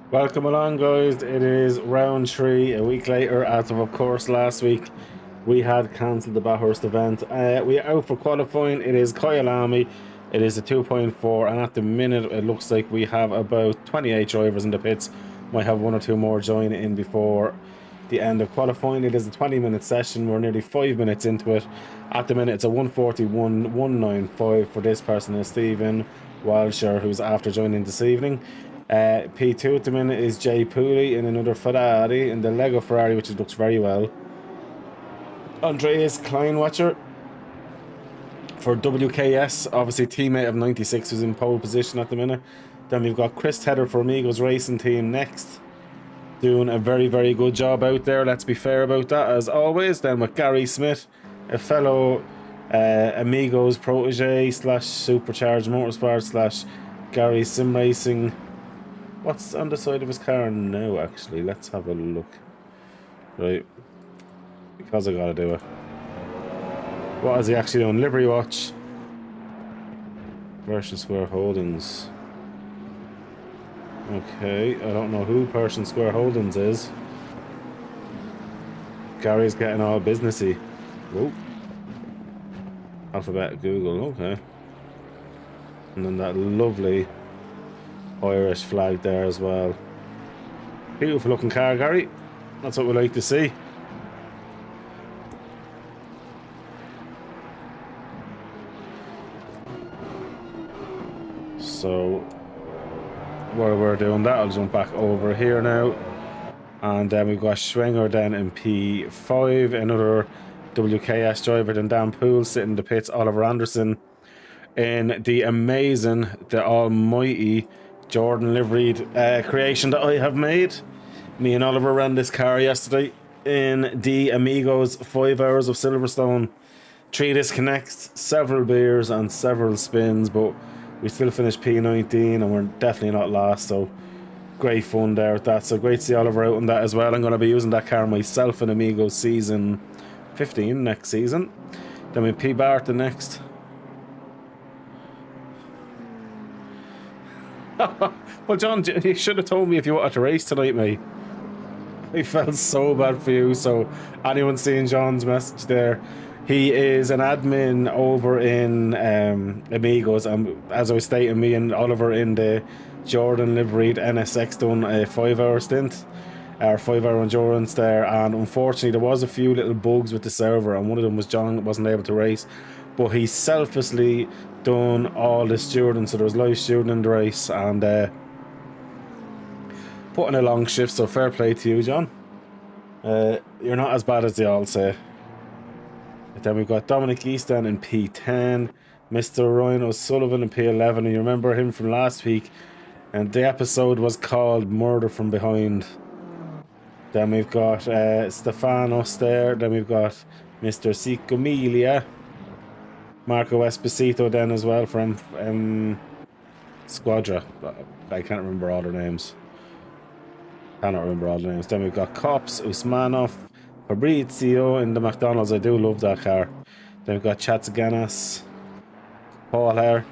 Welcome along, guys. It is round three, a week later, as of course last week we had cancelled the Bathurst event. We are out for qualifying. It is Kyalami. It is a 2.4, and at the minute it looks like we have about 28 drivers in the pits. Might have one or two more join in before the end of qualifying. It is a 20-minute session. We're nearly 5 minutes into it. At the minute, it's a 1:41.195 for this person is Stephen Walsher, who's after joining this evening. P2 at the minute is Jay Pooley in another Ferrari, in the Lego Ferrari, which looks very well. Andreas Kleinwacher for WKS, obviously teammate of 96, who's in pole position at the minute. Then we've got Chris Tedder for Amigos Racing Team next, doing a very, very good job out there. Let's be fair about that, as always. Then with Gary Smith, a fellow Amigos protege slash Supercharged Motorsport slash Gary Sim Racing. What's on the side of his car now, actually? Let's have a look. Right. Because I gotta do it. What is he actually doing? Livery watch. Version Square Holdings. Okay, I don't know who Person Square Holdings is. Gary's getting all businessy. Whoa. Alphabet Google, okay. And then that lovely Irish flag there as well. Beautiful looking car, Gary. That's what we like to see. So while we're doing that, I'll jump back over here now. And then we've got Schwenger then in P5, another WKS driver, then Dan Poole sitting in the pits, Oliver Anderson in the amazing, the almighty Jordan liveried creation that I have made. Me and Oliver ran this car yesterday in the Amigos 5 hours of Silverstone. 3 disconnects, several beers and several spins, but we still finished P19 and we're definitely not last, so great fun there with that. So great to see Oliver out on that as well. I'm going to be using that car myself in Amigos season 15 next season. Then we P Bart the next. Well, John, you should have told me if you wanted to race tonight, mate. I felt so bad for you. So anyone seeing John's message there, he is an admin over in Amigos, and as I was stating, me and Oliver in the Jordan liveried NSX done a 5-hour stint, or 5-hour endurance there, and unfortunately there was a few little bugs with the server, and one of them was John wasn't able to race, but he selflessly done all the stewarding, so there was live stewarding in the race, and putting a long shift, so fair play to you, John. You're not as bad as they all say. But then we've got Dominic Easton in P10, Mr. Ryan O'Sullivan in P11, and you remember him from last week, and the episode was called Murder from Behind. Then we've got Stefanos there, then we've got Mr. Sicomilia, Marco Esposito then as well from Squadra. I can't remember all their names. Cannot remember all the names. Then we've got Cops, Usmanov, Fabrizio in the McDonald's. I do love that car. Then we've got Chatzaganas, Paul Hare,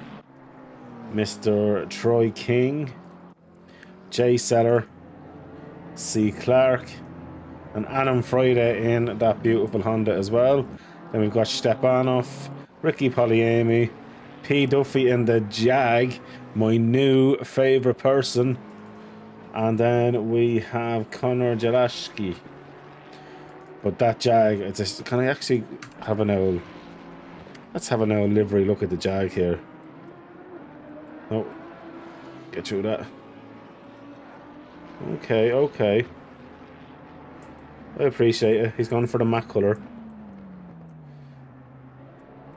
Mr. Troy King, Jay Seller, C. Clark, and Adam Friday in that beautiful Honda as well. Then we've got Stepanov, Ricky Poliemi, P. Duffy in the Jag, my new favourite person. And then we have Connor Jalashki. But that Jag, it's just, can I actually have an old... Let's have an old livery look at the Jag here. Oh, get through that. Okay, okay. I appreciate it. He's gone for the matte colour.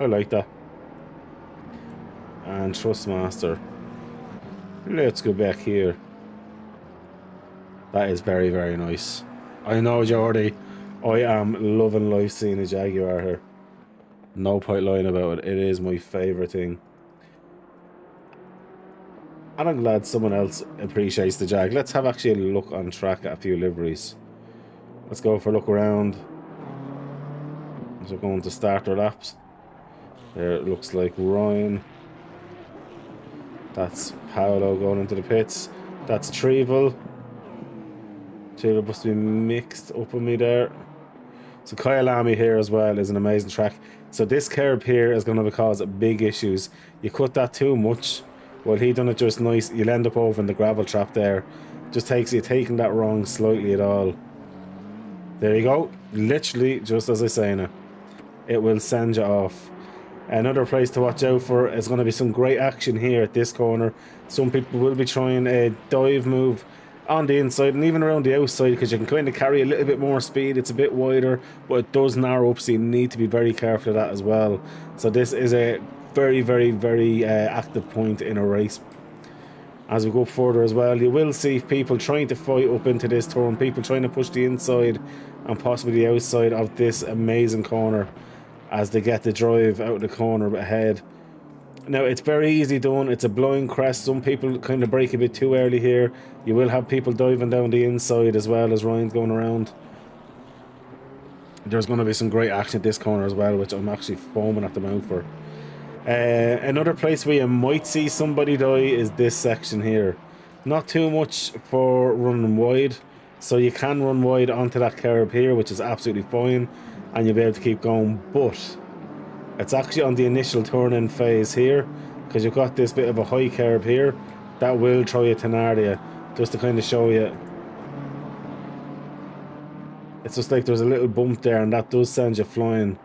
I like that. And Trustmaster. Let's go back here. That is very, very nice. I know, Jordy. I am loving life seeing a Jaguar here. No point lying about it. It is my favourite thing. And I'm glad someone else appreciates the Jag. Let's have actually a look on track at a few liveries. Let's go for a look around. So we're going to starter laps. There it looks like Ryan. That's Paolo going into the pits. That's Trevel. They must be mixed up with me there. So Kyalami here as well is an amazing track. So this curb here is going to cause big issues. You cut that too much, well, he done it just nice. You'll end up over in the gravel trap there. Just takes you taking that wrong slightly at all. There you go. Literally, just as I say now, it will send you off. Another place to watch out for is going to be some great action here at this corner. Some people will be trying a dive move on the inside and even around the outside, because you can kind of carry a little bit more speed. It's a bit wider, but it does narrow up, so you need to be very careful of that as well. So this is a very, very, very active point in a race. As we go further as well, you will see people trying to fight up into this turn, people trying to push the inside and possibly the outside of this amazing corner as they get the drive out of the corner ahead. Now, it's very easy done. It's a blind crest. Some people kind of break a bit too early here. You will have people diving down the inside as well as Ryan's going around. There's going to be some great action at this corner as well, which I'm actually foaming at the mouth for. Another place where you might see somebody die is this section here. Not too much for running wide, so you can run wide onto that curb here, which is absolutely fine, and you'll be able to keep going. But it's actually on the initial turn-in phase here, because you've got this bit of a high curb here that will try you to nail you, just to kind of show you. It's just like there's a little bump there, and that does send you flying.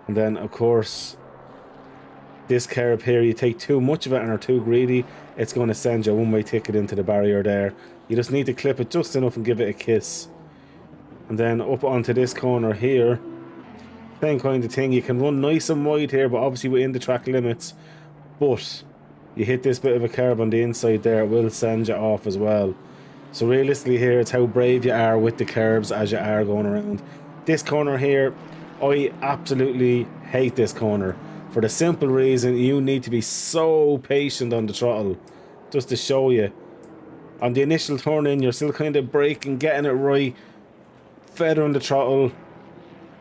And then, of course, this curb here, you take too much of it and are too greedy, it's going to send you a one-way ticket into the barrier there. You just need to clip it just enough and give it a kiss. And then up onto this corner here, same kind of thing. You can run nice and wide here, but obviously within the track limits. But you hit this bit of a curb on the inside there, it will send you off as well. So realistically here, it's how brave you are with the curbs as you are going around. This corner here, I absolutely hate this corner. For the simple reason, you need to be so patient on the throttle, just to show you. On the initial turn in, you're still kind of braking, getting it right, feathering the throttle.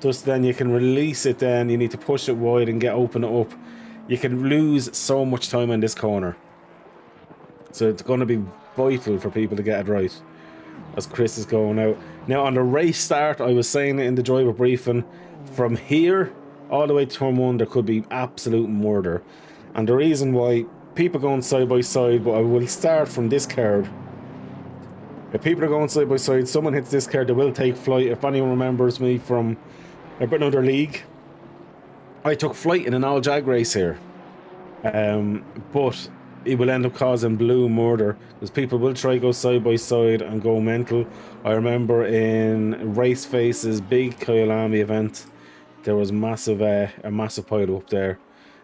Just then you can release it, then you need to push it wide and open it up. You can lose so much time in this corner. So it's going to be vital for people to get it right as Chris is going out. Now on the race start, I was saying it in the driver briefing, from here all the way to turn 1 there could be absolute murder. And the reason why, people going side by side, but I will start from this curb. If people are going side by side, someone hits this curb, they will take flight. If anyone remembers me from another league, I took flight in an all jag race here, but it will end up causing blue murder, because people will try to go side by side and go mental. I remember in Race Face's big Kyalami event, there was a massive pile up there.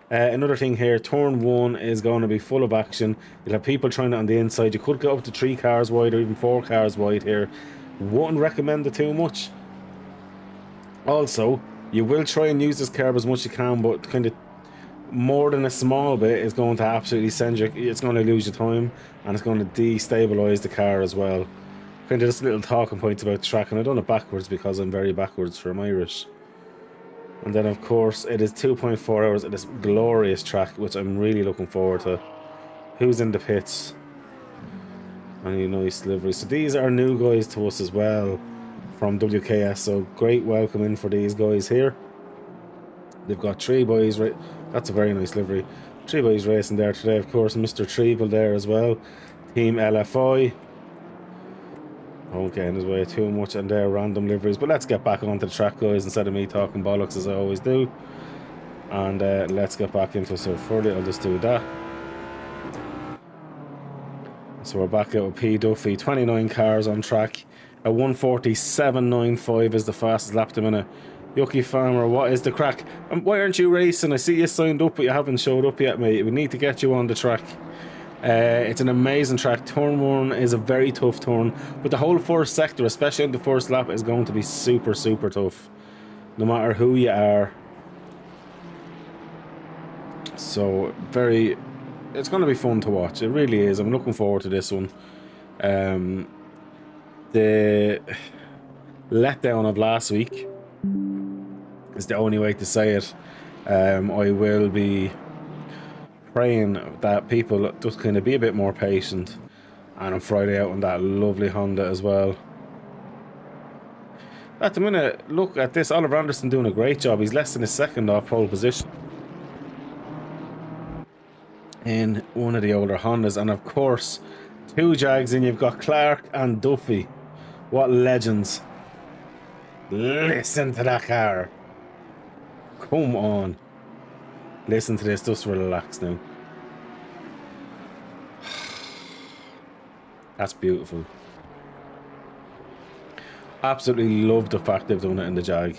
Another thing here, turn 1 is going to be full of action. You'll have people trying it on the inside. You could get up to 3 cars wide or even 4 cars wide here. Wouldn't recommend it too much. Also, you will try and use this curb as much as you can, but kind of more than a small bit is going to absolutely send you, it's going to lose your time, and it's going to destabilize the car as well. Kind of just little talking points about the track, and I've done it backwards because I'm very backwards from Irish. And then of course it is 2.4 hours at this glorious track, which I'm really looking forward to. Who's in the pits? Any nice livery. So these are new guys to us as well from WKS, so great welcome in for these guys here. They've got 3 boys, right? That's a very nice livery. 3 boys racing there today, of course. Mr. Treble there as well. Team LFI. I won't get in his way too much and their random liveries, but let's get back onto the track, guys, instead of me talking bollocks as I always do. And let's get back into it. So further, I'll just do that. So we're back out with P. Duffy, 29 cars on track. A 147.95 is the fastest lap to minute. Yucky Farmer, what is the crack? Why aren't you racing? I see you signed up, but you haven't showed up yet, mate. We need to get you on the track. It's an amazing track. Turn 1 is a very tough turn, but the whole first sector, especially in the first lap, is going to be super, super tough, no matter who you are. So it's going to be fun to watch. It really is. I'm looking forward to this one. The letdown of last week is the only way to say it. I will be praying that people just kind of be a bit more patient, and on Friday out on that lovely Honda as well. At the minute, look at this. Oliver Anderson doing a great job. He's less than a second off pole position in one of the older Hondas. And of course, 2 Jags in. You've got Clark and Duffy. What legends. Listen to that car. Come on. Listen to this. Just relax now. That's beautiful. Absolutely love the fact they've done it in the Jag.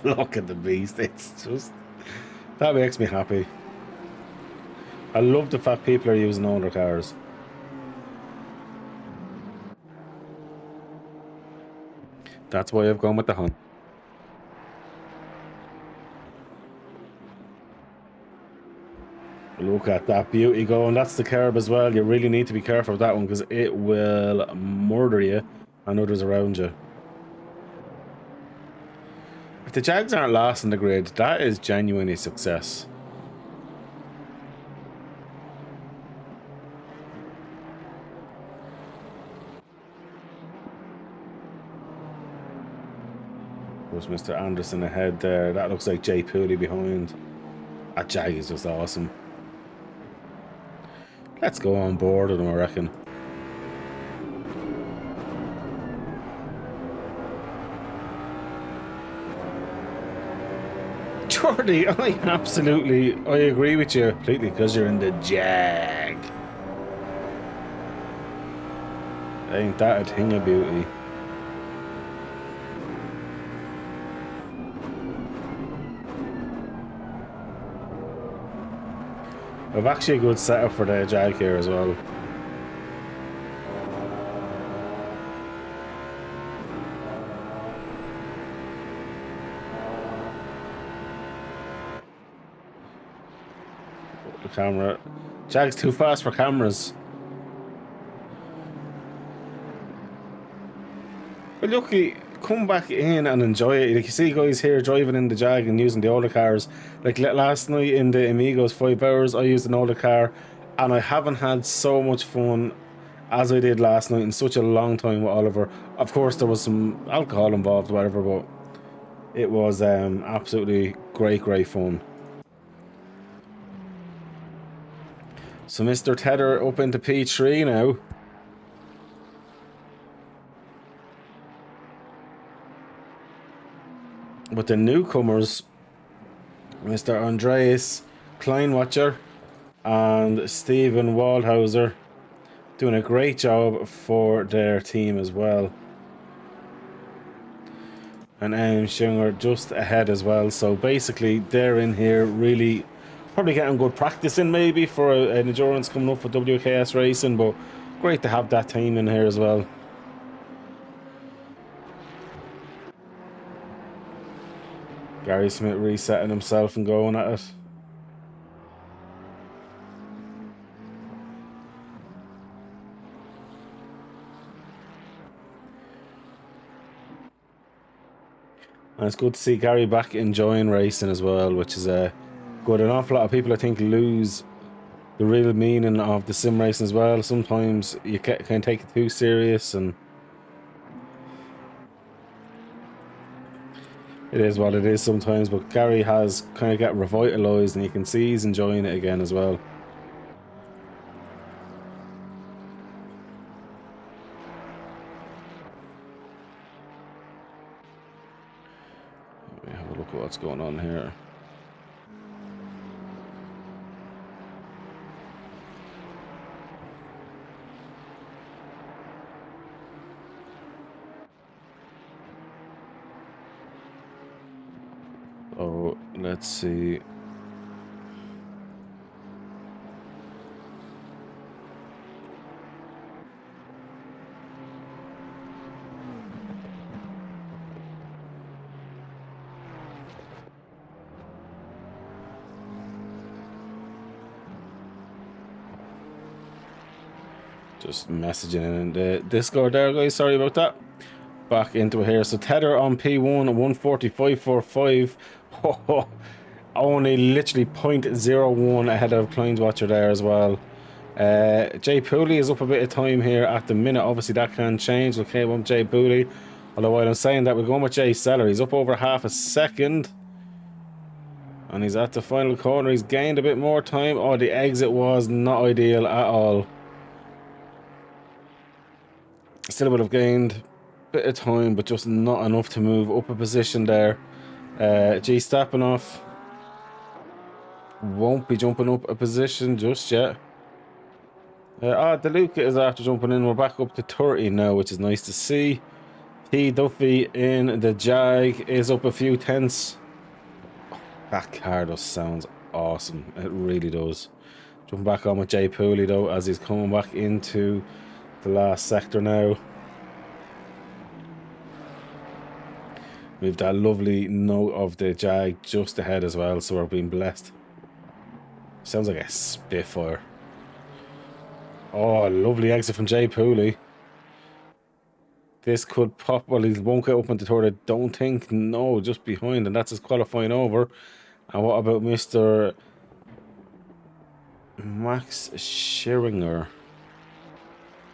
Look at the beast. It's just... that makes me happy. I love the fact people are using older cars. That's why I've gone with the Hunt. Look at that beauty going. That's the curb as well. You really need to be careful with that one because it will murder you and others around you. If the Jags aren't last in the grid, that is genuinely success. There's Mr. Anderson ahead there. That looks like Jay Pooley behind. That Jag is just awesome. Let's go on board with him, I reckon. Jordy, I agree with you completely because you're in the Jag. Ain't that a thing of beauty? We've actually a good setup for the Jag here as well. The camera. Jag's too fast for cameras. But look, come back in and enjoy it. Like you see guys here driving in the Jag and using the older cars. Like last night in the Amigos 5 hours, I used an older car and I haven't had so much fun as I did last night in such a long time with Oliver. Of course there was some alcohol involved or whatever, but it was absolutely great fun. So Mr. Tedder up into P3 now. But the newcomers, Mr. Andreas Kleinwacher and Stephen Waldhauser, doing a great job for their team as well. And Schunger just ahead as well. So basically they're in here really probably getting good practice in maybe for an endurance coming up for WKS racing, but great to have that team in here as well. Gary Smith resetting himself and going at it. And it's good to see Gary back enjoying racing as well, which is good. An awful lot of people I think lose the real meaning of the sim racing as well. Sometimes you can take it too serious, and it is what it is sometimes, but Gary has kind of got revitalised and you can see he's enjoying it again as well. Let me have a look at what's going on here. Oh, let's see. Just messaging in the Discord there, guys. Sorry about that. Back into it here. So Tether on P1 at 145.45. Only literally 0.01 ahead of Kleinwacher there as well. Jay Pooley is up a bit of time here at the minute. Obviously, that can change. Okay, one Jay Pooley. Although while I'm saying that, we're going with Jay Seller. He's up over half a second. And he's at the final corner. He's gained a bit more time. Oh, the exit was not ideal at all. Still would have gained a bit of time, but just not enough to move up a position there. G Stepanoff won't be jumping up a position just yet. DeLuca is after jumping in. We're back up to 30 now, which is nice to see. P. Duffy in the Jag is up a few tenths. That car just sounds awesome. It really does. Jumping back on with Jay Pooley though, as he's coming back into the last sector now. We've that lovely note of the Jag just ahead as well, so we're being blessed. Sounds like a Spitfire. Oh, lovely exit from Jay Pooley. This could pop. Well, he won't get up into third, I don't think. No, just behind, and that's his qualifying over. And what about Mr. Max Scheringer?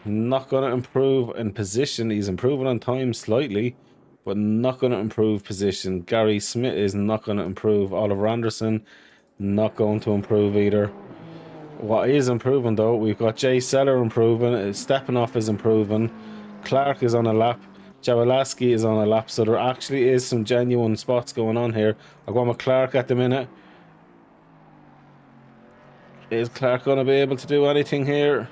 Not going to improve in position. He's improving on time slightly, but not going to improve position. Gary Smith is not going to improve. Oliver Anderson, not going to improve either. What is improving though, we've got Jay Seller improving. Stepanoff is improving. Clark is on a lap. Jawalaski is on a lap. So there actually is some genuine spots going on here. I'll go with Clark at the minute. Is Clark going to be able to do anything here?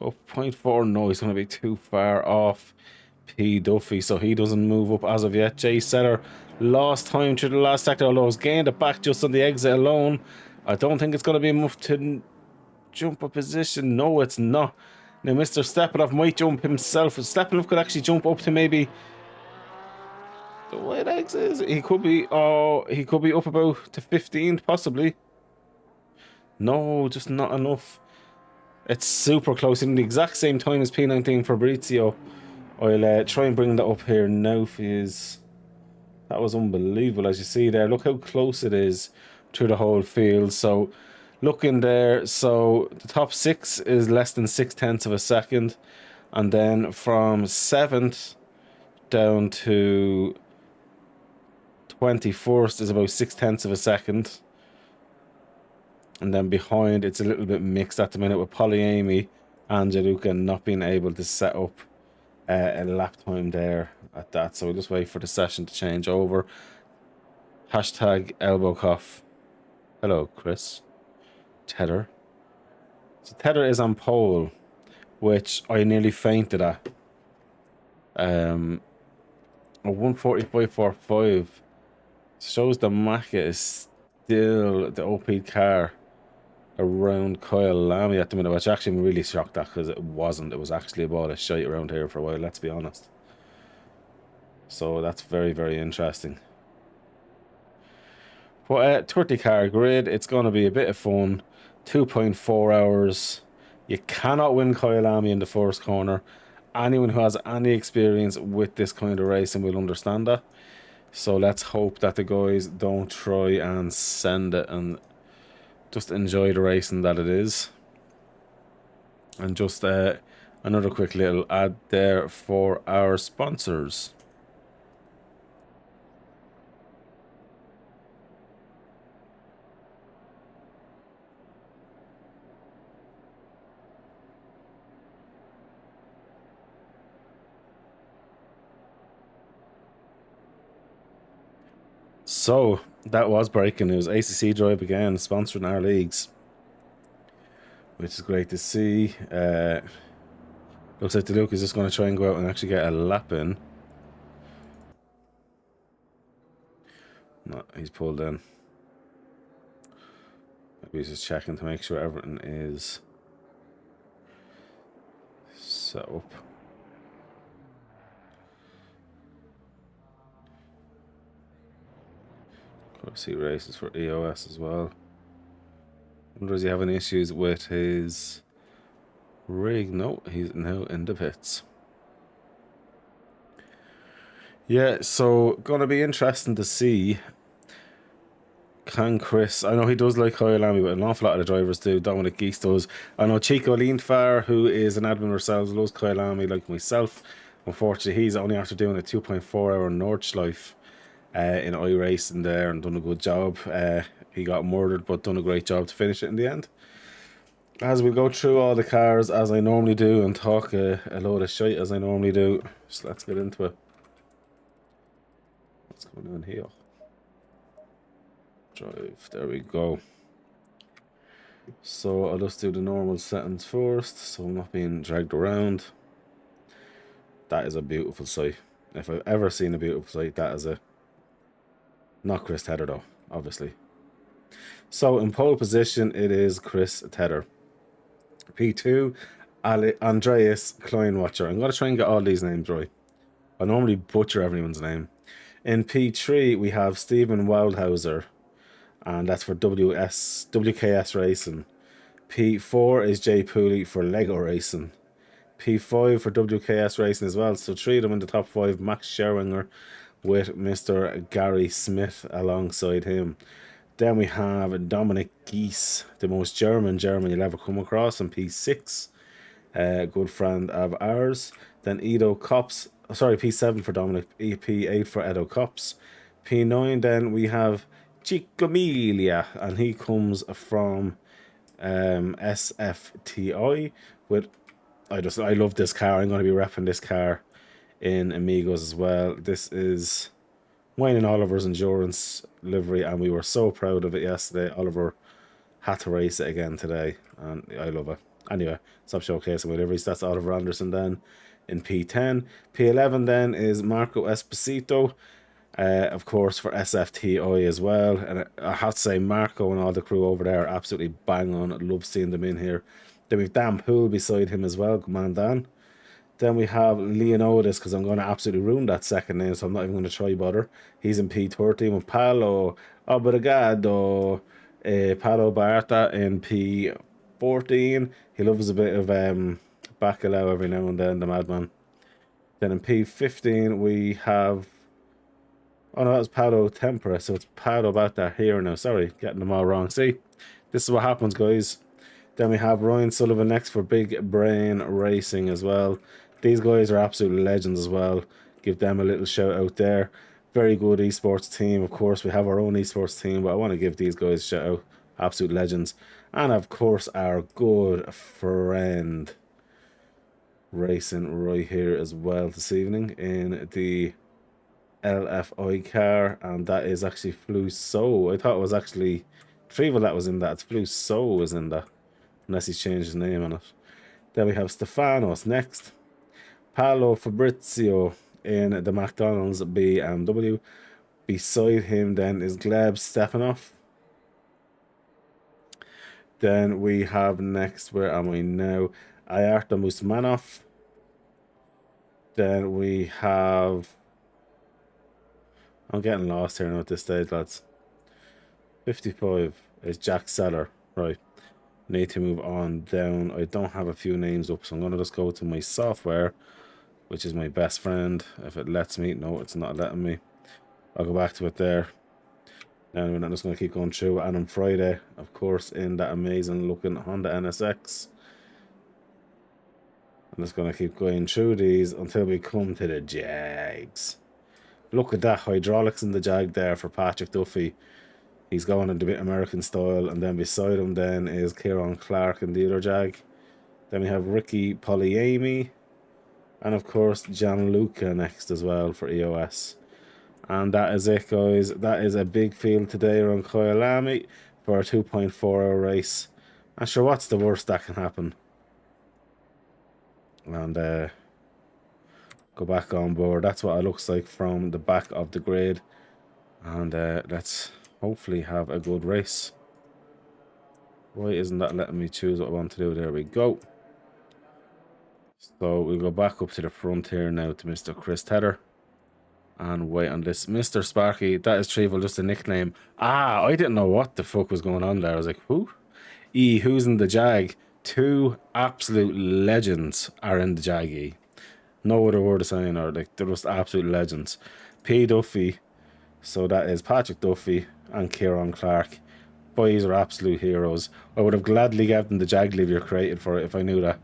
Oh, 0.4. No, he's going to be too far off P. Duffy, so he doesn't move up as of yet. Jay Seller lost time through the last sector, although he's gained it back just on the exit alone. I don't think it's going to be enough to jump a position. No, it's not. Now, Mr. Stepanoff might jump himself. Stepanoff could actually jump up to maybe the white exit. He could be. Oh, he could be up about to 15th, possibly. No, just not enough. It's super close in the exact same time as P19 Fabrizio. I'll try and bring that up here now for his. That was unbelievable, as you see there. Look how close it is to the whole field. So looking there, so the top 6 is less than 0.6 of a second, and then from 7th down to 21st is about 0.6 of a second. And then behind, it's a little bit mixed at the minute with Polyami and Jaluka not being able to set up a lap time there at that. So we'll just wait for the session to change over. Hashtag elbow cough. Hello, Chris. Tether. So Tether is on pole, which I nearly fainted at. A 1:45.45 shows the Macca is still the OP car around Kyalami at the minute, which actually I'm really shocked at, because it wasn't. It was actually about a shite around here for a while, let's be honest. So that's very, very interesting. But 30 car grid, it's going to be a bit of fun. 2.4 hours. You cannot win Kyalami in the first corner. Anyone who has any experience with this kind of racing will understand that. So let's hope that the guys don't try and send it and just enjoy the racing that it is. And just another quick little ad there for our sponsors. So that was breaking news. ACC Drive again, sponsoring our leagues, which is great to see. Looks like DeLuca is just going to try and go out and actually get a lap in. No, he's pulled in. Maybe he's just checking to make sure everything is set up. See races for EOS as well. Wonder, does he have any issues with his rig? No, he's now in the pits. Yeah, so gonna be interesting to see Can Chris? I know he does like Kyalami, but an awful lot of the drivers do. Dominic Geese does. I know Chico Lindfar, who is an admin ourselves, loves Kyalami like myself. Unfortunately, he's only after doing a 2.4 hour Nordschleife in iRacing there and done a good job. He got murdered, but done a great job to finish it in the end. As we go through all the cars as I normally do and talk a load of shite as I normally do, just let's get into it. What's going on here? Drive, there we go. So I'll just do the normal settings first, so I'm not being dragged around. That is a beautiful sight. If I've ever seen a beautiful sight, that is a... Not Chris Tedder though, obviously. So in pole position, it is Chris Tedder. P2, Andreas Kleinwacher. I'm going to try and get all these names right. I normally butcher everyone's name. In P3, we have Steven Wildhauser, and that's for WKS Racing. P4 is Jay Pooley for Lego Racing. P5 for WKS Racing as well. So 3 of them in the top 5. Max Scherwinger with Mr. Gary Smith alongside him. Then we have Dominic Geese, the most German you'll ever come across, in P6. A good friend of ours. Then Edo Kops, sorry, P7 for Dominic, P8 for Edo Kops. P9 then we have Ciclomelia, and he comes from SFTI with... I love this car. I'm going to be repping this car in Amigos as well. This is Wayne and Oliver's endurance livery, and we were so proud of it yesterday. Oliver had to race it again today, and I love it. Anyway, stop showcasing my liveries. That's Oliver Anderson then in P10. P11 then is Marco Esposito, of course, for SFTI as well. And I have to say, Marco and all the crew over there are absolutely bang on. I love seeing them in here. Then we've Dan Poole beside him as well. Good man, Dan. Then we have Leonidas, because I'm going to absolutely ruin that second name, so I'm not even going to try bother. He's in P13 with Paolo Obrigado, Paolo Barta in P14. He loves a bit of bacalao every now and then, the madman. Then in P15 we have... Oh no, that was Paolo Tempera, so it's Paolo Barta here now. Sorry, getting them all wrong. See, this is what happens, guys. Then we have Ryan Sullivan next for Big Brain Racing as well. These guys are absolute legends as well. Give them a little shout out there. Very good esports team. Of course, we have our own esports team, but I want to give these guys a shout out. Absolute legends. And of course, our good friend racing right here as well this evening in the LFI car. And that is actually Flu So. I thought it was actually Trevel that was in that. It's Flu So is in that. Unless he's changed his name on it. Then we have Stefanos next. Paolo Fabrizio in the McDonald's BMW. Beside him then is Gleb Stepanov. Then we have next, where am I now? Ayarta Musmanov. Then we have... I'm getting lost here now at this stage, lads. 55 is Jack Seller. Right. Need to move on down. I don't have a few names up, so I'm going to just go to my software, which is my best friend. If it lets me. No, it's not letting me. I'll go back to it there. And I'm just going to keep going through. And on Friday, of course, in that amazing looking Honda NSX. I'm just going to keep going through these until we come to the Jags. Look at that hydraulics in the Jag there for Patrick Duffy. He's going in the bit American style, and then beside him then is Kieran Clark in the other Jag. Then we have Ricky Polyami, and of course Gianluca next as well for EOS. And that is it, guys. That is a big field today around Kyalami for a 2.4 hour race. And sure, what's the worst that can happen? And go back on board. That's what it looks like from the back of the grid. And let's hopefully have a good race. Why isn't that letting me choose what I want to do? There we go. So we'll go back up to the front here now to Mr. Chris Tedder. And wait on this. Mr. Sparky, that is Trevel, just a nickname. Ah, I didn't know what the fuck was going on there. I was like, who? Who's in the Jag? Two absolute legends are in the Jag E. No other word of saying, or like, they're just absolute legends. P. Duffy, So that is Patrick Duffy and Kieran Clark. Boys are absolute heroes. I would have gladly given them the jag leader created for it if I knew that.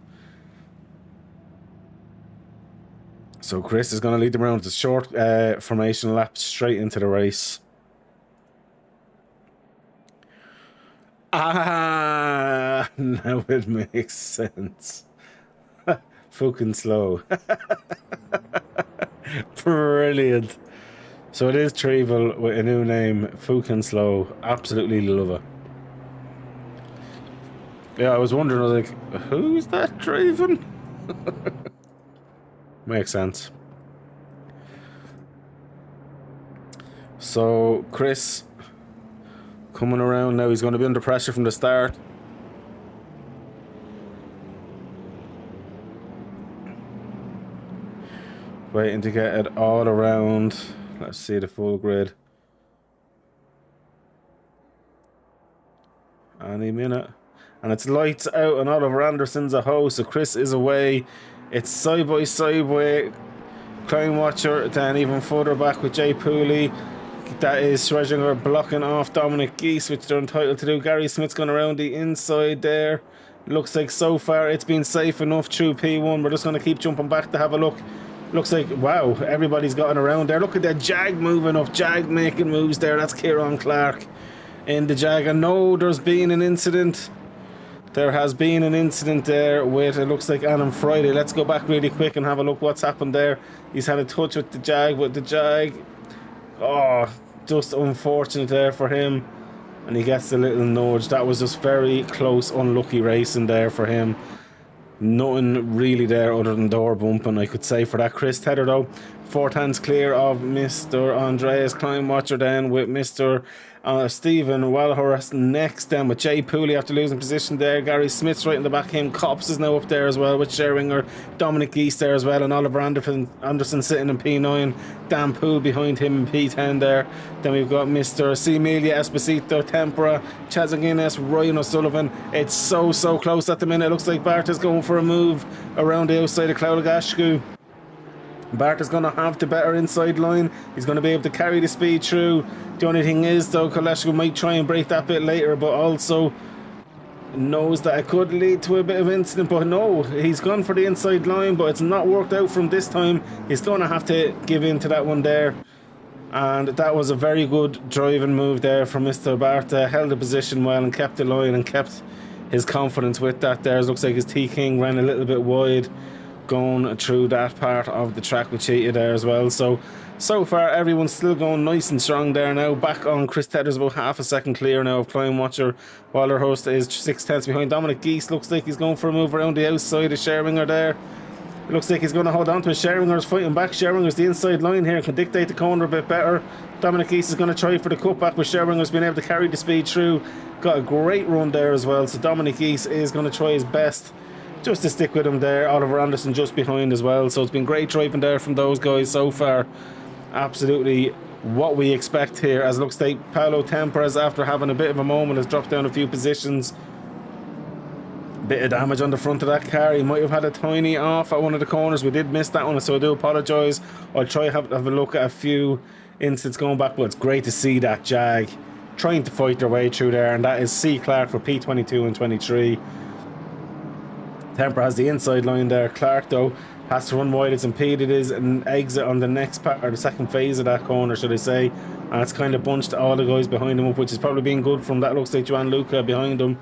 So Chris is going to lead them around the short formation lap straight into the race. Ah, now it makes sense. Fucking slow. Brilliant. So it is Trevel with a new name, Fucking Slow. Absolutely love it. Yeah, I was wondering, I was like, who's that Treven? Makes sense. So Chris coming around now, he's going to be under pressure from the start. Waiting to get it all around. Let's see the full grid. Any minute. And it's lights out and Oliver Anderson's a host, so Chris is away. It's side by side with Crime Watcher, then even further back with Jay Pooley. That is Schresinger blocking off Dominic Geese, which they're entitled to do. Gary Smith's going around the inside there. Looks like so far it's been safe enough through P1. We're just going to keep jumping back to have a look. Looks like, wow, everybody's gotten around there. Look at that Jag moving up. Jag making moves there. That's Kieran Clark in the Jag. I know there's been an incident. There has been an incident there with, it looks like, Adam Friday. Let's go back really quick and have a look what's happened there. He's had a touch with the Jag. Oh, just unfortunate there for him. And he gets a little nudge. That was just very close, unlucky racing there for him. Nothing really there other than door bumping, I could say, for that. Chris Tedder, though, 4 hands clear of Mr. Andreas Kleinwatcher then with Mr. Stephen Wellhurst next, then with Jay Pooley after losing position there. Gary Smith's right in the back. Him Cops is now up there as well with Sherringer. Dominic Geese there as well, and Oliver Anderson sitting in P9. Dan Poole behind him in P10 there. Then we've got Mr. C. Emilia Esposito, Tempera, Chaz Guinness, Ryan O'Sullivan. It's so close at the minute. It looks like Bart is going for a move around the outside of Clowlagashku. Bart is going to have the better inside line. He's going to be able to carry the speed through. The only thing is, though, Kaleshko might try and break that bit later, but also knows that it could lead to a bit of incident. But no, he's gone for the inside line, but it's not worked out from this time. He's going to have to give in to that one there. And that was a very good driving move there from Mr. Bart. Held the position well and kept the line and kept his confidence with that there. It looks like his T-King ran a little bit wide going through that part of the track with Cheetah there as well. So far everyone's still going nice and strong there now. Back on Chris Tedder's about half a second clear now of Crime Watcher, while their host is 6 tenths behind. Dominic Geese looks like he's going for a move around the outside of Sherringer there. It looks like he's going to hold on to it. Sherringer's fighting back. Sherringer's the inside line here, can dictate the corner a bit better. Dominic Geese is going to try for the cutback, but Sherringer's been able to carry the speed through. Got a great run there as well, so Dominic Geese is going to try his best just to stick with him there. Oliver Anderson just behind as well, so it's been great driving there from those guys so far. Absolutely what we expect here, as it looks like Paolo Temperas, after having a bit of a moment, has dropped down a few positions. Bit of damage on the front of that car. He might have had a tiny off at one of the corners. We did miss that one, so I do apologise. I'll try to have a look at a few instants going back, but it's great to see that Jag trying to fight their way through there, and that is C. Clark for P22 and 23. Temper has the inside line there. Clark, though, has to run wide. It's impeded his an exit on the next part, or the second phase of that corner, should I say. And it's kind of bunched all the guys behind him up, which is probably been good from that. Looks like Joan Luca behind him.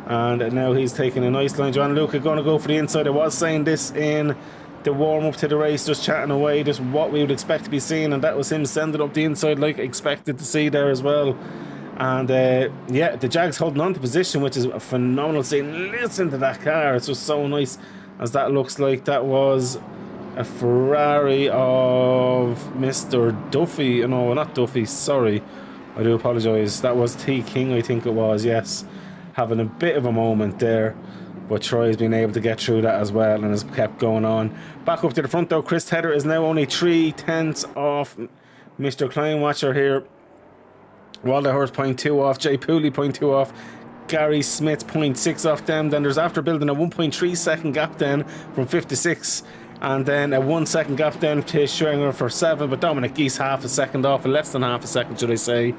And now he's taking a nice line. Joan Luca going to go for the inside. I was saying this in the warm-up to the race, just chatting away, just what we would expect to be seeing. And that was him sending up the inside like expected to see there as well. And yeah, the Jag's holding on to position, which is a phenomenal scene. Listen to that car, it's just so nice, as that looks like that was a Ferrari of Mr. Duffy. No, not Duffy, sorry, I do apologise. That was T. King, I think it was, yes. Having a bit of a moment there, but Troy's been able to get through that as well and has kept going on. Back up to the front though, Chris Tedder is now only 3 tenths off Mr. Kleinwatcher here. Walderhurst 0.2 off, Jay Pooley 0.2 off, Gary Smith 0.6 off them. Then there's, after building a 1.3 second gap then from 5 to 6, And then a 1 second gap down to Schwinger for 7, but Dominic Geese half a second off, less than half a second should I say.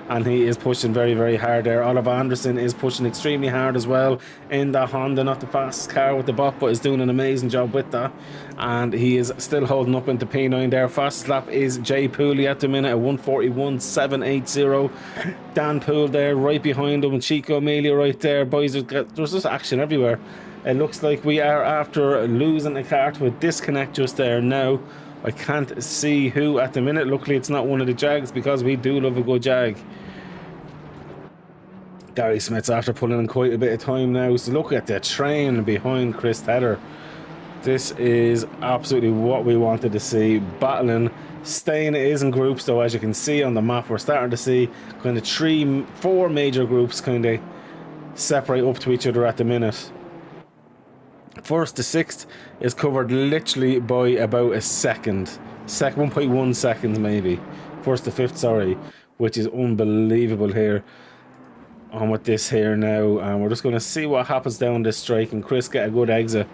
And he is pushing very, very hard there. Oliver Anderson is pushing extremely hard as well in the Honda. Not the fastest car with the bot, but is doing an amazing job with that. And he is still holding up into P9 there. Fastest lap is Jay Pooley at the minute at 1:41.780. Dan Poole there right behind him, and Chico Amelia right there. Boys, there's just action everywhere. It looks like we are after losing a car to a disconnect just there now. I can't see who at the minute. Luckily, it's not one of the Jags because we do love a good Jag. Gary Smith's after pulling in quite a bit of time now. So look at the train behind Chris Tedder. This is absolutely what we wanted to see. Battling, staying it is in groups though, as you can see on the map. We're starting to see kind of 4 major groups kind of separate up to each other at the minute. First to 6th is covered literally by about a second. 1.1 seconds maybe. First to 5th, sorry. Which is unbelievable here. On with this here now. And we're just going to see what happens down this strike. And Chris get a good exit.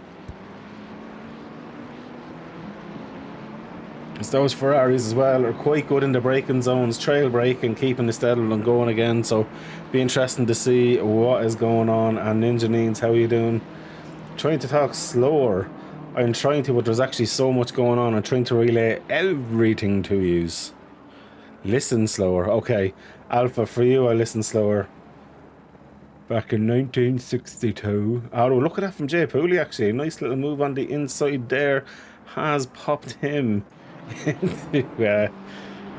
So those Ferraris as well are quite good in the braking zones. Trail braking, keeping the steady and going again. So be interesting to see what is going on. And Ninja Neens, how are you doing? Trying to talk slower. I'm trying to, but there's actually so much going on. I'm trying to relay everything to you. Listen slower. Okay, Alpha, for you I listen slower. Back in 1962. Oh, look at that from Jay Pooley actually. A nice little move on the inside there. Has popped him into, it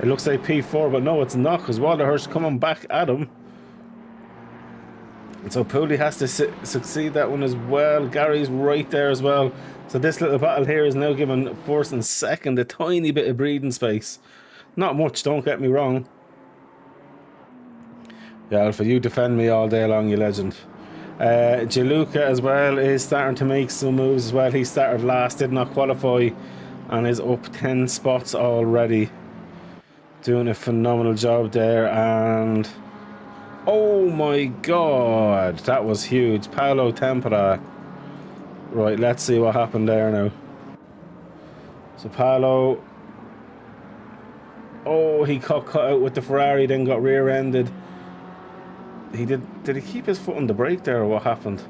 looks like P4, but no, it's not, because Walter Hirsch coming back at him. And so Pooley has to succeed that one as well. Gary's right there as well. So this little battle here is now giving first and second a tiny bit of breathing space. Not much, don't get me wrong. Yeah, Alpha, you defend me all day long, you legend. Jaluka as well is starting to make some moves as well. He started last, did not qualify, and is up 10 spots already. Doing a phenomenal job there. And oh my god, that was huge. Paolo Tempera. Right, let's see what happened there now. So Paolo, oh, he got cut out with the Ferrari, then got rear-ended. Did he keep his foot on the brake there, or what happened?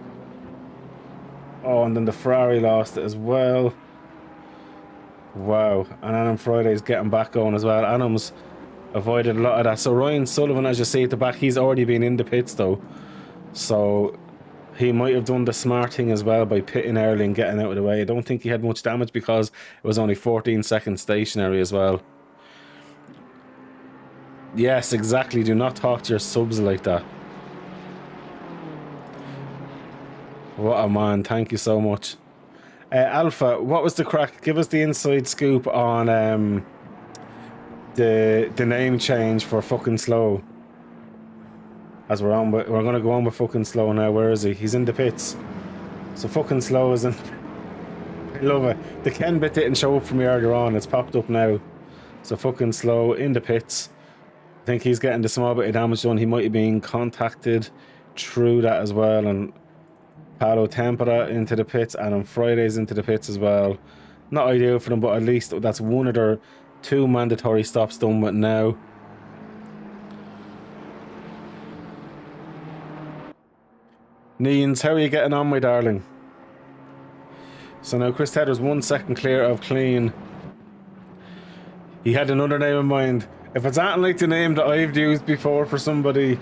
Oh, and then the Ferrari lost it as well. Wow. And Adam Friday's getting back going as well. Adam's avoided a lot of that. So Ryan Sullivan, as you see at the back, he's already been in the pits though. So he might have done the smart thing as well by pitting early and getting out of the way. I don't think he had much damage because it was only 14 seconds stationary as well. Yes, exactly. Do not talk to your subs like that. What a man. Thank you so much. Alpha, what was the crack? Give us the inside scoop on the name change for fucking slow. As we're going to go on with fucking slow now. Where is he? He's in the pits. So fucking slow is in. I love it. The Ken bit didn't show up for me earlier on. It's popped up now. So fucking slow in the pits. I think he's getting the small bit of damage done. He might have been contacted through that as well. And Paolo Tempera into the pits, and on Fridays into the pits as well. Not ideal for them, but at least that's one of their 2 mandatory stops done with now. Neens, how are you getting on, my darling? So now Chris Tedder's 1 second clear of clean. He had another name in mind. If it's anything like the name that I've used before for somebody,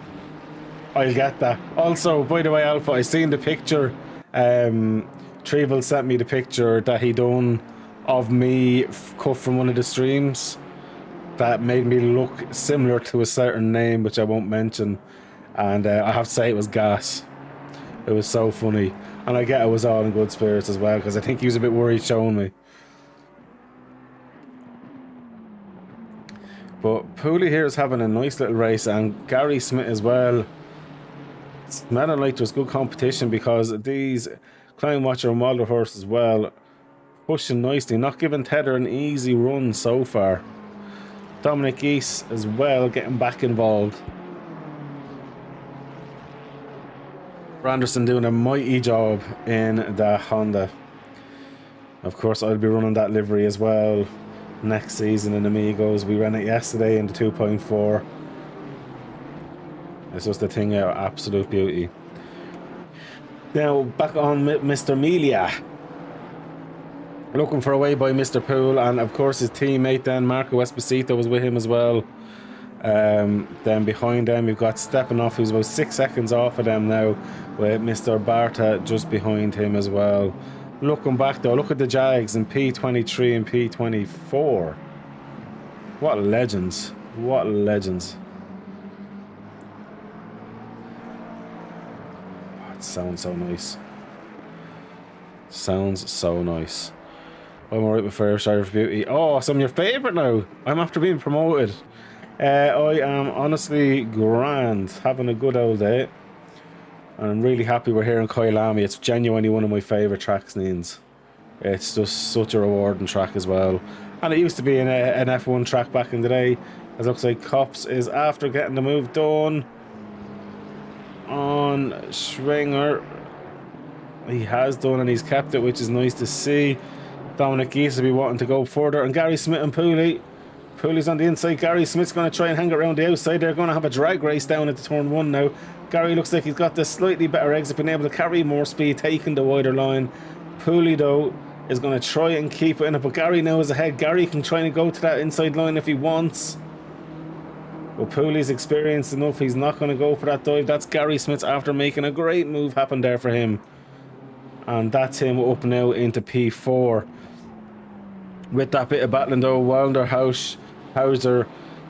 I'll get that. Also, by the way, Alpha, I seen the picture. Trevel sent me the picture that he done of me cut from one of the streams. That made me look similar to a certain name, which I won't mention. And I have to say it was gas. It was so funny. And I get it was all in good spirits as well, because I think he was a bit worried showing me. But Pooley here is having a nice little race, and Gary Smith as well. Smelling like there's good competition, because these Climb Watcher and Wilder Horse as well pushing nicely, not giving Tedder an easy run so far. Dominic Geese as well getting back involved. Anderson doing a mighty job in the Honda. Of course, I'll be running that livery as well next season in Amigos. We ran it yesterday in the 2.4. It's just a thing of absolute beauty. Now, back on Mr. Melia. Looking for a way by Mr. Poole, and of course his teammate then, Marco Esposito, was with him as well. Then behind them we've got stepping off, who's about 6 seconds off of them now, with Mr. Barta just behind him as well. Looking back though, look at the Jags in P23 and P24. What legends. What legends. Oh, it sounds so nice. Sounds so nice. I'm alright with Fairshire for Beauty. Oh, so I'm your favourite now. I'm after being promoted. I am honestly grand. Having a good old day. And I'm really happy we're here in Kyalami. It's genuinely one of my favourite tracks, Neens. It's just such a rewarding track as well. And it used to be an F1 track back in the day. It looks like Cops is after getting the move done on Schwinger. He has done and he's kept it, which is nice to see. Dominic Geese will be wanting to go further, and Gary Smith and Pooley. Pooley's on the inside. Gary Smith's going to try and hang around the outside. They're going to have a drag race down at the turn 1 now. Gary looks like he's got the slightly better exit, been able to carry more speed, taking the wider line. Pooley though is going to try and keep it in it, but Gary now is ahead. Gary can try and go to that inside line if he wants. But Pooley's experienced enough, he's not going to go for that dive. That's Gary Smith after making a great move happen there for him. And that's him up now into P4. With that bit of battling though, Wilder, Hauser,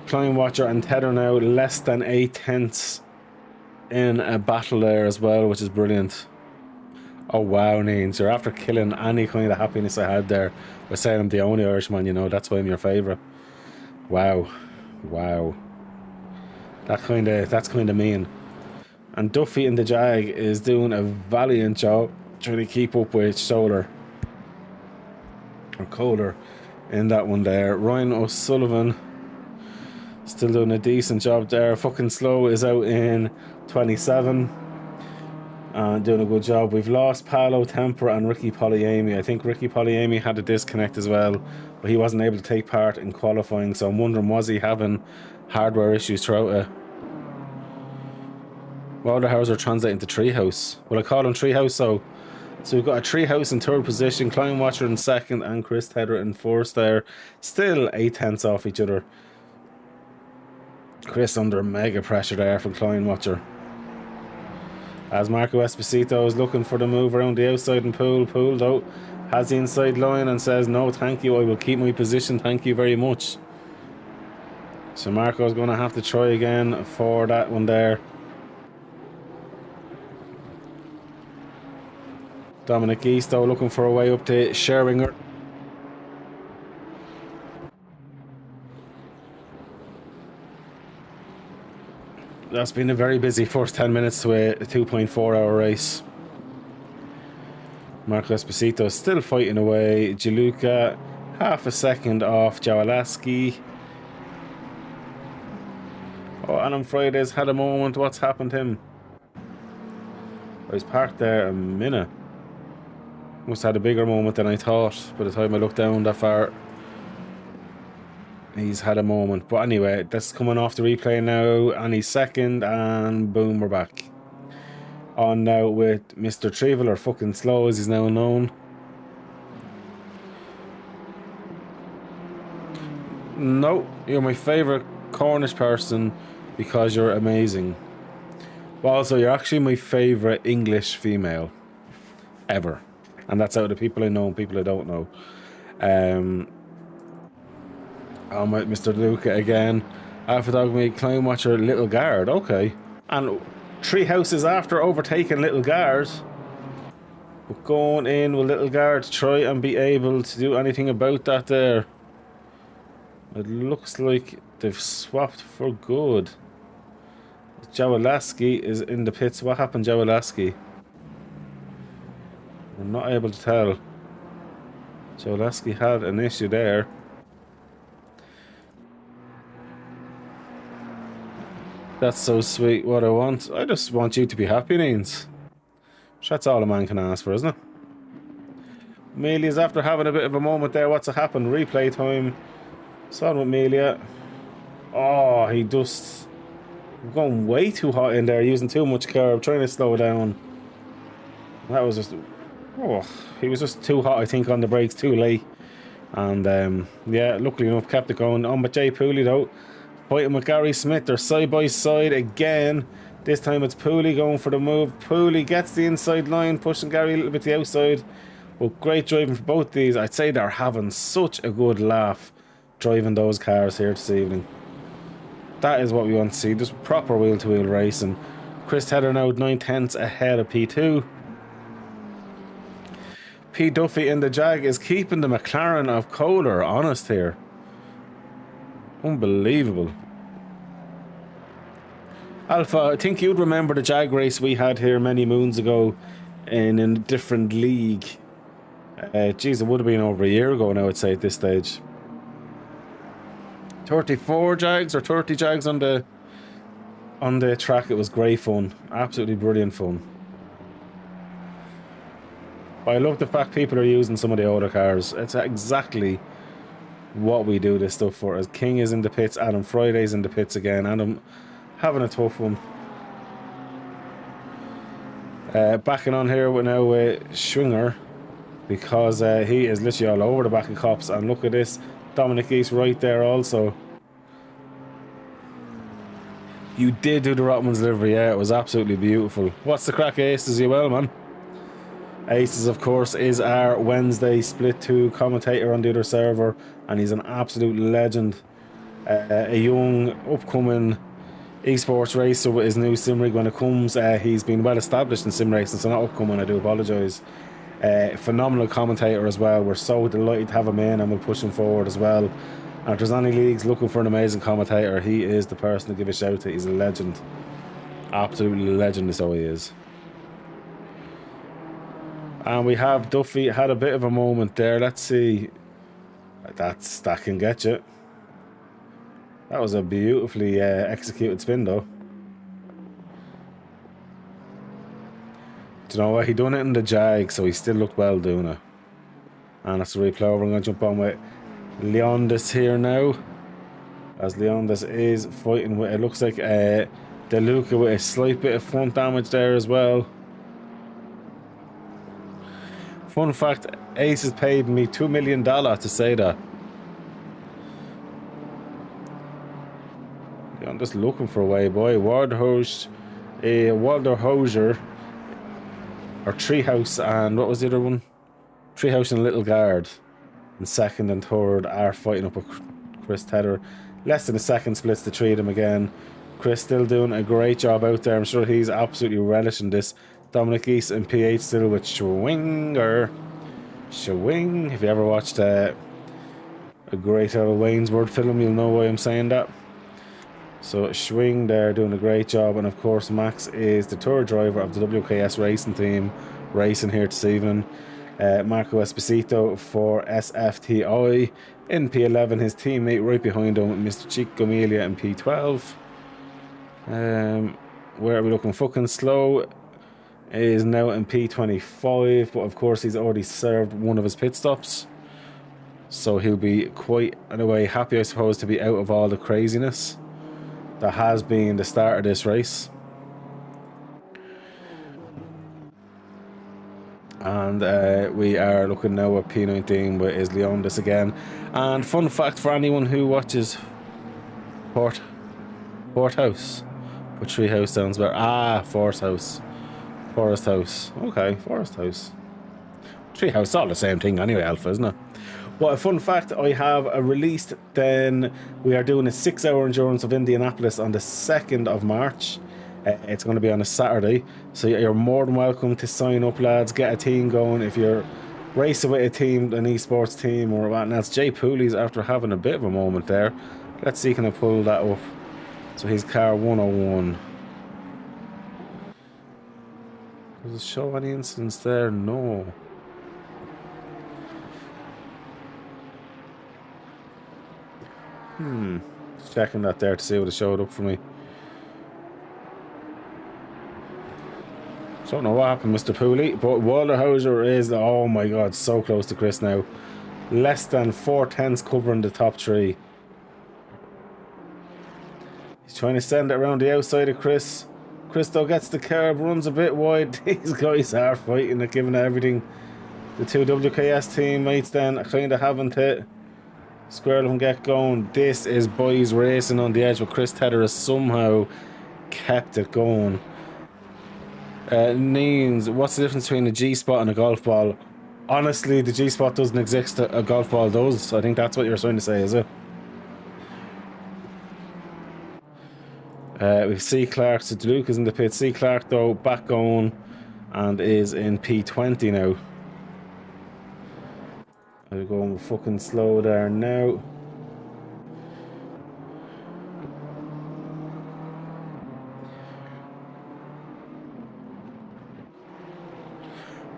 Klein Watcher and Tether now less than 8/10 in a battle there as well, which is brilliant. Oh wow, Neens, you're after killing any kind of happiness I had there by saying I'm the only Irishman, you know, that's why I'm your favourite. Wow. Wow. That's kind of mean. And Duffy in the Jag is doing a valiant job trying to keep up with Solar. Or Kohler in that one there. Ryan O'Sullivan still doing a decent job there. Fucking Slow is out in 27 and doing a good job. We've lost Paolo Tempera and Ricky Polyami. I think Ricky Polyami had a disconnect as well, but he wasn't able to take part in qualifying, so I'm wondering, was he having hardware issues throughout it? Wilderhauser translating to Treehouse. Will I call him Treehouse? So we've got a Treehouse in 3rd position, Klein Watcher in 2nd, and Chris Tedder in 1st there. Still 8/10 off each other. Chris under mega pressure there from Klein Watcher. As Marco Esposito is looking for the move around the outside and Poole though has the inside line and says, no thank you, I will keep my position, thank you very much. So Marco's going to have to try again for that one there. Dominic East though looking for a way up to Scherwinger. That's been a very busy first 10 minutes to a 2.4 hour race. Marco Esposito is still fighting away. Jaluka half a second off Jawalaski. Oh, Adam Fridays had a moment. What's happened to him? I was parked there a minute. Must have had a bigger moment than I thought by the time I looked down that far. He's had a moment. But anyway, that's coming off the replay now. And he's second. And boom, we're back. On now with Mr. Trevel, or fucking Slow as he's now known. No, you're my favourite Cornish person because you're amazing. But also, you're actually my favourite English female ever. And that's out of the people I know and people I don't know. I'm with Mr. Luca again. Alpha Dog Me, Climb Watcher, Little Guard. Okay. And Treehouse is after overtaking Little Guard. But going in with Little Guard to try and be able to do anything about that there. It looks like they've swapped for good. Jawalaski is in the pits. What happened, Jawalaski? We're not able to tell. Jawalaski had an issue there. That's so sweet. What I want. I just want you to be happy, Neens. That's all a man can ask for, isn't it? Amelia's after having a bit of a moment there. What's happened? Replay time. What's on with Amelia? Oh, he just going way too hot in there, using too much curb, trying to slow down. That was just... Oh, he was just too hot, I think, on the brakes, too late. And, yeah, luckily enough, kept it going. On with Jay Pooley, though. Fighting with Gary Smith. They're side by side again. This time it's Pooley going for the move. Pooley gets the inside line, pushing Gary a little bit to the outside. Well, great driving for both these. I'd say they're having such a good laugh driving those cars here this evening. That is what we want to see. Just proper wheel-to-wheel racing. Chris Tedder now 9/10 ahead of P2. P. Duffy in the Jag is keeping the McLaren of Kohler honest here. Unbelievable. Alpha, I think you'd remember the Jag race we had here many moons ago in a different league. Geez, it would have been over a year ago now, I'd say, at this stage. 34 Jags or 30 Jags on the track. It was great fun. Absolutely brilliant fun. But I love the fact people are using some of the older cars. It's exactly what we do this stuff for. As King is in the pits, Adam Friday's in the pits again. Adam having a tough one. Backing on here with now Schwinger, because he is literally all over the back of cops. And look at this, Dominic East right there also. You did do the Rotman's livery, yeah, it was absolutely beautiful. What's the crack, Aces? You well, man? Aces, of course, is our Wednesday Split 2 commentator on the other server, and he's an absolute legend. A young, upcoming esports racer with his new sim rig when it comes. He's been well established in sim racing, so not upcoming, I do apologise. Phenomenal commentator as well. We're so delighted to have him in, and we'll push him forward as well. And if there's any leagues looking for an amazing commentator, he is the person to give a shout to. He's a legend. Absolutely legend is how he is. And we have Duffy had a bit of a moment there. Let's see. That can get you. That was a beautifully executed spin, though. Do you know what? He done it in the Jag, so he still looked well doing it. And that's the replay over. I'm going to jump on with Leondis here now. As Leondis is fighting with, it looks like DeLuca with a slight bit of front damage there as well. Fun fact, Ace has paid me $2 million to say that. I'm just looking for a way, boy. Walder Hosier, or Treehouse, and what was the other one? Treehouse and Little Guard. And second and third are fighting up with Chris Tedder. Less than a second splits the three of them again. Chris still doing a great job out there. I'm sure he's absolutely relishing this. Dominic East and PH still with Schwinger. Schwing. If you ever watched a great old Waynesworth film, you'll know why I'm saying that. So Schwing there doing a great job. And of course Max is the tour driver of the WKS racing team racing here this evening. Marco Esposito for SFTI in P11. His teammate right behind him, Mr. Chico Amelia in P12. Where are we looking? Fucking Slow is now in P25, but of course he's already served one of his pit stops, so he'll be quite, in a way, happy, I suppose, to be out of all the craziness that has been the start of this race. And we are looking now at P19 with is Leondis again. And fun fact for anyone who watches Forest House, but Treehouse sounds better. Forest House. Okay, Forest House. Treehouse, all the same thing anyway, Alpha, isn't it? But a fun fact I have released, then we are doing a 6-hour endurance of Indianapolis on the 2nd of March. It's going to be on a Saturday, so you're more than welcome to sign up, lads. Get a team going. If you're racing with a team, an esports team or what. And that's Jay Pooley's after having a bit of a moment there. Let's see, can I pull that up? So he's car 101. Does it show any incidents there? No. Just checking that there to see what it showed up for me. Don't know what happened, Mr. Pooley, but Walter Hauser is, oh my god, so close to Chris now. Less than 4/10 covering the top three. He's trying to send it around the outside of Chris. Chris though gets the curb, runs a bit wide. These guys are fighting it, giving it everything. The two WKS teammates then kind of having to square them get going. This is boys racing on the edge, but Chris Tedder has somehow kept it going. Neens, what's the difference between a G-spot and a golf ball? Honestly, the G-spot doesn't exist, a golf ball does. I think that's what you're trying to say, is it? We see Clark, so Luke is in the pit. See Clark though, back going and is in P20 now. I'm going fucking slow there now.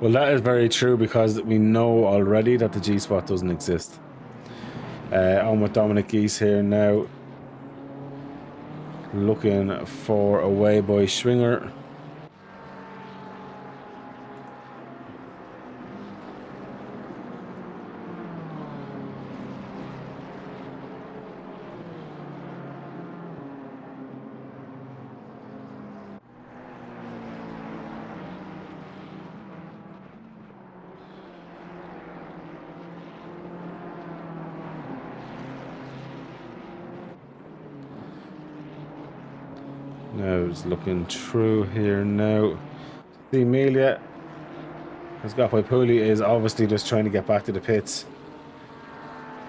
Well, that is very true because we know already that the G-spot doesn't exist. On with Dominic Geese here now. Looking for a way by Schwinger. Now it's looking through here now. The Amelia has got by Pooley is obviously just trying to get back to the pits.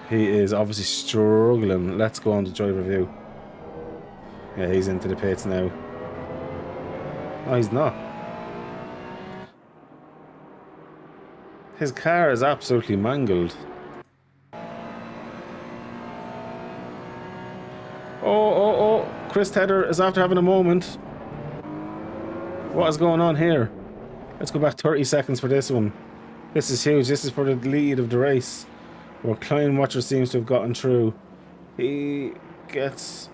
He is obviously struggling. Let's go on to driver view. Yeah, he's into the pits now. No, he's not. His car is absolutely mangled. Oh. Chris Tedder is after having a moment. What is going on here? Let's go back 30 seconds for this one. This is huge. This is for the lead of the race. Where Klein Watcher seems to have gotten through. He gets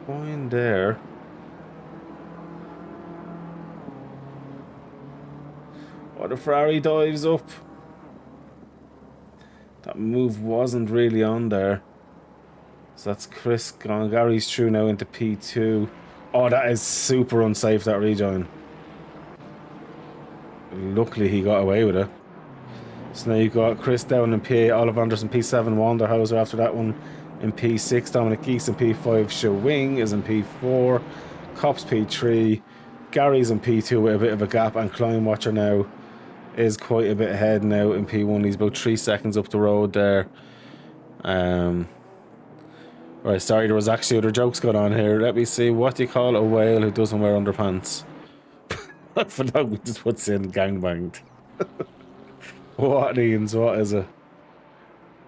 fine there. Oh, the Ferrari dives up. That move wasn't really on there. So that's Chris gone. Gary's through now into P2. Oh, that is super unsafe, that rejoin. Luckily he got away with it. So now you've got Chris down in P8, Oliver Anderson P7, Wanderhauser after that one in P6, Dominic Geese in P5, Showing is in P4, Cops P3, Gary's in P2 with a bit of a gap, and Klein Watcher now is quite a bit ahead now in P1. He's about 3 seconds up the road there. Right, sorry, there was actually other jokes going on here. Let me see. What do you call a whale who doesn't wear underpants? For that, we just puts in gangbanged. What means? What is it?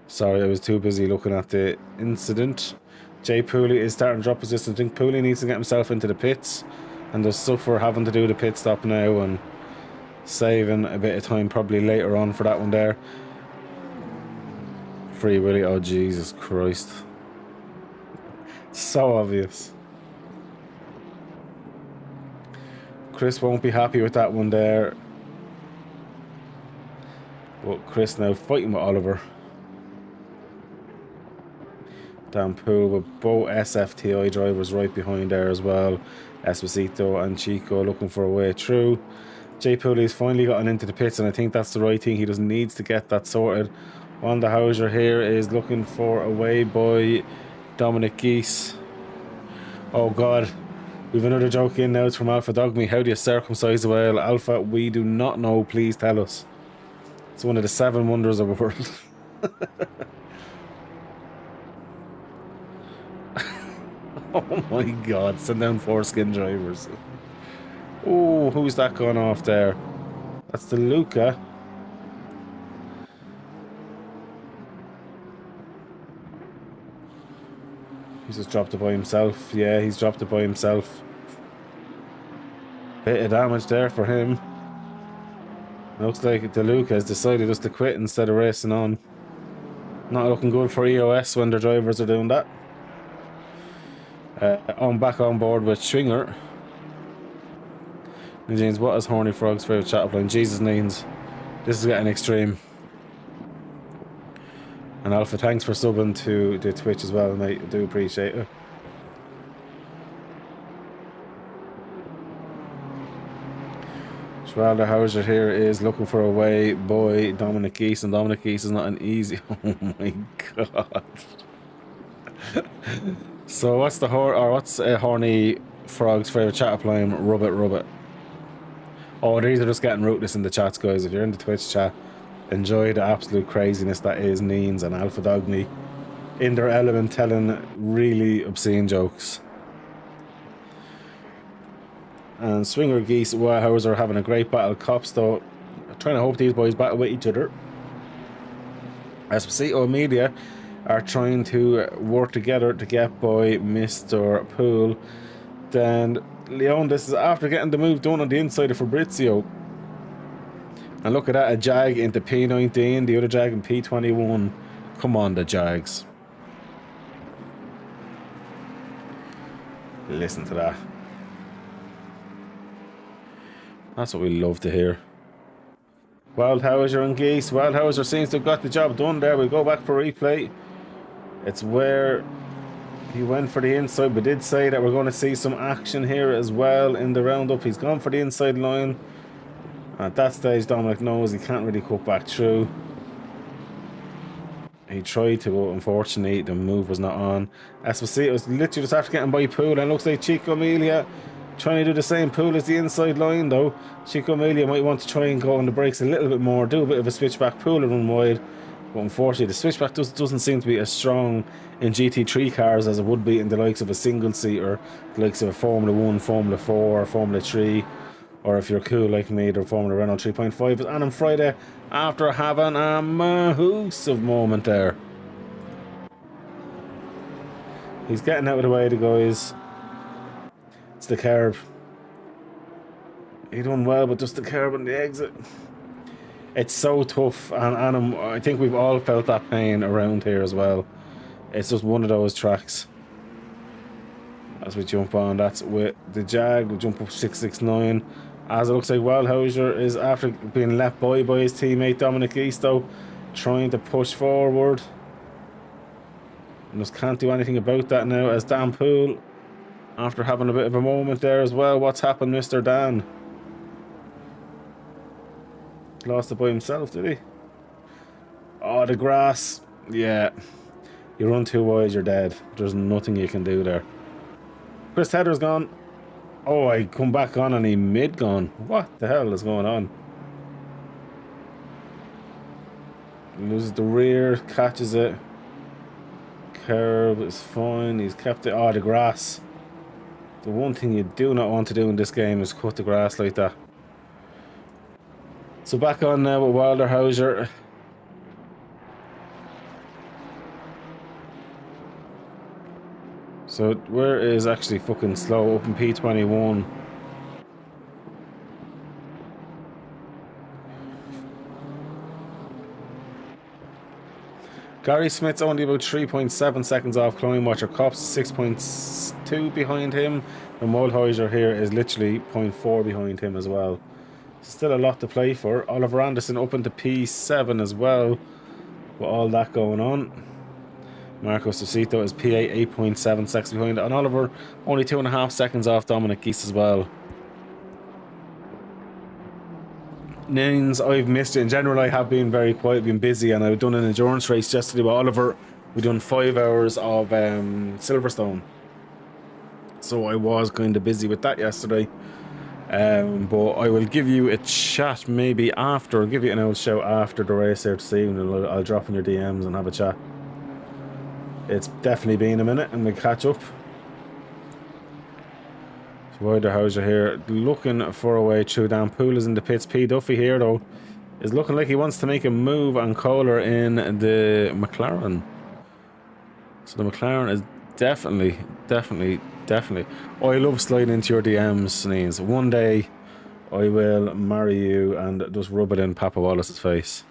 Sorry, I was too busy looking at the incident. Jay Pooley is starting drop position. I think Pooley needs to get himself into the pits, and there's suffer having to do the pit stop now and saving a bit of time probably later on for that one there. Free Willy. Oh, Jesus Christ. So obvious. Chris won't be happy with that one there. But Chris now fighting with Oliver. Dan Poole with both SFTI drivers right behind there as well. Esposito and Chico looking for a way through. Jay Pooley's finally gotten into the pits, and I think that's the right thing. He just needs to get that sorted. Wanda Hauser here is looking for a way by Dominic Geese. Oh god, we've another joke in now. It's from Alpha Dogme. How do you circumcise a whale? Alpha, we do not know. Please tell us. It's one of the 7 wonders of the world. Oh my god, send down foreskin drivers. Oh, who's that gone off there? That's the Luca. He's just dropped it by himself. Yeah, he's dropped it by himself. Bit of damage there for him. Looks like DeLuca has decided just to quit instead of racing on. Not looking good for EOS when their drivers are doing that. I'm back on board with Schwinger. James, what is Horny Frog's favourite chat line? Jesus Neens. This is getting extreme. And Alpha, thanks for subbing to the Twitch as well, mate. I do appreciate it. Schwalder Hauser here is looking for a way boy Dominic Geese, and Dominic Geese is not an easy. Oh my god. So what's the what's Horny Frog's favourite chat line? Rub it, rub it. Oh, these are just getting rootless in the chats, guys. If you're in the Twitch chat, enjoy the absolute craziness that is Neens and Alpha Dogny in their element, telling really obscene jokes. And Swinger Geese, Warhouse are having a great battle. Cops, though, trying to hope these boys battle with each other. Esposito Media are trying to work together to get by Mr. Poole. Then Leon, this is after getting the move done on the inside of Fabrizio. And look at that, a Jag into P19, the other Jag in P21. Come on, the Jags. Listen to that. That's what we love to hear. Wildhauser and Geese. Wildhauser seems to have got the job done there. We go back for replay. It's where he went for the inside, but did say that we're going to see some action here as well in the roundup. He's gone for the inside line. At that stage, Dominic knows he can't really cut back through. He tried to, but unfortunately the move was not on. Esposito was literally just after getting by Poole, and looks like Chico Amelia trying to do the same. Poole as the inside line though. Chico Amelia might want to try and go on the brakes a little bit more, do a bit of a switchback. Poole run wide, but unfortunately the switchback doesn't seem to be as strong in GT3 cars as it would be in the likes of a single seater, the likes of a Formula 1, Formula 4, Formula 3, or if you're cool like me, the Formula Renault 3.5 is on Friday after having a massive moment there. He's getting out of the way, the guys. It's the curb. He done well, but just the curb and the exit. It's so tough, and I think we've all felt that pain around here as well. It's just one of those tracks. As we jump on, that's with the Jag. We'll jump up 669. As it looks like Wildhauser is after being left by his teammate Dominic Eastow, trying to push forward. And just can't do anything about that now, as Dan Poole, after having a bit of a moment there as well. What's happened, Mr. Dan? Lost it by himself, did he? Oh, the grass. Yeah. You run too wide, you're dead. There's nothing you can do there. Chris Tedder's gone. Oh, I come back on and he mid-gone. What the hell is going on? Loses the rear, catches it. Curb is fine. He's kept it. Oh, the grass. The one thing you do not want to do in this game is cut the grass like that. So back on now with Wildhauser. So where is actually fucking slow up in P21? Gary Smith's only about 3.7 seconds off Climb Watcher. Cops 6.2 behind him. And Wildhauser here is literally 0.4 behind him as well. Still a lot to play for. Oliver Anderson up into P7 as well, with all that going on. Marco Susito is P8, 8.7 seconds behind. And Oliver only 2.5 seconds off Dominic Geese as well. Nins, I've missed it. In general, I have been very quiet, been busy, and I've done an endurance race yesterday with Oliver. We've done 5 hours of Silverstone. So I was kind of busy with that yesterday. But I will give you a chat maybe after. I'll give you an old shout after the race there this evening, and I'll drop in your DMs and have a chat. It's definitely been a minute, and we'll catch up. So Wildhauser here looking for a way through. Dan Poole is in the pits. P. Duffy here though is looking like he wants to make a move on Kohler in the McLaren. So the McLaren is definitely. Oh, I love sliding into your DMs, Sneeze. One day I will marry you and just rub it in Papa Wallace's face.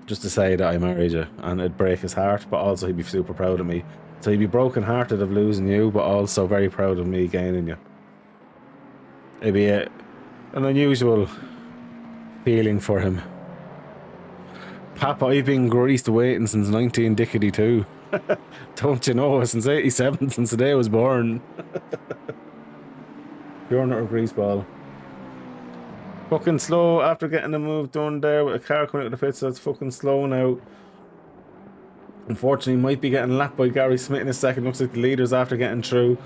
Just to say that I married you, and it'd break his heart, but also he'd be super proud of me. So he'd be broken hearted of losing you, but also very proud of me gaining you. It'd be an unusual feeling for him. Papa, I've been greased waiting since 1982. Don't you know? Since 87, since the day I was born. You're not a grease ball. Fucking slow after getting the move done there with a car coming out of the pits, so it's fucking slow now. Unfortunately, might be getting lapped by Gary Smith in a second. Looks like the leader's after getting through.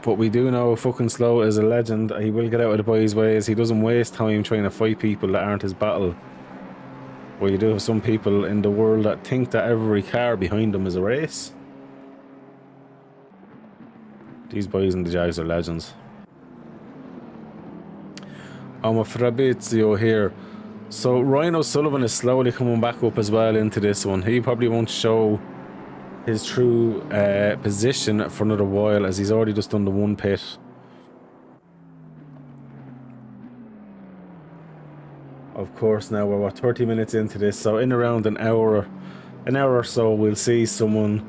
But we do know fucking slow is a legend. He will get out of the boys' ways. He doesn't waste time trying to fight people that aren't his battle. Well, you do have some people in the world that think that every car behind them is a race. These boys in the Jags are legends. I'm a Fabrizio here. So Ryan O'Sullivan is slowly coming back up as well into this one. He probably won't show his true position for another while, as he's already just done the one pit. Of course, now we're 30 minutes into this, so in around an hour or so, we'll see someone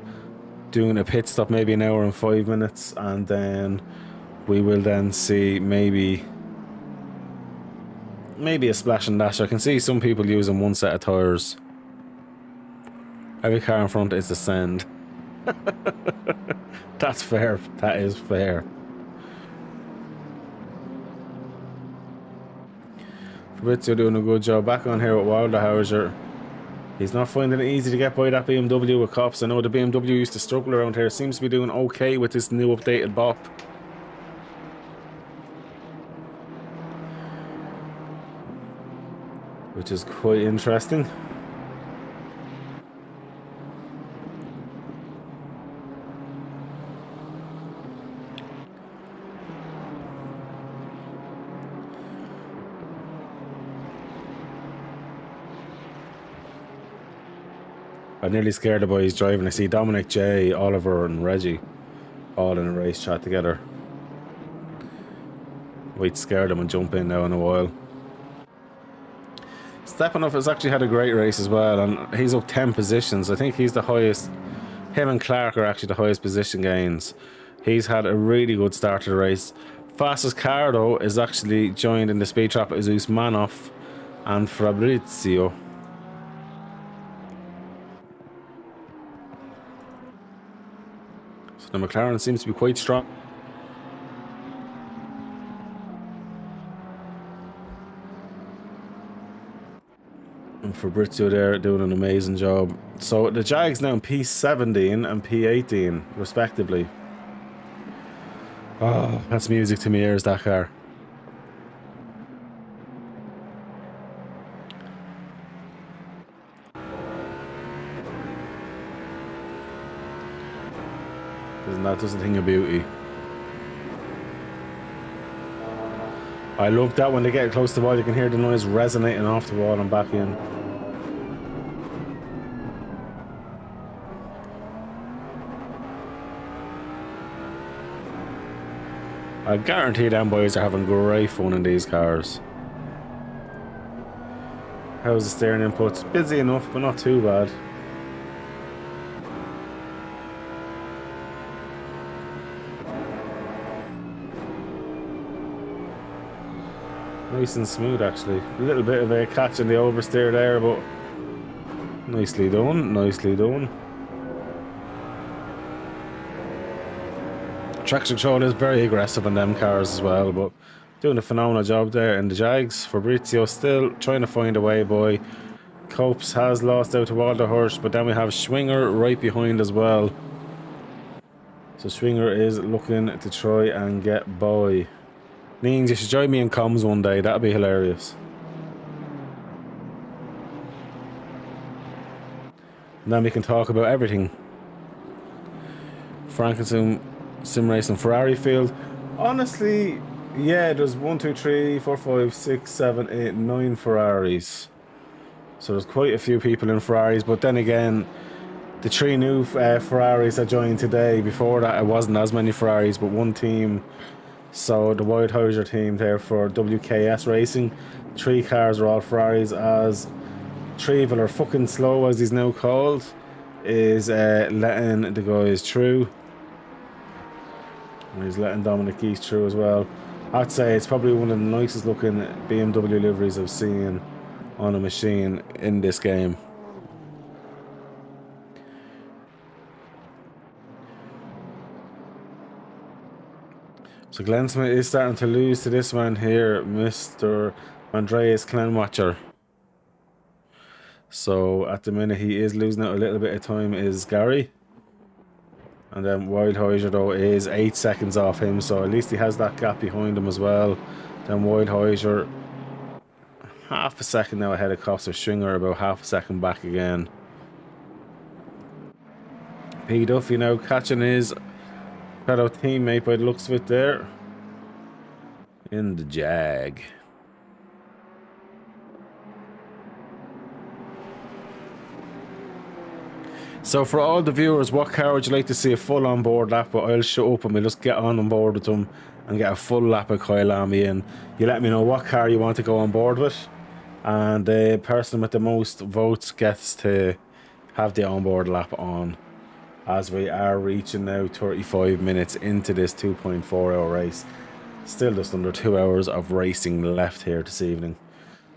doing a pit stop, maybe an hour and 5 minutes, and then we will then see maybe a splash and dash. I can see some people using one set of tires. Every car in front is the send. That's fair. That is fair. Fabrizio doing a good job. Back on here with Wilderhauser. He's not finding it easy to get by that BMW with cops. I know the BMW used to struggle around here. Seems to be doing okay with this new updated bop. Which is quite interesting. I'm nearly scared of boys driving. I see Dominic, Jay, Oliver and Reggie all in a race chat together. Might scare them and jump in now in a while. Stepanov has actually had a great race as well, and he's up 10 positions. I think he's the highest. Him and Clark are actually the highest position gains. He's had a really good start to the race. Fastest car though is actually joined in the speed trap is Usmanov and Fabrizio. So the McLaren seems to be quite strong. And Fabrizio there doing an amazing job. So the Jags now in P17 and P18 respectively. Oh, that's music to my ears, that car. Isn't that just a thing of beauty? I love that when they get close to the wall, you can hear the noise resonating off the wall and back in. I guarantee them boys are having great fun in these cars. How's the steering input? Busy enough, but not too bad. Nice and smooth actually. A little bit of a catch in the oversteer there, but nicely done, nicely done. Traction control is very aggressive on them cars as well, but doing a phenomenal job there in the Jags. Fabrizio still trying to find a way by. Copes has lost out to Walderhurst, but then we have Schwinger right behind as well. So Schwinger is looking to try and get by. Means you should join me in comms one day, that'd be hilarious. And then we can talk about everything. Frankenstein Sim Racing Ferrari field. Honestly, yeah, there's 1, 2, 3, 4, 5, 6, 7, 8, 9 Ferraris. So there's quite a few people in Ferraris, but then again, the 3 new Ferraris that joined today, before that it wasn't as many Ferraris, but one team. So the Wildhauser team there for WKS Racing, 3 cars are all Ferraris, as Trevel, or fucking slow as he's now called, is letting the guys through. And he's letting Dominic East through as well. I'd say it's probably one of the nicest looking BMW liveries I've seen on a machine in this game. So Glenn Smith is starting to lose to this man here, Mr. Andreas Clanwatcher. So at the minute he is losing out a little bit of time is Gary. And then Wildheiser though is 8 seconds off him, so at least he has that gap behind him as well. Then Wildheiser half a second now ahead of Costa Stringer, about half a second back again. P. Duffy now catching his fellow teammate by the looks of it there in the Jag. So for all the viewers, what car would you like to see a full on board lap? But I'll shut up and we'll just get on board with them and get a full lap of Kyalami in. You let me know what car you want to go on board with, and the person with the most votes gets to have the onboard lap on, as we are reaching now 35 minutes into this 2.4 hour race. Still just under 2 hours of racing left here this evening.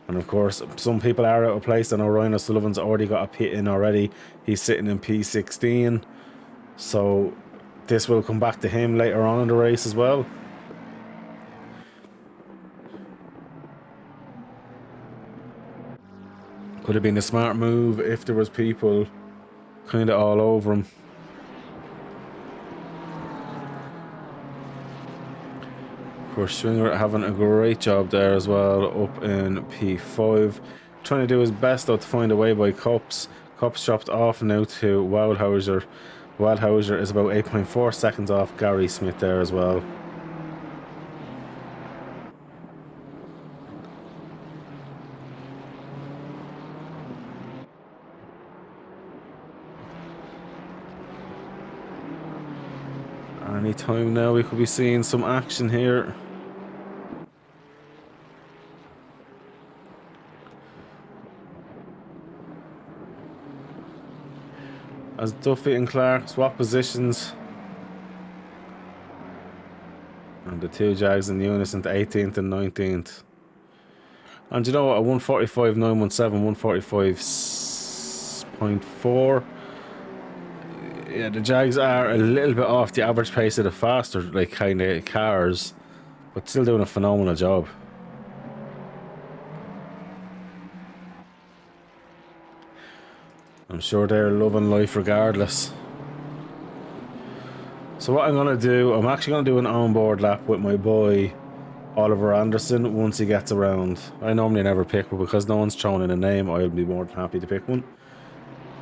And of course, some people are out of place. I know Ryan O'Sullivan's already got a pit in already. He's sitting in P16. So this will come back to him later on in the race as well. Could have been a smart move if there was people kind of all over him. Of course, Stringer having a great job there as well, up in P5. Trying to do his best though to find a way by Cups. Cups dropped off now to Wildhauser. Wildhauser is about 8.4 seconds off Gary Smith there as well. Any time now we could be seeing some action here. As Duffy and Clark swap positions. And the two Jags in unison to 18th and 19th. And you know what, a 145.917, 145.4. Yeah, the Jags are a little bit off the average pace of the faster, like, kind of cars, but still doing a phenomenal job. I'm sure they're loving life regardless. So what I'm going to do, I'm actually going to do an onboard lap with my boy Oliver Anderson once he gets around. I normally never pick, but because no one's thrown in a name, I'll be more than happy to pick one.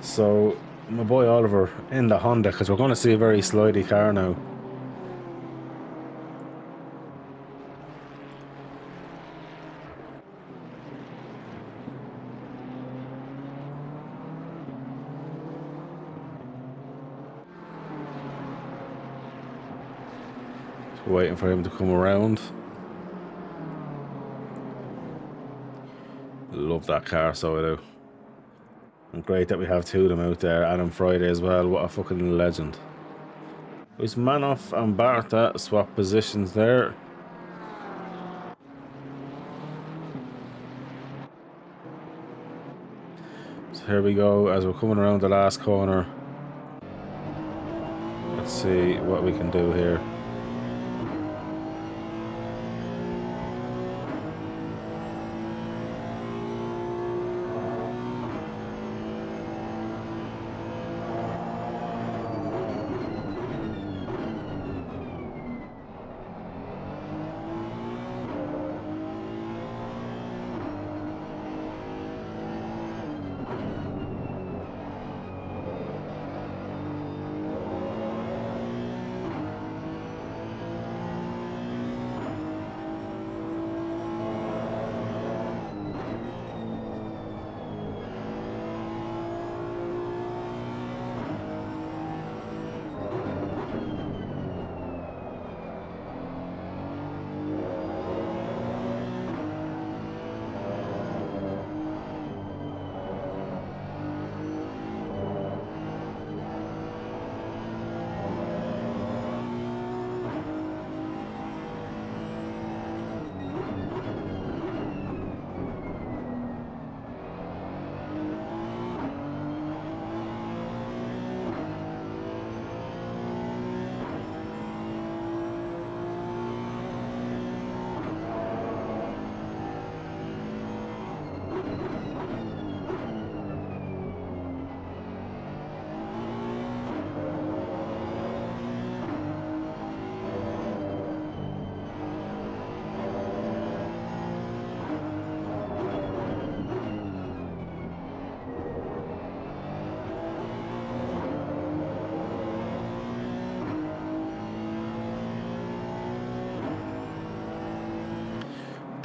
So my boy Oliver in the Honda, because we're going to see a very slidey car now. Just waiting for him to come around. Love that car, so I do. And great that we have two of them out there. Adam Friday as well. What a fucking legend. It's Manoff and Barta swap positions there. So here we go as we're coming around the last corner. Let's see what we can do here.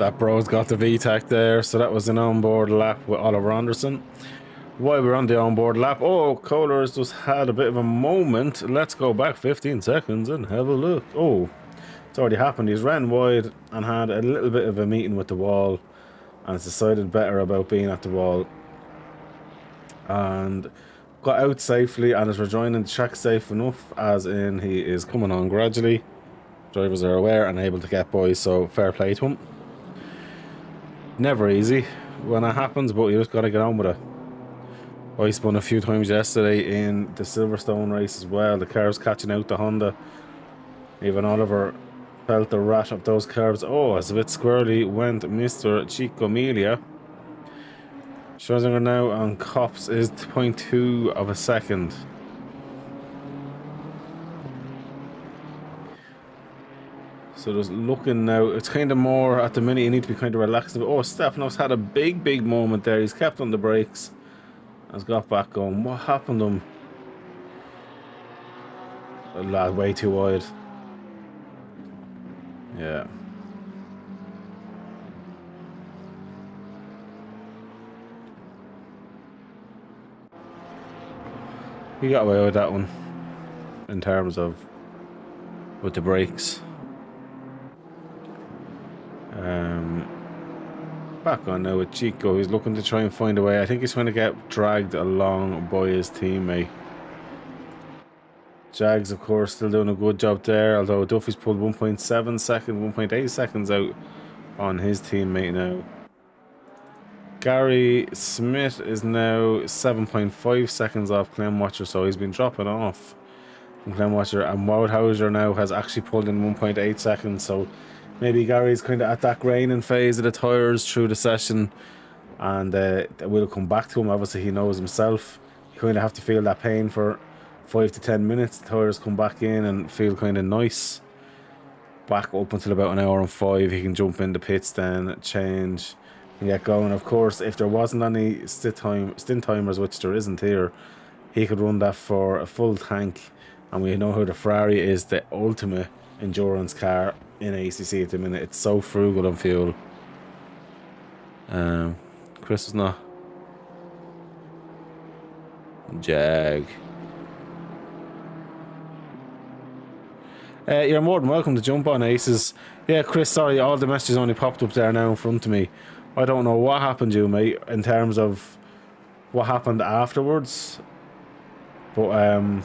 That bro's got the VTAC there, so that was an onboard lap with Oliver Anderson. While we're on the onboard lap, oh, Kohler's just had a bit of a moment. Let's go back 15 seconds and have a look. Oh, it's already happened. He's ran wide and had a little bit of a meeting with the wall and has decided better about being at the wall. And got out safely and is rejoining the track safe enough, as in he is coming on gradually. Drivers are aware and able to get by, so fair play to him. Never easy when it happens, but you just got to get on with it. I spun a few times yesterday in the Silverstone race as well. The cars catching out the Honda. Even Oliver felt the rat of those carbs. Oh, it's a bit squirrely went Mr. Chico Melia. Schrödinger now on Cops is 0.2 of a second. So just looking now, it's kind of more at the minute you need to be kind of relaxed. Oh, Stephanos had a big moment there. He's kept on the brakes. Has got back going. What happened to him? A lad way too wide. Yeah. He got away with that one in terms of with the brakes. Back on now with Chico. He's looking to try and find a way. I think he's trying to get dragged along by his teammate. Jags, of course, still doing a good job there, although Duffy's pulled 1.7 seconds, 1.8 seconds out on his teammate now. Gary Smith is now 7.5 seconds off Clemwatcher, so he's been dropping off from Clemwatcher, and Woudhauser now has actually pulled in 1.8 seconds, so maybe Gary's kind of at that graining phase of the tyres through the session, and we'll come back to him. Obviously, he knows himself. You kind of have to feel that pain for 5 to 10 minutes. The tyres come back in and feel kind of nice. Back up until about an hour and 5. He can jump in the pits then, change, and get going. Of course, if there wasn't any stint timers, which there isn't here, he could run that for a full tank. And we know how the Ferrari is the ultimate endurance car in ACC at the minute. It's so frugal on fuel. Chris is not. Jag. You're more than welcome to jump on, Aces. Yeah, Chris, sorry, all the messages only popped up there now in front of me. I don't know what happened to you, mate, in terms of what happened afterwards. But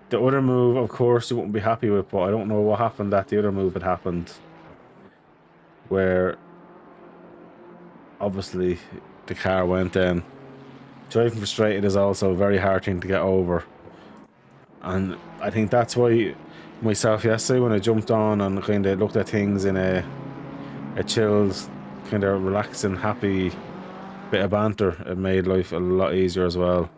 the other move, of course, you wouldn't be happy with, but I don't know what happened that the other move had happened. Where, obviously, the car went in. Driving frustrated is also a very hard thing to get over. And I think that's why myself yesterday, when I jumped on and kind of looked at things in a chilled, kind of relaxing, happy bit of banter, it made life a lot easier as well.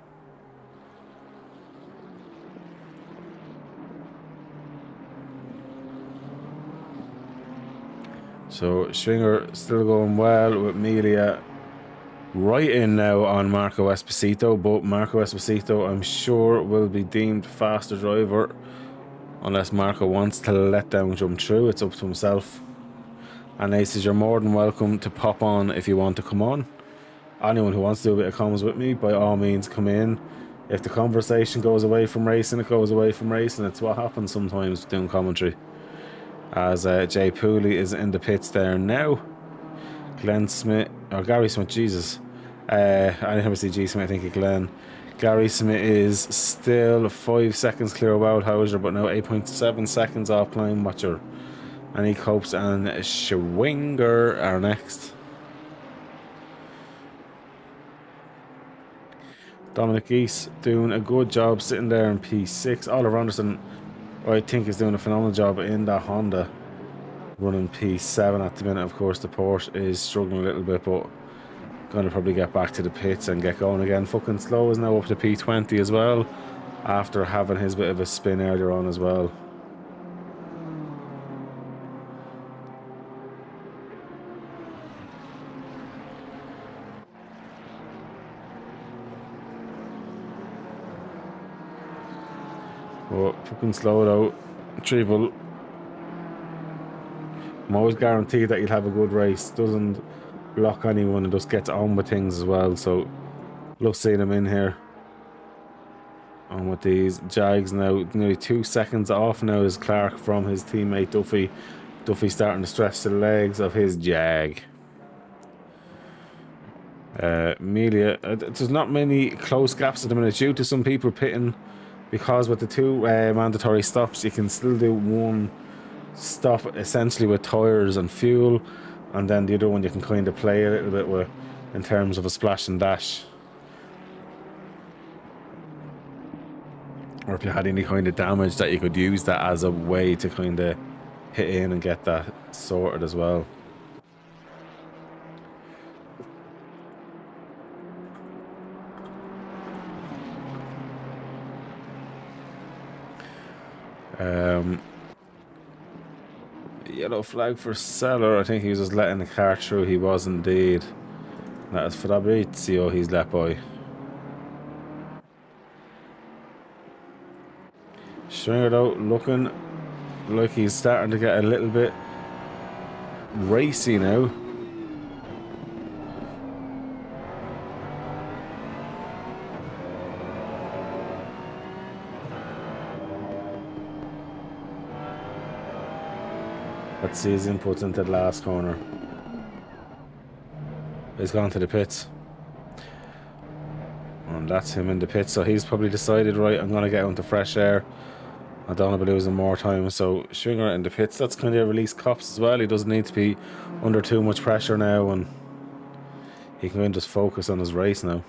So Stringer still going well with Melia right in now on Marco Esposito, but Marco Esposito I'm sure will be deemed faster driver unless Marco wants to let down jump through. It's up to himself. And Aces, you're more than welcome to pop on if you want to come on. Anyone who wants to do a bit of comms with me, by all means come in. If the conversation goes away from racing, it goes away from racing. It's what happens sometimes doing commentary. As Jay Pooley is in the pits there now. Glenn Smith, or Gary Smith, Jesus. I never see G Smith, I think of Glenn. Gary Smith is still 5 seconds clear of Woudhauser, but now 8.7 seconds off Climb-Watcher. And he copes, and Schwinger are next. Dominic Geese doing a good job sitting there in P6. Oliver Anderson, I think, is doing a phenomenal job in that Honda, running P7 at the minute. Of course, the Porsche is struggling a little bit, but going to probably get back to the pits and get going again. Fucking Slow is now up to P20 as well, after having his bit of a spin earlier on as well. Oh, fucking Slow though. Triple. I'm always guaranteed that you'll have a good race. Doesn't block anyone and just gets on with things as well. So love seeing him in here. On with these Jags now. Nearly 2 seconds off now is Clark from his teammate Duffy. Duffy starting to stretch the legs of his Jag. Amelia, there's not many close gaps at the minute due to some people pitting, because with the 2 mandatory stops you can still do 1 stop essentially with tyres and fuel, and then the other one you can kind of play a little bit with in terms of a splash and dash, or if you had any kind of damage that you could use that as a way to kind of hit in and get that sorted as well. Yellow flag for Seller. I think he was just letting the car through. He was indeed. That is Fabrizio he's let by. Stringer though looking like he's starting to get a little bit racy now. Let's see his inputs into the last corner. He's gone to the pits. And that's him in the pits. So he's probably decided, right, I'm going to get into fresh air. I don't want to be losing more time. So Stringer in the pits. That's kind of release cops as well. He doesn't need to be under too much pressure now. And he can just focus on his race now.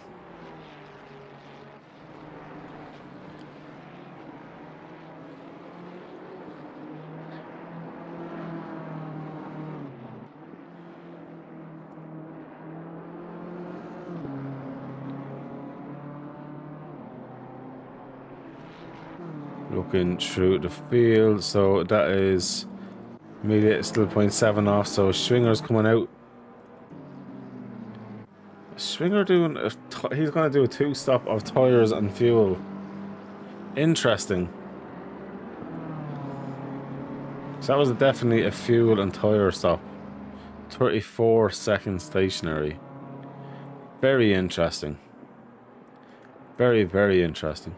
Looking through the field, so that is Amelia still 0.7 off, so Stringer's coming out. Stringer doing he's going to do a 2 stop of tyres and fuel. Interesting. So that was definitely a fuel and tyre stop. 34 seconds stationary. Very interesting. Very, very interesting.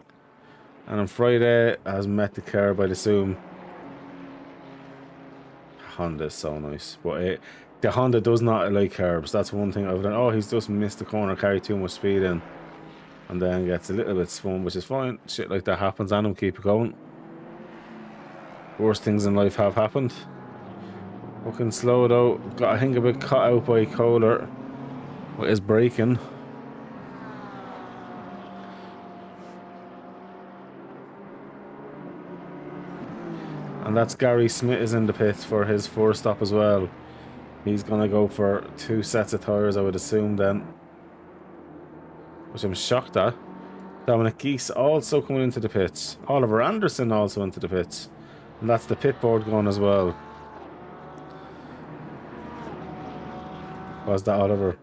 And on Friday, has met the curb, I'd assume. Honda is so nice. But the Honda does not like curbs. That's one thing I've done. Oh, he's just missed the corner, carried too much speed in. And then gets a little bit spun, which is fine. Shit like that happens on him, keep it going. Worst things in life have happened. Looking slow though. Got, I think, a bit caught out by Kohler with his braking. And that's Gary Smith is in the pit for his 4 stop as well. He's going to go for 2 sets of tyres, I would assume then. Which I'm shocked at. Dominic Geese also coming into the pits. Oliver Anderson also into the pits. And that's the pit board going as well. Was that Oliver?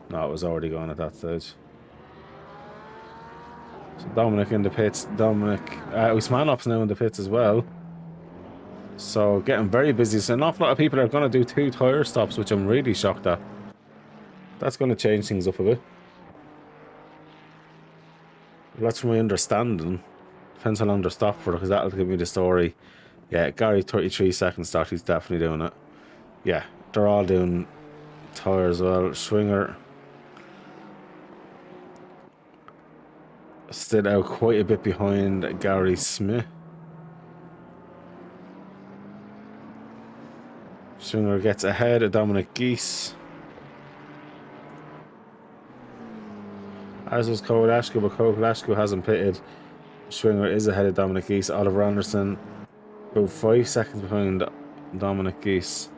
No, it was already gone at that stage. So Dominic in the pits. Dominic Usmanov's now in the pits as well. So getting very busy. So an awful lot of people are going to do 2 tyre stops, which I'm really shocked at. That's going to change things up a bit. Well, that's from my understanding. Depends how long they're stopped for, because that'll give me the story. Yeah, Gary 33 second start. He's definitely doing it. Yeah, they're all doing tyres as well. Schwinger stood out quite a bit behind Gary Smith. Schwinger gets ahead of Dominic Geese. As was Kovalashko, but Kovalashko hasn't pitted. Schwinger is ahead of Dominic Geese. Oliver Anderson about 5 seconds behind Dominic Geese.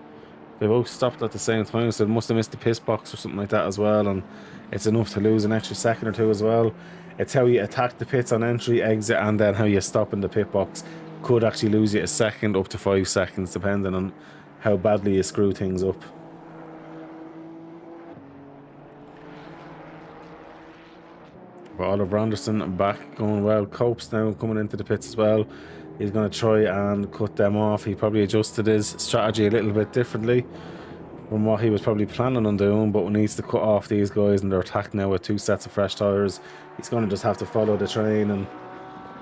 They both stopped at the same time, so they must have missed the piss box or something like that as well, and it's enough to lose an extra second or 2 as well. It's how you attack the pits on entry, exit, and then how you stop in the pit box. Could actually lose you a second up to 5 seconds, depending on how badly you screw things up. But Oliver Anderson back going well. Copes now coming into the pits as well. He's going to try and cut them off. He probably adjusted his strategy a little bit differently from what he was probably planning on doing, but needs to cut off these guys and they're attacked now with 2 sets of fresh tyres. He's going to just have to follow the train and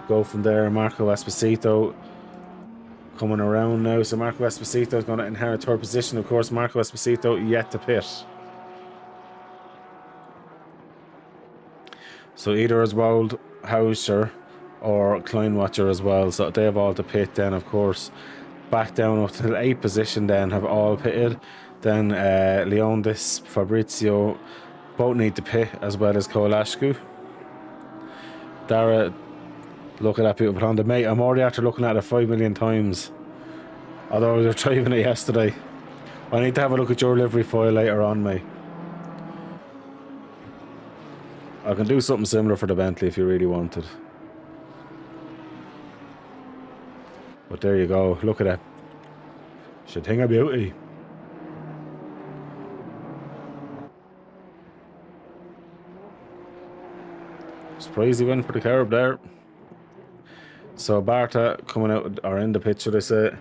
go from there. Marco Esposito coming around now. So Marco Esposito is going to inherit third position. Of course, Marco Esposito yet to pit. So either as Wild Hauser or Kleinwatcher as well. So they have all to pit then, of course. Back down up to the 8th position then have all pitted. Then Leondis, Fabrizio both need to pit as well as Kolascu. Dara, look at that beautiful Honda. Mate, I'm already after looking at it 5 million times. Although I was driving it yesterday. I need to have a look at your livery file later on, mate. I can do something similar for the Bentley if you really wanted. But there you go. Look at that. Should think of beauty. Surprised he went for the curb there. So Barta coming out, or in the pit, should I say.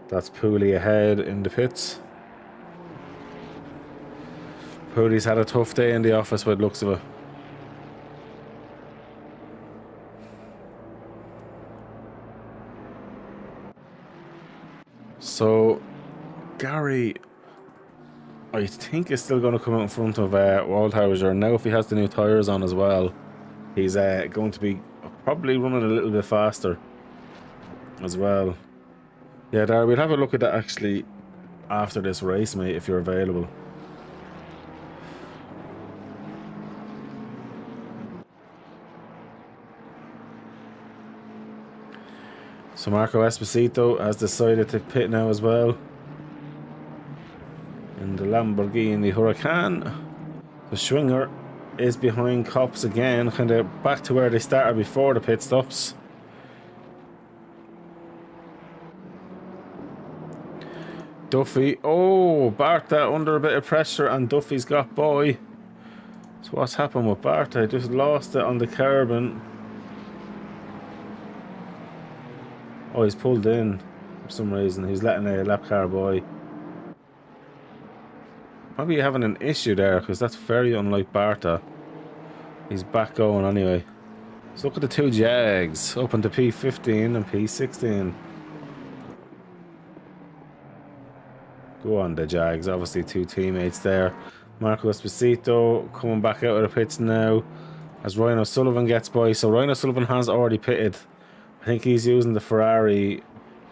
That's Pooley ahead in the pits. Pooley's had a tough day in the office by the looks of it. So Gary, I think, is still going to come out in front of Waldhauser. Now if he has the new tyres on as well, he's going to be probably running a little bit faster as well. Yeah, Dar, we'll have a look at that actually after this race, mate, if you're available. So Marco Esposito has decided to pit now as well in the Lamborghini Huracan. The Schwinger is behind Cops again, kind of back to where they started before the pit stops. Duffy, oh, Barta under a bit of pressure and Duffy's got by. So what's happened with Barta? Just lost it on the carbon. Oh, he's pulled in for some reason. He's letting a lap car by. Probably having an issue there because that's very unlike Barta. He's back going anyway. So look at the two Jags up into P15 and P16. Go on, the Jags. Obviously, two teammates there. Marco Esposito coming back out of the pits now as Ryan O'Sullivan gets by. So Ryan O'Sullivan has already pitted. I think he's using the Ferrari.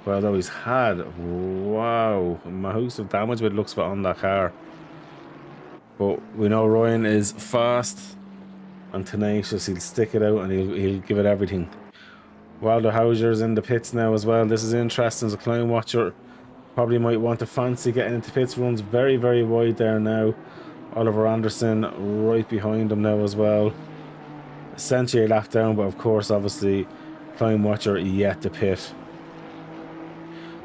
Well, though he's had, wow, massive damage with looks for on that car. But we know Ryan is fast and tenacious. He'll stick it out and he'll give it everything. Wilder Hauser's in the pits now as well. This is interesting as a climb watcher. Probably might want to fancy getting into pits. Runs very, very wide there now. Oliver Anderson right behind him now as well. Essentially a lap down, but of course, obviously, climb watcher yet to pit.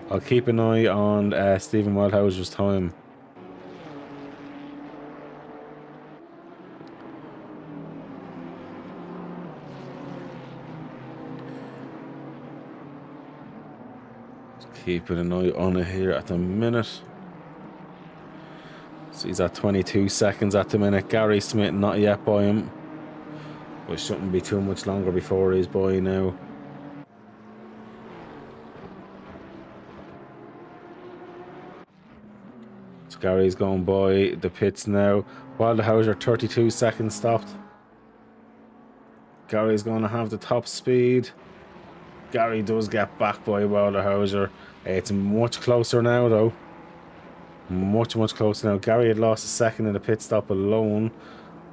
I'll keep an eye on Stephen Wildhauser's time. Keeping an eye on it here at the minute. So he's at 22 seconds at the minute. Gary Smith not yet by him. But it shouldn't be too much longer before he's by now. So Gary's going by the pits now. Wildhauser 32 seconds stopped. Gary's going to have the top speed. Gary does get back by Wildhauser. It's much closer now though. Much, much closer now. Gary had lost a second in the pit stop alone.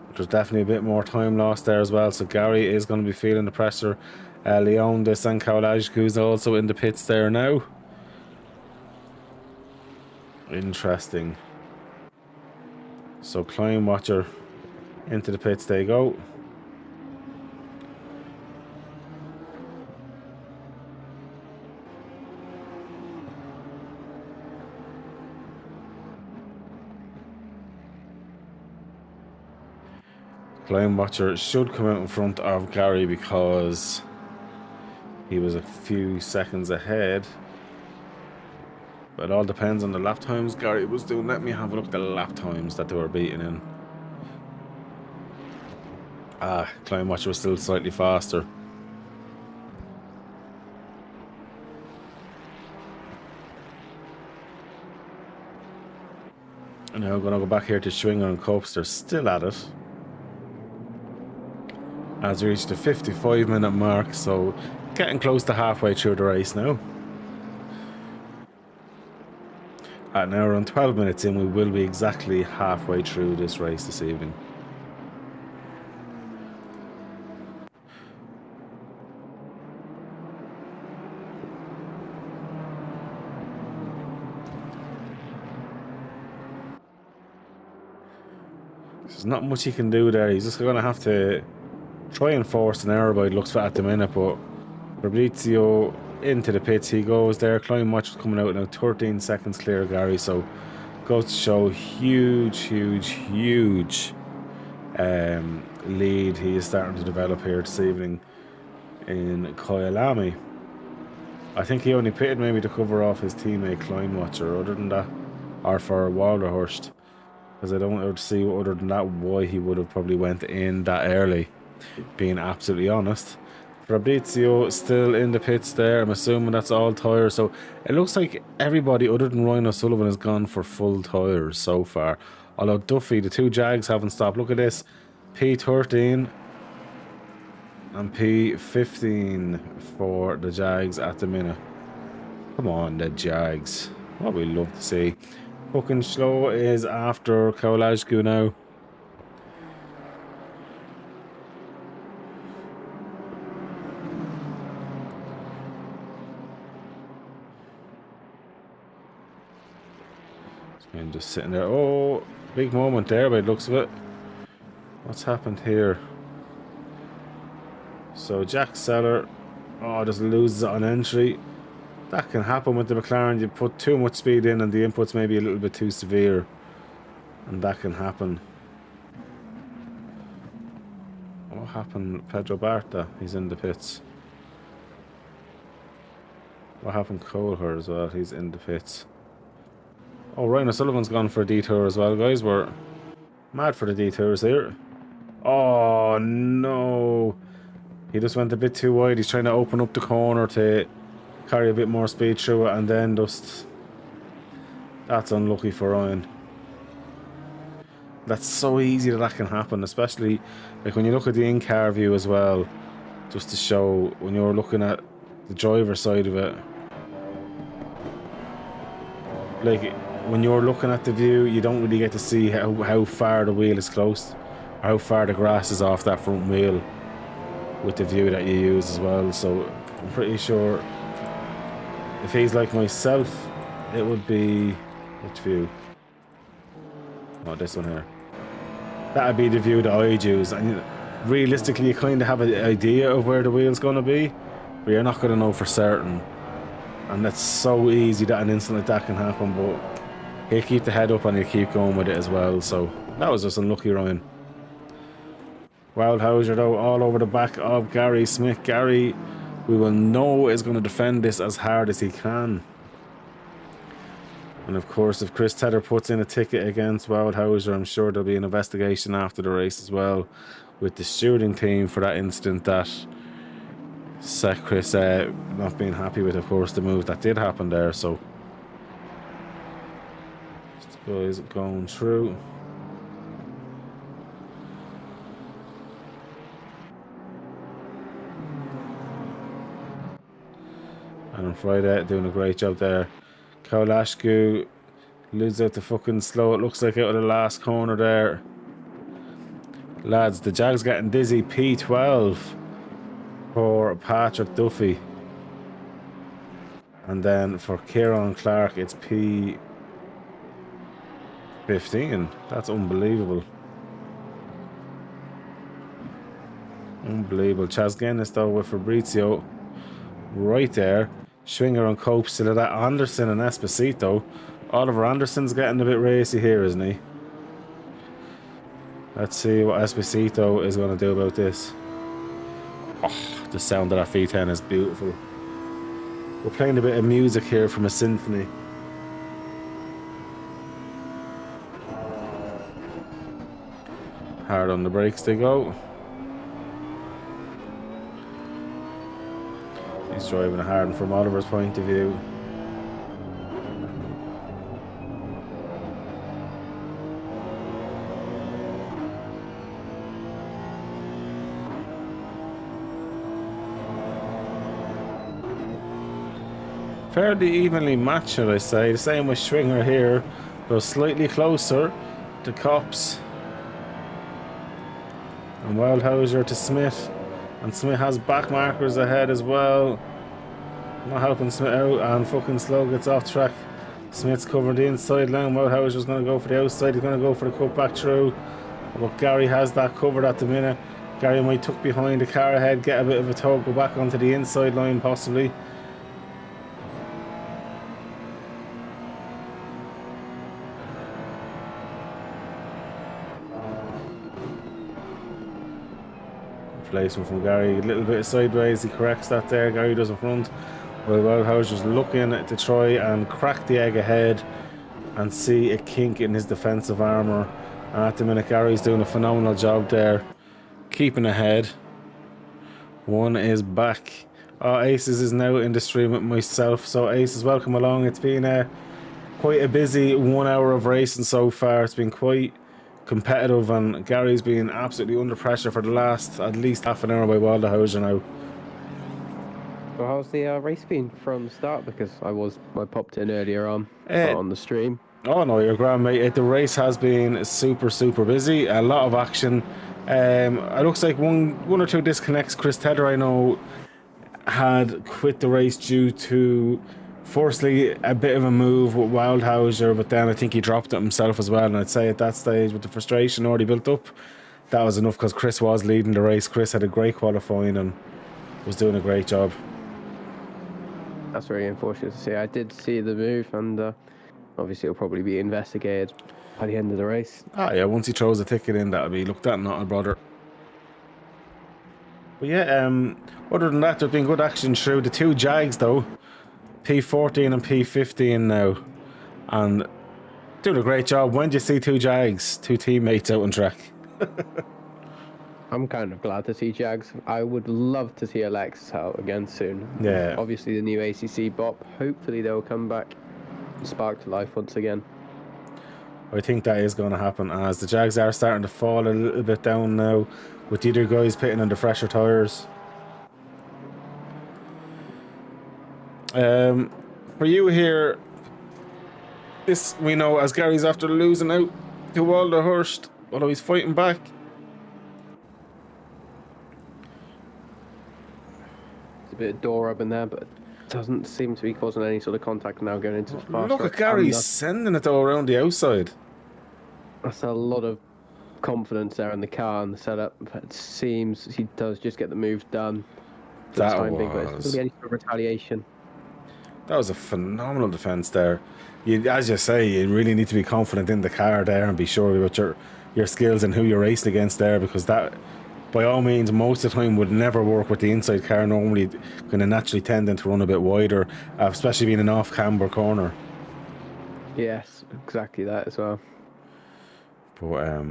But there's definitely a bit more time lost there as well. So Gary is going to be feeling the pressure. Leon de San Kaulajku is also in the pits there now. Interesting. So climb watcher into the pits they go. Climb Watcher should come out in front of Gary because he was a few seconds ahead. But it all depends on the lap times Gary was doing. Let me have a look at the lap times that they were beating in. Climb Watcher was still slightly faster. And now I'm going to go back here to Schwinger and Copes. They're still at it. As we reach the 55-minute mark, so getting close to halfway through the race now. At now around 12 minutes in, we will be exactly halfway through this race this evening. There's not much he can do there. He's just going to have to try and force an error by looks for at the minute, but Fabrizio into the pits he goes there. Climb Watch coming out now 13 seconds clear of Gary, so goes to show huge lead he is starting to develop here this evening in Kyalami. I think he only pitted maybe to cover off his teammate Climb Watcher. Other than that, or for Walderhurst, because I don't see other than that why he would have probably went in that early, being absolutely honest. Fabrizio still in the pits there. I'm assuming that's all tyres. So it looks like everybody other than Ryan O'Sullivan has gone for full tyres so far. Although Duffy, the two Jags haven't stopped. Look at this. P13 and P15 for the Jags at the minute. Come on, the Jags. What we love to see. Fucking slow is after Kyalami now. And just sitting there. Oh, big moment there by the looks of it. What's happened here? So Jack Seller, just loses it on entry. That can happen with the McLaren. You put too much speed in and the inputs may be a little bit too severe, and that can happen. What happened with Pedro Barta? He's in the pits. What happened to Coulter as well? He's in the pits. Oh, Ryan O'Sullivan's gone for a detour as well, guys. We're mad for the detours here. Oh, no. He just went a bit too wide. He's trying to open up the corner to carry a bit more speed through it, and then just... That's unlucky for Ryan. That's so easy that can happen, especially like when you look at the in-car view as well, just to show when you're looking at the driver's side of it. Like, when you're looking at the view, you don't really get to see how far the wheel is close, or how far the grass is off that front wheel with the view that you use as well. So I'm pretty sure if he's like myself, it would be... Which view? Oh, this one here. That would be the view that I'd use. And realistically, you kind of have an idea of where the wheel's going to be, but you're not going to know for certain. And that's so easy that an instant like that can happen, but he'll keep the head up and he'll keep going with it as well. So that was just unlucky, Ryan. Wildhauser though, all over the back of Gary Smith. Gary, we will know, is going to defend this as hard as he can. And of course, if Chris Tedder puts in a ticket against Wildhauser, I'm sure there'll be an investigation after the race as well with the steering team for that incident that set Chris not being happy with, of course, the move that did happen there. So this guy's going through. And on Friday, doing a great job there. Kyalami loses out the fucking slow, it looks like, out of the last corner there. Lads, the Jags getting dizzy. P12 for Patrick Duffy. And then for Kieran Clark, it's P15. That's unbelievable. Unbelievable. Chaz Guinness though with Fabrizio right there. Schwinger and Cope still at that. Anderson and Esposito. Oliver Anderson's getting a bit racy here, isn't he? Let's see what Esposito is going to do about this. Oh, the sound of that V10 is beautiful. We're playing a bit of music here from a symphony. Hard on the brakes they go. He's driving it hard from Oliver's point of view. Fairly evenly matched, should I say. The same with Schwinger here. Goes slightly closer to Cops. And Wildhauser to Smith. And Smith has back markers ahead as well. Not helping Smith out, and fucking Slow gets off track. Smith's covering the inside line. Wildhauser's going to go for the outside. He's going to go for the cut back through. But Gary has that covered at the minute. Gary might tuck behind the car ahead, get a bit of a tug, go back onto the inside line possibly. Placement from Gary, a little bit sideways, he corrects that there. Gary does in front. Well, Wildhauser's looking to try and crack the egg ahead and see a kink in his defensive armour. And at the minute, Gary's doing a phenomenal job there, keeping ahead. One is back. Oh, Aces is now in the stream with myself. So Aces, welcome along. It's been quite a busy 1 hour of racing so far. It's been quite competitive, and Gary's been absolutely under pressure for the last at least half an hour by Wildhauser now. Well, how's the race been from the start? Because I popped in earlier on the stream. Oh no, you're grand, mate. The race has been super busy. A lot of action. It looks like one or two disconnects. Chris Tedder, I know, had quit the race due to firstly a bit of a move with Wildhauser, but then I think he dropped it himself as well. And I'd say at that stage, with the frustration already built up, that was enough, because Chris was leading the race. Chris had a great qualifying and was doing a great job. That's very unfortunate to see. I did see the move, and obviously it'll probably be investigated by the end of the race. Ah, yeah, once he throws a ticket in, that'll be looked at, not a bother. But yeah, other than that, there's been good action through. The two Jags, though, P14 and P15 now, and doing a great job. When do you see two Jags, two teammates out on track? I'm kind of glad to see Jags. I would love to see Alexis out again soon. Yeah. Obviously, the new ACC bop. Hopefully, they'll come back and spark to life once again. I think that is going to happen, as the Jags are starting to fall a little bit down now, with the other guys pitting on the fresher tyres. For you here, this we know as Gary's after losing out to Waldehurst, although he's fighting back. There's a bit of door rubbing there, but it doesn't seem to be causing any sort of contact now going into the fast. Look at Gary sending it though around the outside. That's a lot of confidence there in the car and the setup. It seems he does just get the move done. That but it's not going to be any sort of retaliation. That was a phenomenal defense there. As you say, you really need to be confident in the car there and be sure about your skills and who you're racing against there, because that, by all means, most of the time would never work with the inside car. Normally going to naturally tend to run a bit wider, especially being an off-camber corner. Yes, exactly that as well. But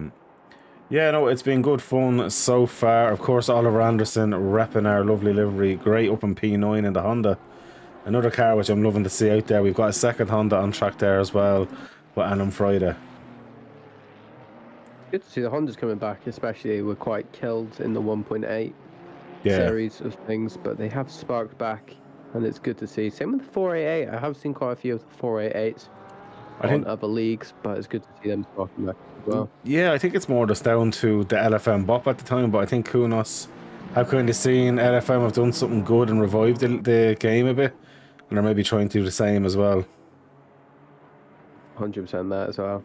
yeah, no, it's been good fun so far. Of course, Oliver Anderson repping our lovely livery. Great up in P9 in the Honda. Another car which I'm loving to see out there. We've got a second Honda on track there as well, with Anam Friday. Good to see the Hondas coming back, especially they were quite killed in the 1.8 Yeah. series of things, but they have sparked back, and it's good to see. Same with the 488. I have seen quite a few of the 488s on other leagues, but it's good to see them sparking back as well. Yeah, I think it's more just down to the LFM bop at the time, but I think Kunos have kind of seen LFM have done something good and revived the game a bit, and they're maybe trying to do the same as well. 100% that as well.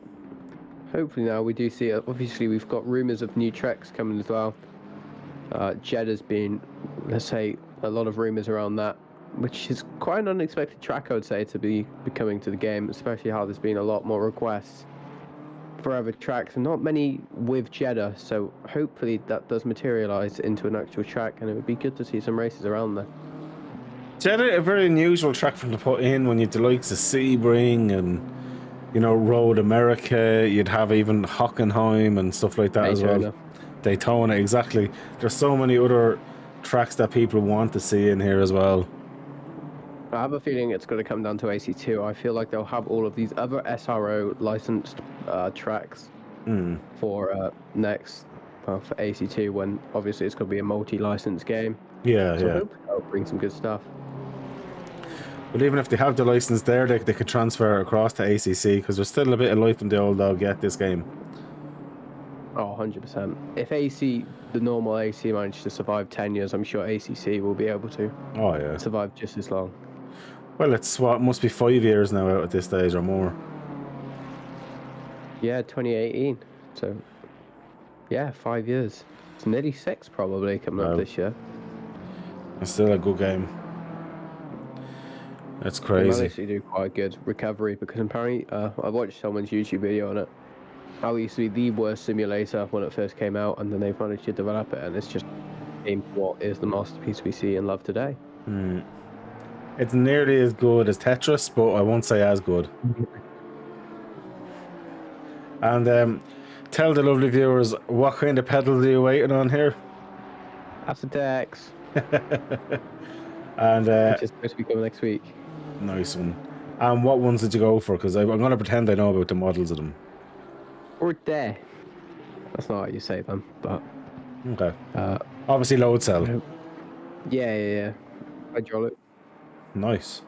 Hopefully now we do see it. Obviously we've got rumours of new treks coming as well. Jeddah's been, let's say, a lot of rumours around that, which is quite an unexpected track, I would say, to be coming to the game, especially how there's been a lot more requests. forever tracks, and not many with Jeddah. So hopefully that does materialize into an actual track, and it would be good to see some races around there. Jeddah, a very unusual track for them to put in when you had the likes of Sebring and, you know, Road America. You'd have even Hockenheim and stuff like that as well. Daytona, exactly. There's so many other tracks that people want to see in here as well. I have a feeling it's going to come down to AC2. I feel like they'll have all of these other SRO licensed tracks for next for AC2, when obviously it's going to be a multi-license game. Yeah, so yeah. I hope they'll bring some good stuff. But even if they have the license there, they could transfer across to ACC, because there's still a bit of life in the old dog yet this game. Oh, 100%. If the normal AC managed to survive 10 years, I'm sure ACC will be able to survive just as long. Well, it's what must be 5 years now out at this stage or more. Yeah, 2018. So, yeah, 5 years. It's nearly 6 probably coming up this year. It's still a good game. That's crazy. They managed to do quite a good recovery, because apparently I watched someone's YouTube video on it. How it used to be the worst simulator when it first came out, and then they've managed to develop it, and it's just what is the masterpiece we see and love today. It's nearly as good as Tetris, but I won't say as good. And tell the lovely viewers, what kind of pedals are you waiting on here? Acidex. And which is supposed to be coming next week. Nice one. And what ones did you go for? Because I'm going to pretend I know about the models of them. Or there. That's not how you say them, but... Okay. Obviously load cell. Yeah. Hydraulic. Nice.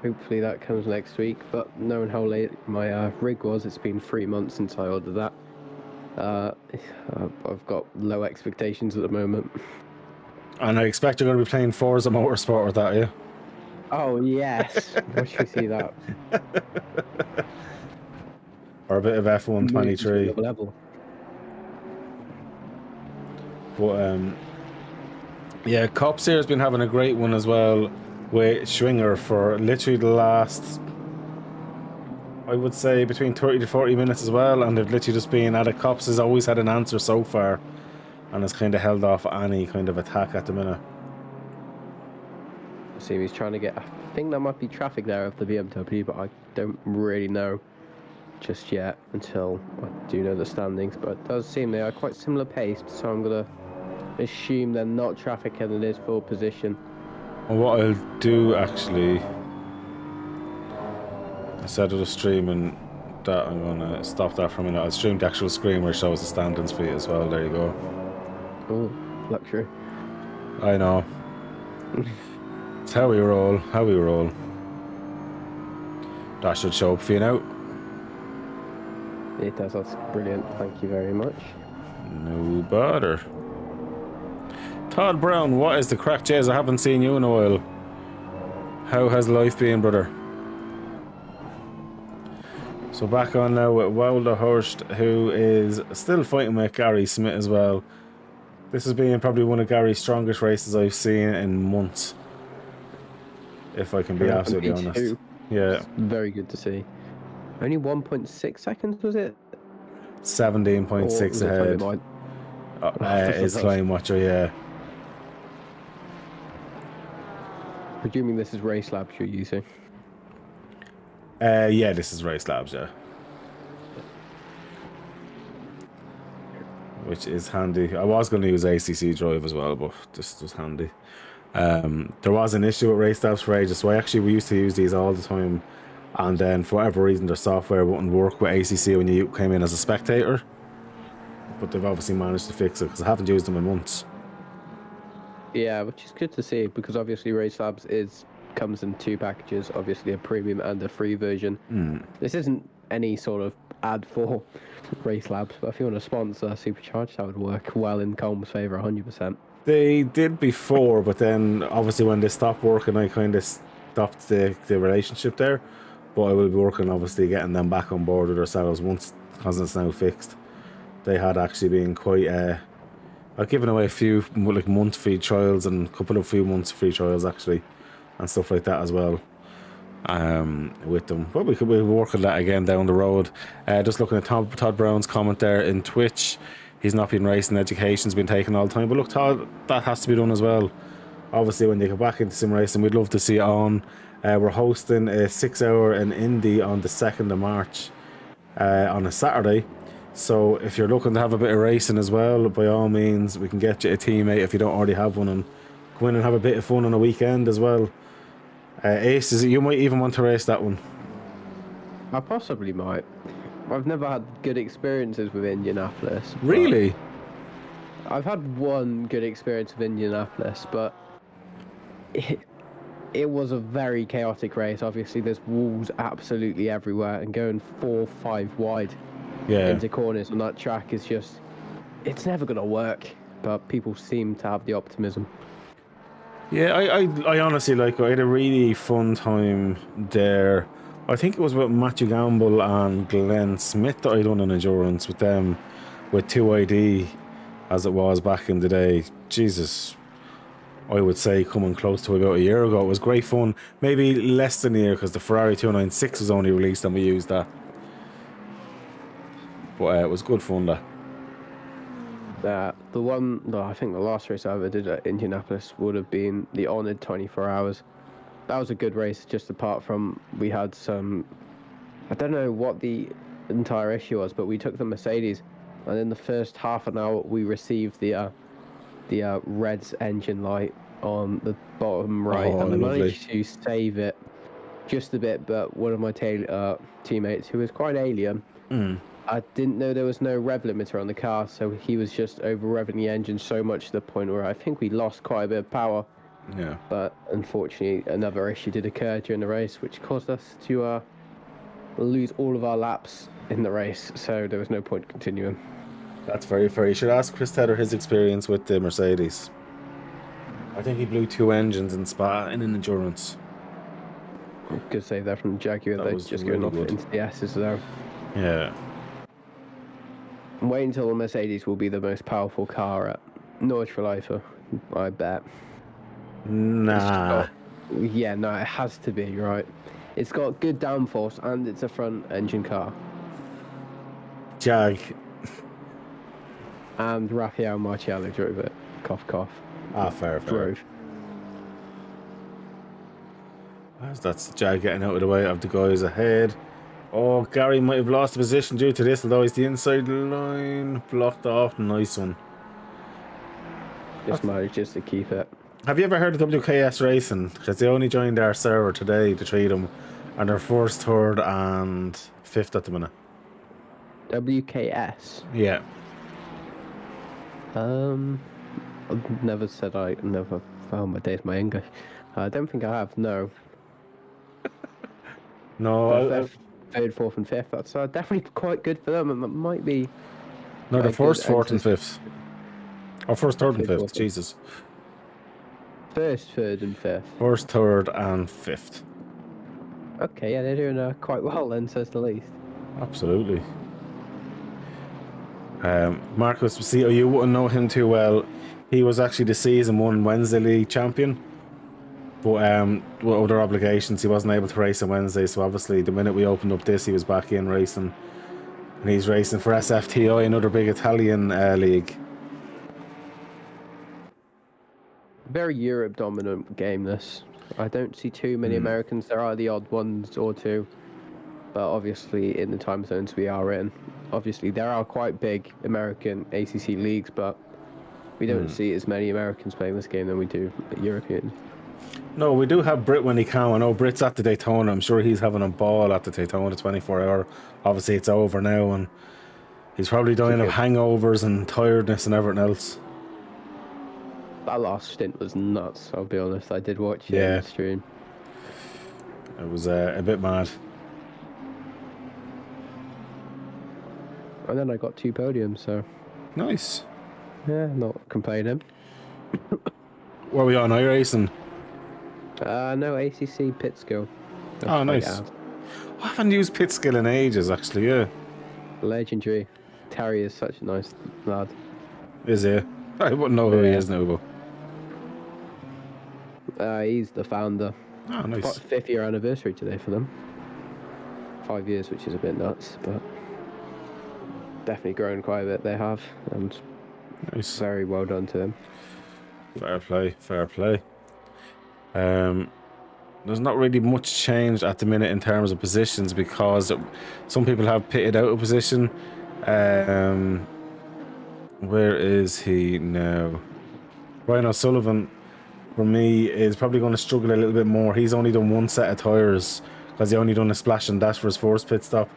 Hopefully that comes next week, but knowing how late my rig was, it's been 3 months since I ordered that. I've got low expectations at the moment. And I expect you're going to be playing Forza Motorsport with that, yeah? Oh, yes. Wish we see that. Or a bit of F1 23. Level. But, yeah, Cops here has been having a great one as well with Schwinger for literally the last, I would say, between 30 to 40 minutes as well, and they've literally just been at it. Cops has always had an answer so far, and has kind of held off any kind of attack at the minute. See, he's trying to get, I think there might be traffic there of the BMW, but I don't really know just yet until I do know the standings. But it does seem they are quite similar paced, so I'm going to assume they're not traffic and it is full position. Well, what I'll do actually, instead of the streaming that, I'm going to stop that for a minute. I'll stream the actual screen where it shows the standings for you as well. There you go. Oh, luxury. I know. It's how we roll, That should show up for you now. It does, that's brilliant. Thank you very much. No bother. Todd Brown, what is the crack, Jez? I haven't seen you in a while. How has life been, brother? So back on now with Wilder Hurst, who is still fighting with Gary Smith as well. This has been probably one of Gary's strongest races I've seen in months, if I can be absolutely honest. Yeah. It's very good to see. Only 1.6 seconds, was it? 17.6 ahead. It's Flying Watcher, yeah. Presuming this is Race Labs you're using. Yeah, this is Race Labs, yeah. Which is handy. I was going to use ACC Drive as well, but this was handy. There was an issue with Race Labs for ages, so we used to use these all the time, and then for whatever reason their software wouldn't work with ACC when you came in as a spectator. But they've obviously managed to fix it, because I haven't used them in months. Yeah, which is good to see, because obviously Race Labs comes in 2 packages, obviously a premium and a free version. This isn't any sort of ad for Race Labs, but if you want to sponsor Supercharged, that would work well in Colm's favour 100%. They did before, but then obviously when they stopped working, I kind of stopped the relationship there. But I will be working, obviously, getting them back on board with ourselves once, because it's now fixed. They had actually been quite I've given away a few like month free trials and a couple of few months free trials actually, and stuff like that as well. with them. But we'll work on that again down the road. Just looking at Todd Brown's comment there in Twitch, he's not been racing, education's been taken all the time. But look, Todd, that has to be done as well. Obviously, when you get back into sim racing, we'd love to see it on. We're hosting a 6-hour in Indy on the 2nd of March on a Saturday. So if you're looking to have a bit of racing as well, by all means, we can get you a teammate if you don't already have one, and go in and have a bit of fun on a weekend as well. Ace, you might even want to race that one. I possibly might. I've never had good experiences with Indianapolis. Really? I've had one good experience with Indianapolis, but it was a very chaotic race. Obviously, there's walls absolutely everywhere, and going 4-5 wide into corners on that track is just... It's never going to work, but people seem to have the optimism. Yeah, I honestly I had a really fun time there. I think it was with Matthew Gamble and Glenn Smith that I done an endurance with them with 2ID as it was back in the day. Jesus, I would say coming close to about a year ago. It was great fun. Maybe less than a year because the Ferrari 296 was only released and we used that. But it was good fun, that. I think the last race I ever did at Indianapolis would have been the Honoured 24 Hours. That was a good race, just apart from we had some... I don't know what the entire issue was, but we took the Mercedes, and in the first half an hour we received the Red's engine light on the bottom right, and I managed to save it just a bit, but one of my teammates, who was quite alien, I didn't know there was no rev limiter on the car, so he was just over-revving the engine so much to the point where I think we lost quite a bit of power. Yeah. But unfortunately, another issue did occur during the race, which caused us to lose all of our laps in the race, so there was no point continuing. That's very fair. You should ask Chris Tedder his experience with the Mercedes. I think he blew 2 engines in Spa in an endurance. Good save there from the Jaguar. They're just really going off into the S's though. Yeah. Wait until the Mercedes will be the most powerful car at Nordschleife, I bet. Nah. Yeah, no, it has to be, right? It's got good downforce and it's a front engine car. Jag. And Raphael Marciello drove it. Cough, cough. Fair. Drove. That's Jag getting out of the way of the guys ahead. Oh, Gary might have lost the position due to this, although he's the inside line. Blocked off. Nice one. Just manages to keep it. Have you ever heard of WKS Racing? Because they only joined our server today to treat them, and they're 1st, 3rd, and 5th at the minute. WKS? Yeah. I've never said I never found my days my English. I don't think I have, no. No. 3rd, 4th, and 5th. That's definitely quite good for them, and it might be. No, the 1st, 4th, and 5th. Or 1st, 3rd, and 5th. Jesus. 1st, 3rd, and 5th. 1st, 3rd, and 5th. Okay, yeah, they're doing quite well then, says the least. Absolutely. Marcus, see, you wouldn't know him too well. He was actually the season 1 Wednesday League champion. But with other obligations, he wasn't able to race on Wednesday. So obviously, the minute we opened up this, he was back in racing. And he's racing for SFTI, another big Italian league. Very Europe dominant game, this. I don't see too many Americans. There are the odd ones or two, but obviously in the time zones we are in, obviously there are quite big American ACC leagues, but we don't see as many Americans playing this game than we do Europeans. No, we do have Brit when he can. I know Brit's at the Daytona. I'm sure he's having a ball at the Daytona 24-hour. Obviously it's over now, and he's probably dying of hangovers and tiredness and everything else. That last stint was nuts, I'll be honest. I did watch it on the stream. It was a bit mad. And then I got 2 podiums, so... Nice. Yeah, not complaining. Where are we on iRacing? No, ACC pit skill. Oh, nice. I haven't used pit skill in ages, actually, yeah. Legendary. Terry is such a nice lad. Is he? I wouldn't know who he is now, but... He's the founder. Oh, nice. 5th year anniversary today for them. 5 years, which is a bit nuts, but definitely grown quite a bit. They have, and Nice. very well done to them. Fair play. Fair play. There's not really much change at the minute in terms of positions because some people have pitted out a position. Where is he now? Ryan O'Sullivan, for me, is probably going to struggle a little bit more. He's only done one set of tyres because he only done a splash and dash for his first pit stop.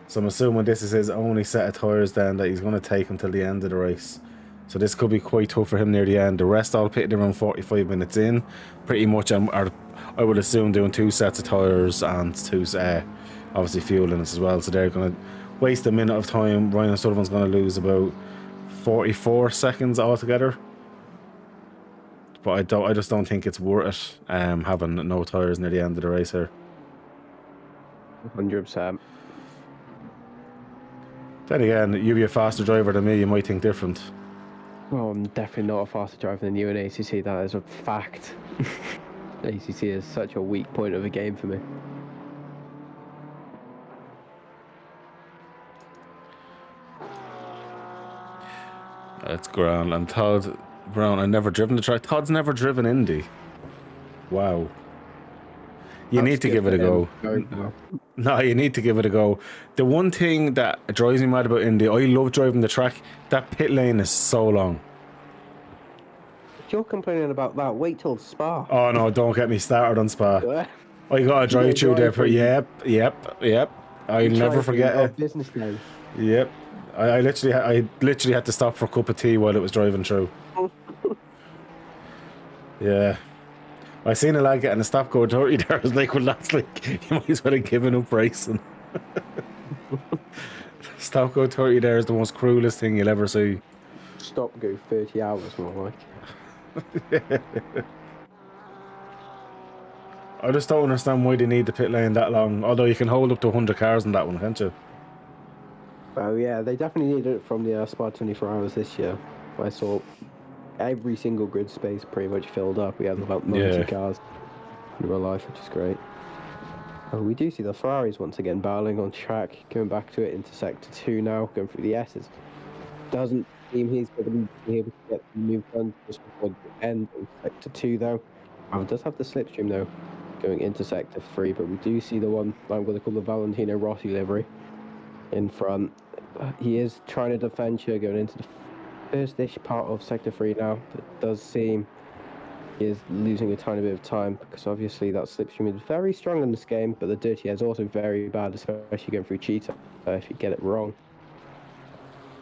So I'm assuming this is his only set of tyres then that he's going to take until the end of the race. So this could be quite tough for him near the end. The rest all pitted around 45 minutes in, pretty much. I would assume doing 2 sets of tyres and obviously fuel in it as well. So they're going to waste a minute of time. Ryan O'Sullivan's going to lose about 44 seconds altogether. But I just don't think it's worth it having no tyres near the end of the race here. 100%. Then again, you be a faster driver than me, you might think different. Oh, I'm definitely not a faster driver than you in ACC. That is a fact. ACC is such a weak point of a game for me. That's grand. And Todd Brown, I've never driven the track. Todd's never driven Indy. Wow. You need to give it a go. No, you need to give it a go. The one thing that drives me mad about Indy, I love driving the track. That pit lane is so long. If you're complaining about that, wait till Spa. Oh no, don't get me started on Spa. I gotta drive through there for yep. I'll never forget it. Business now. Yep. I literally had to stop for a cup of tea while it was driving through. Yeah. I seen a lad getting a stop go 30 there. I was like, well, that's like, you might as well have given up racing. Stop go 30 there is the most cruelest thing you'll ever see. Stop go 30 hours more like. I just don't understand why they need the pit lane that long. Although you can hold up to 100 cars in that one, can't you? Oh yeah, they definitely needed it from the Spa 24 hours this year. I saw every single grid space pretty much filled up. We had about 90 cars in real life, which is great. Oh, we do see the Ferraris once again battling on track, going back to it into Sector 2 now, going through the S's. Doesn't seem he's going to be able to get the move done just before the end of Sector 2 though. Oh, it does have the slipstream though, going into Sector 3, but we do see the one I'm going to call the Valentino Rossi livery in front. He is trying to defend here going into the first-ish part of Sector 3 now. It does seem he is losing a tiny bit of time because obviously that slipstream is very strong in this game, but the dirty air is also very bad, especially going through cheetah if you get it wrong.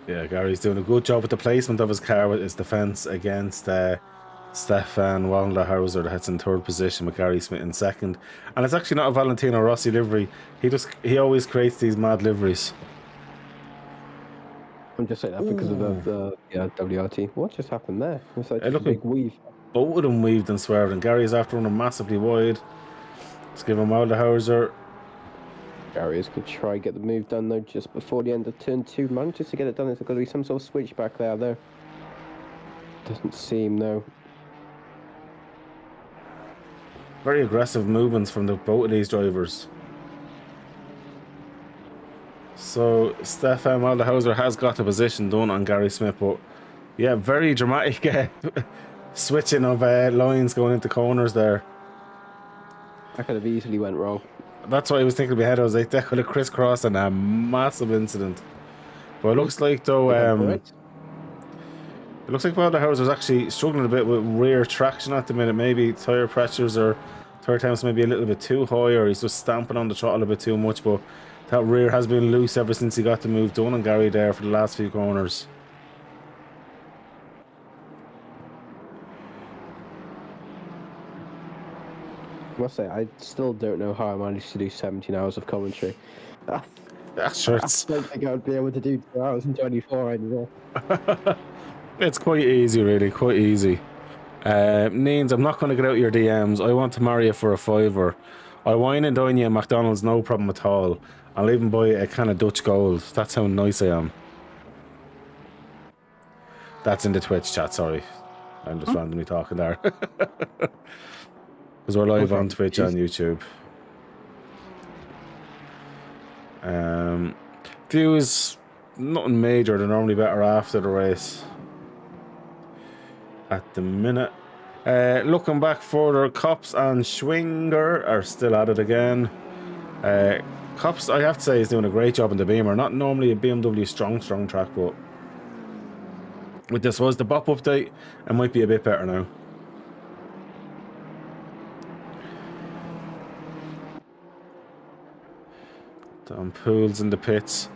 Yeah, Gary's doing a good job with the placement of his car with his defence against Stefan Walderhauser that's in 3rd position with Gary Smith in 2nd. And it's actually not a Valentino Rossi livery. He always creates these mad liveries. I'm just saying that because of the WRT. What just happened there? It's like a big weave. Both of them weaved and swerved, and Gary's after running massively wide. Let's give him Walderhauser. Gary is going to try and get the move done though just before the end of turn 2. Manages to get it done. There's got to be some sort of switch back there though. Doesn't seem though. Very aggressive movements from both of these drivers. So Stefan Walderhauser has got the position done on Gary Smith, but yeah, very dramatic switching of lines going into corners there. That could have easily went wrong. That's what I was thinking in my head. I was like, that could have crisscrossed and a massive incident. But it looks like though, it looks like Walderhauser's actually struggling a bit with rear traction at the minute. Maybe tyre pressures or tyre temps maybe a little bit too high, or he's just stamping on the throttle a bit too much. But that rear has been loose ever since he got the move done on Gary there for the last few corners. I must say, I still don't know how I managed to do 17 hours of commentary. That's sure. I don't think I would be able to do 2 hours and 24 anymore. It's quite easy, really, quite easy. Neens, I'm not going to get out your DMs. I want to marry you for a $5. I wine and dine you at McDonald's, no problem at all. I'll even buy a can of Dutch Gold. That's how nice I am. That's in the Twitch chat, sorry. I'm just randomly talking there. Because we're live Okay, on Twitch and YouTube. Views, nothing major. They're normally better after the race. At the minute. Looking back further, Cops and Schwinger are still at it again. Cops, I have to say, is doing a great job in the Beamer. Not normally a BMW strong track, but with this was the BOP update, it might be a bit better now. Don Pools in the pits.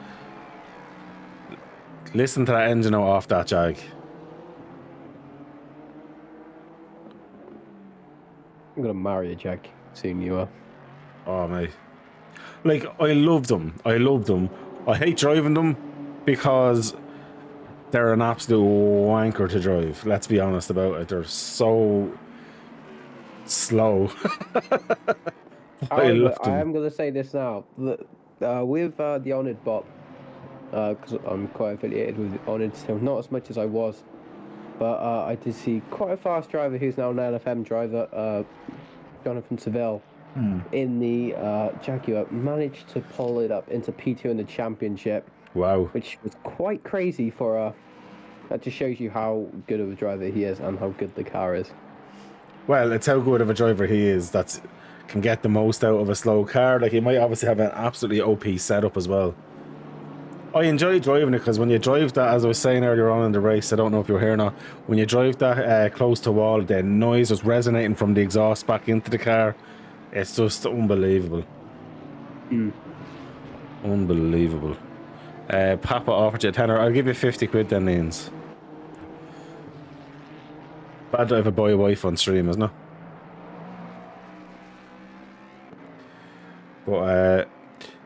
Listen to that engine out off that Jag. I'm gonna marry a Jag soon. You are. Oh mate, like I love them. I hate driving them because they're an absolute wanker to drive. Let's be honest about it. They're so slow. I love them. I am gonna say this now. With the Honoured bot, because I'm quite affiliated with Honoured still, not as much as I was, but I did see quite a fast driver who's now an LFM driver, Jonathan Seville, in the Jaguar, managed to pull it up into P2 in the championship. Wow. Which was quite crazy for that just shows you how good of a driver he is and how good the car is. Well, it's how good of a driver he is that can get the most out of a slow car. Like, he might obviously have an absolutely OP setup as well. I enjoy driving it because when you drive that, as I was saying earlier on in the race, I don't know if you were here or not, when you drive that close to a wall, the noise was resonating from the exhaust back into the car. It's just unbelievable. Unbelievable. Papa offered you a tenner. I'll give you 50 quid then, Leans. Bad to have a boy wife on stream, isn't it? But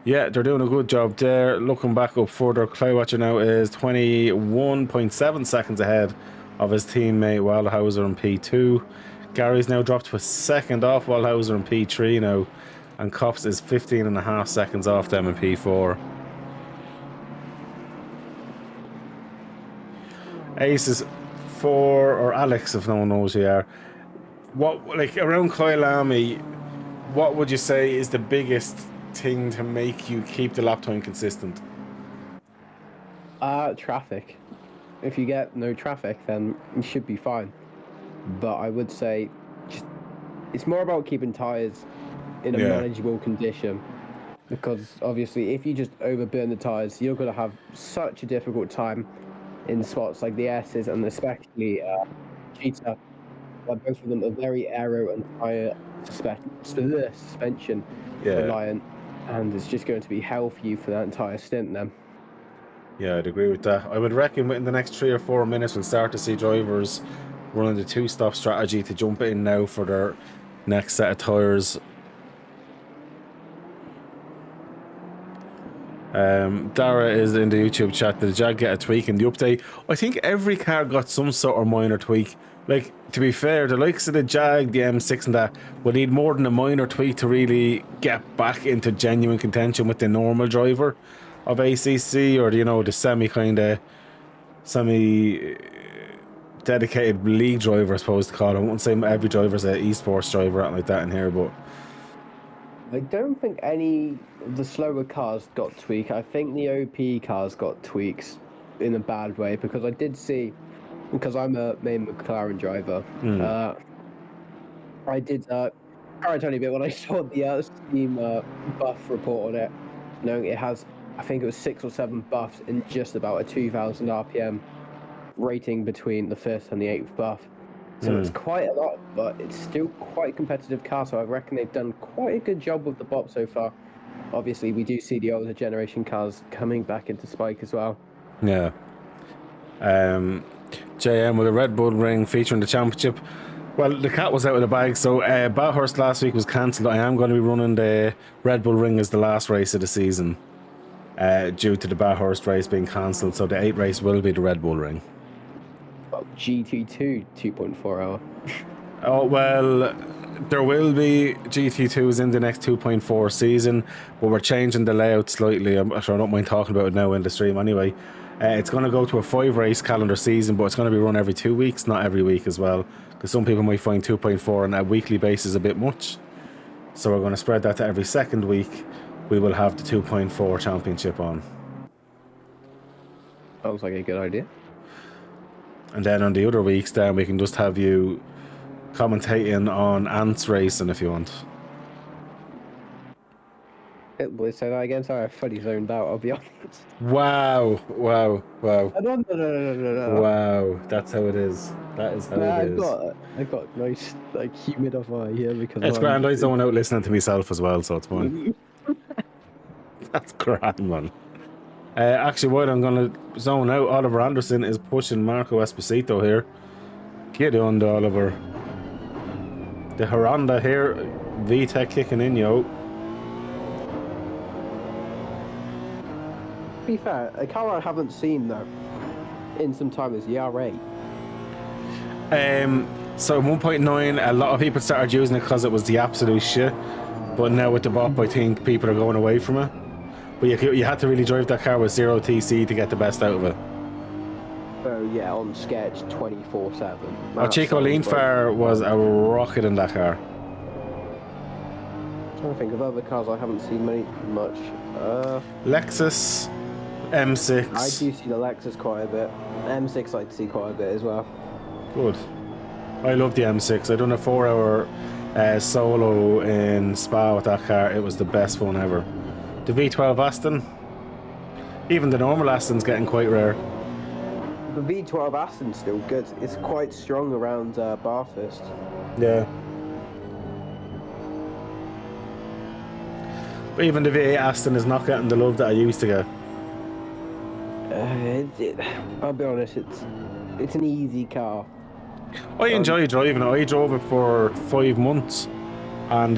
yeah, they're doing a good job there. Looking back up further, Cloudwatcher now is 21.7 seconds ahead of his teammate Wildhauser in P2. Gary's now dropped to a second off Wildhauser in P3 now, and Cops is 15.5 seconds off them in P4. Ace is 4, or Alex if no one knows who you are. What, like, around Kyalami, what would you say is the biggest thing to make you keep the lap time consistent? Traffic. If you get no traffic, then you should be fine. But I would say it's more about keeping tyres in a manageable condition, because obviously if you just overburn the tyres, you're going to have such a difficult time in spots like the S's and especially Cheetah. Both of them are very aero and tyre suspension reliant, and it's just going to be hell for you for that entire stint then. Yeah, I'd agree with that. I would reckon within the next 3 or 4 minutes we'll start to see drivers running the 2-stop strategy to jump in now for their next set of tyres. Dara is in the YouTube chat. Did the Jag get a tweak in the update? I think every car got some sort of minor tweak. Like, to be fair, the likes of the Jag, the M6 and that will need more than a minor tweak to really get back into genuine contention with the normal driver of ACC, or, you know, the semi dedicated league driver, I suppose to call it. I wouldn't say every driver's an esports driver or anything like that in here, but I don't think any of the slower cars got tweaked. I think the OP cars got tweaks in a bad way, because I did see, because I'm a main McLaren driver, I did cry a tiny bit when I saw the Steam buff report on it. You know, it has, I think it was 6 or 7 buffs in just about a 2000 RPM rating between the 1st and the 8th buff. So it's quite a lot, but it's still quite a competitive car, so I reckon they've done quite a good job with the bop so far. Obviously, we do see the older generation cars coming back into Spike as well. yeah. JM with a Red Bull ring featuring the championship. Well, the cat was out of the bag, so Bathurst last week was cancelled. I am going to be running the Red Bull ring as the last race of the season, due to the Bathurst race being cancelled, so the 8th race will be the Red Bull ring. GT2 2.4 hour. Oh, well, there will be GT2s in the next 2.4 season, but we're changing the layout slightly. I'm sure I don't mind talking about it now in the stream anyway. It's going to go to a 5-race calendar season, but it's going to be run every 2 weeks, not every week as well, Because some people might find 2.4 on a weekly basis a bit much. So we're going to spread that to every second week. We will have the 2.4 championship on. Sounds like a good idea. And then on the other weeks, then we can just have you commentating on ants racing if you want. Let's say that again. Sorry, I fully zoned out. I'll be honest. Wow. No. Wow, that's how it is. That is how it is. I've got nice like humidifier here because It's grand. I zone out listening to myself as well, so it's fine. That's grand, man. Actually, what I'm going to zone out, Oliver Anderson is pushing Marco Esposito here. Get on, Oliver. The Honda here, VTEC kicking in, yo. To be fair, a car I haven't seen though in some time is the R8. So 1.9, a lot of people started using it because it was the absolute shit. But now with the BOP, I think people are going away from it. But you had to really drive that car with 0 TC to get the best out of it. Oh yeah, on sketch 24/7. Oh, Chico Leanfar was a rocket in that car. I'm trying to think of other cars I haven't seen much. Lexus M6. I do see the Lexus quite a bit. M6 I see quite a bit as well. Good. I love the M6. I done a 4-hour solo in Spa with that car. It was the best fun ever. The V12 Aston. Even the normal Aston's getting quite rare. The V12 Aston's still good. It's quite strong around Bathurst. Yeah. But even the V8 Aston is not getting the love that I used to get. I'll be honest, it's an easy car. I enjoy driving it. I drove it for 5 months, and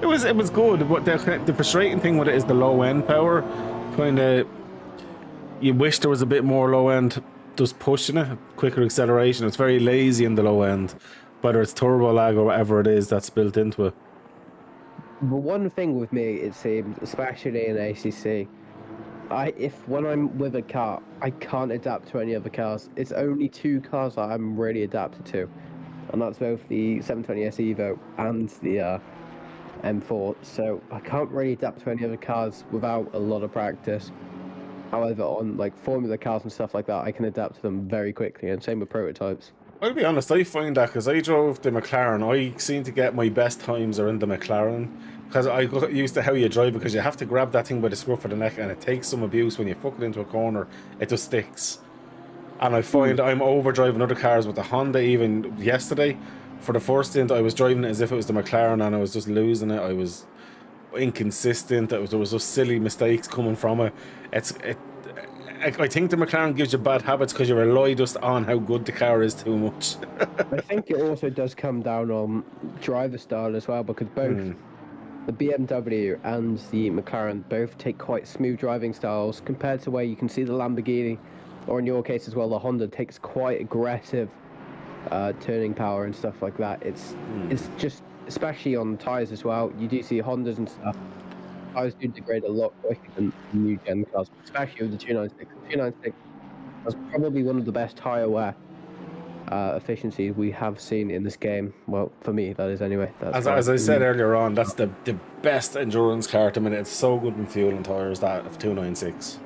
it was good. But the frustrating thing with it is the low end power. Kind of, you wish there was a bit more low end, just pushing it, quicker acceleration. It's very lazy in the low end, whether it's turbo lag or whatever it is that's built into it. But one thing with me, it seems, especially in ACC, when I'm with a car, I can't adapt to any other cars. It's only 2 cars that I'm really adapted to, and that's both the 720S Evo and the M4. So I can't really adapt to any other cars without a lot of practice. However, on like Formula cars and stuff like that, I can adapt to them very quickly, and same with prototypes. I'll be honest, I find that because I drove the McLaren, I seem to get my best times are in the McLaren. Because I got used to how you drive, because you have to grab that thing by the scruff of the neck, and it takes some abuse when you fuck it into a corner. It just sticks. And I find I'm over driving other cars with the Honda. Even yesterday, for the first stint, I was driving it as if it was the McLaren, and I was just losing it. I was inconsistent. There was just silly mistakes coming from it. I think the McLaren gives you bad habits because you rely just on how good the car is too much. I think it also does come down on driver style as well, because both the BMW and the McLaren both take quite smooth driving styles compared to where you can see the Lamborghini, or in your case as well, the Honda takes quite aggressive turning power and stuff like that. It's just, especially on tyres as well, you do see Hondas and stuff. Tyres do degrade a lot quicker than new gen cars, especially with the 296. The 296 was probably one of the best tyre wear efficiency we have seen in this game. Well, for me, that is anyway. As I said earlier on, that's the best endurance car at the minute. It's so good in fuel and tyres, that of 296.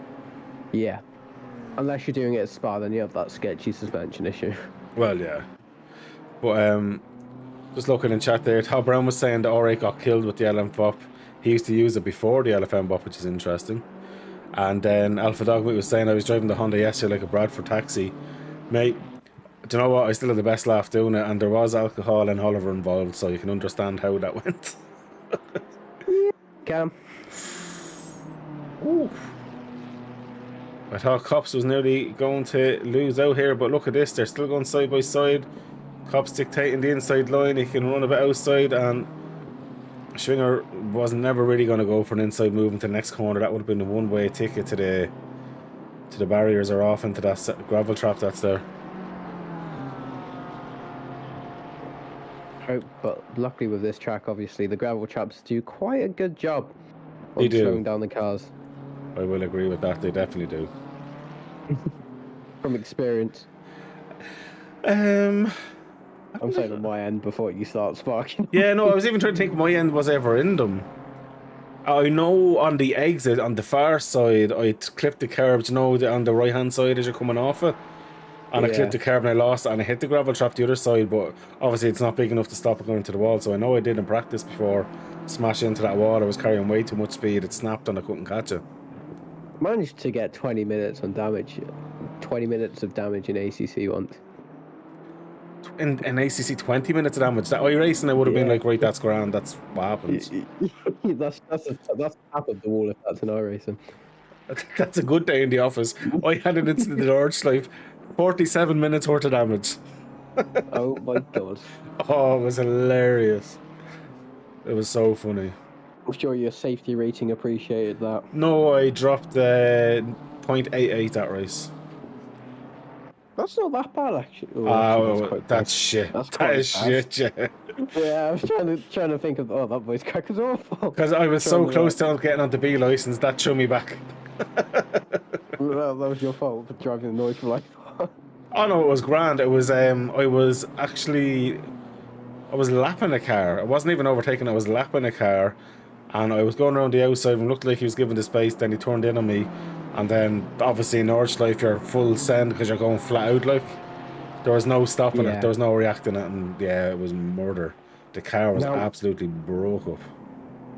Yeah. Unless you're doing it at Spa, then you have that sketchy suspension issue. Well, yeah. But just looking in chat there, Todd Brown was saying the R8 got killed with the LM-BOP. He used to use it before the LFM-BOP, which is interesting. And then Alpha Dogmeat was saying I was driving the Honda yesterday like a Bradford taxi. Mate, do you know what? I still had the best laugh doing it, and there was alcohol and Oliver involved, so you can understand how that went. Cam. Ooh. I thought Cops was nearly going to lose out here, but look at this, they're still going side by side. Cops dictating the inside line, he can run a bit outside, and Schwinger was never really going to go for an inside move into the next corner. That would have been a one-way ticket to the barriers or off into that gravel trap that's there. But luckily with this track, obviously, the gravel traps do quite a good job on slowing down the cars. I will agree with that, they definitely do. From experience. I'm saying on my end before you start sparking. Yeah, no, I was even trying to think my end was ever in them. I know on the exit, on the far side, I clipped the curb, you know, on the right-hand side as you're coming off it. And I clipped Yeah. the curb and I lost it, and I hit the gravel trap the other side, but obviously it's not big enough to stop it going into the wall, so I know I did in practice before smash into that wall. I was carrying way too much speed, it snapped and I couldn't catch it. Managed to get 20 minutes on damage. 20 minutes of damage in ACC once. In ACC, 20 minutes of damage. That iRacing, I would have been Yeah. like, right, that's grand, that's what happens. that's the top of the wall if that's an iRacing. That's a good day in the office. I had it into the Nordschleife, 47 minutes worth of damage. Oh my god. Oh, it was hilarious. It was so funny. I'm sure your safety rating appreciated that. No, I dropped 0.88 that race. That's not that bad, actually. Oh, that's shit. That's That quite is bad. shit, yeah. Yeah, I was trying to think of, oh, that voice crack was awful. Because I was so close to getting on the B license, that threw me back. That was your fault for driving the noise for life. Oh no, it was grand. It was I was lapping a car. I wasn't even overtaking, I was lapping a car, and I was going around the outside and looked like he was giving the space, then he turned in on me, and then obviously in Nordschleife you're full send because you're going flat out, like there was no stopping it, there was no reacting it, and yeah, it was murder. The car was absolutely broke up.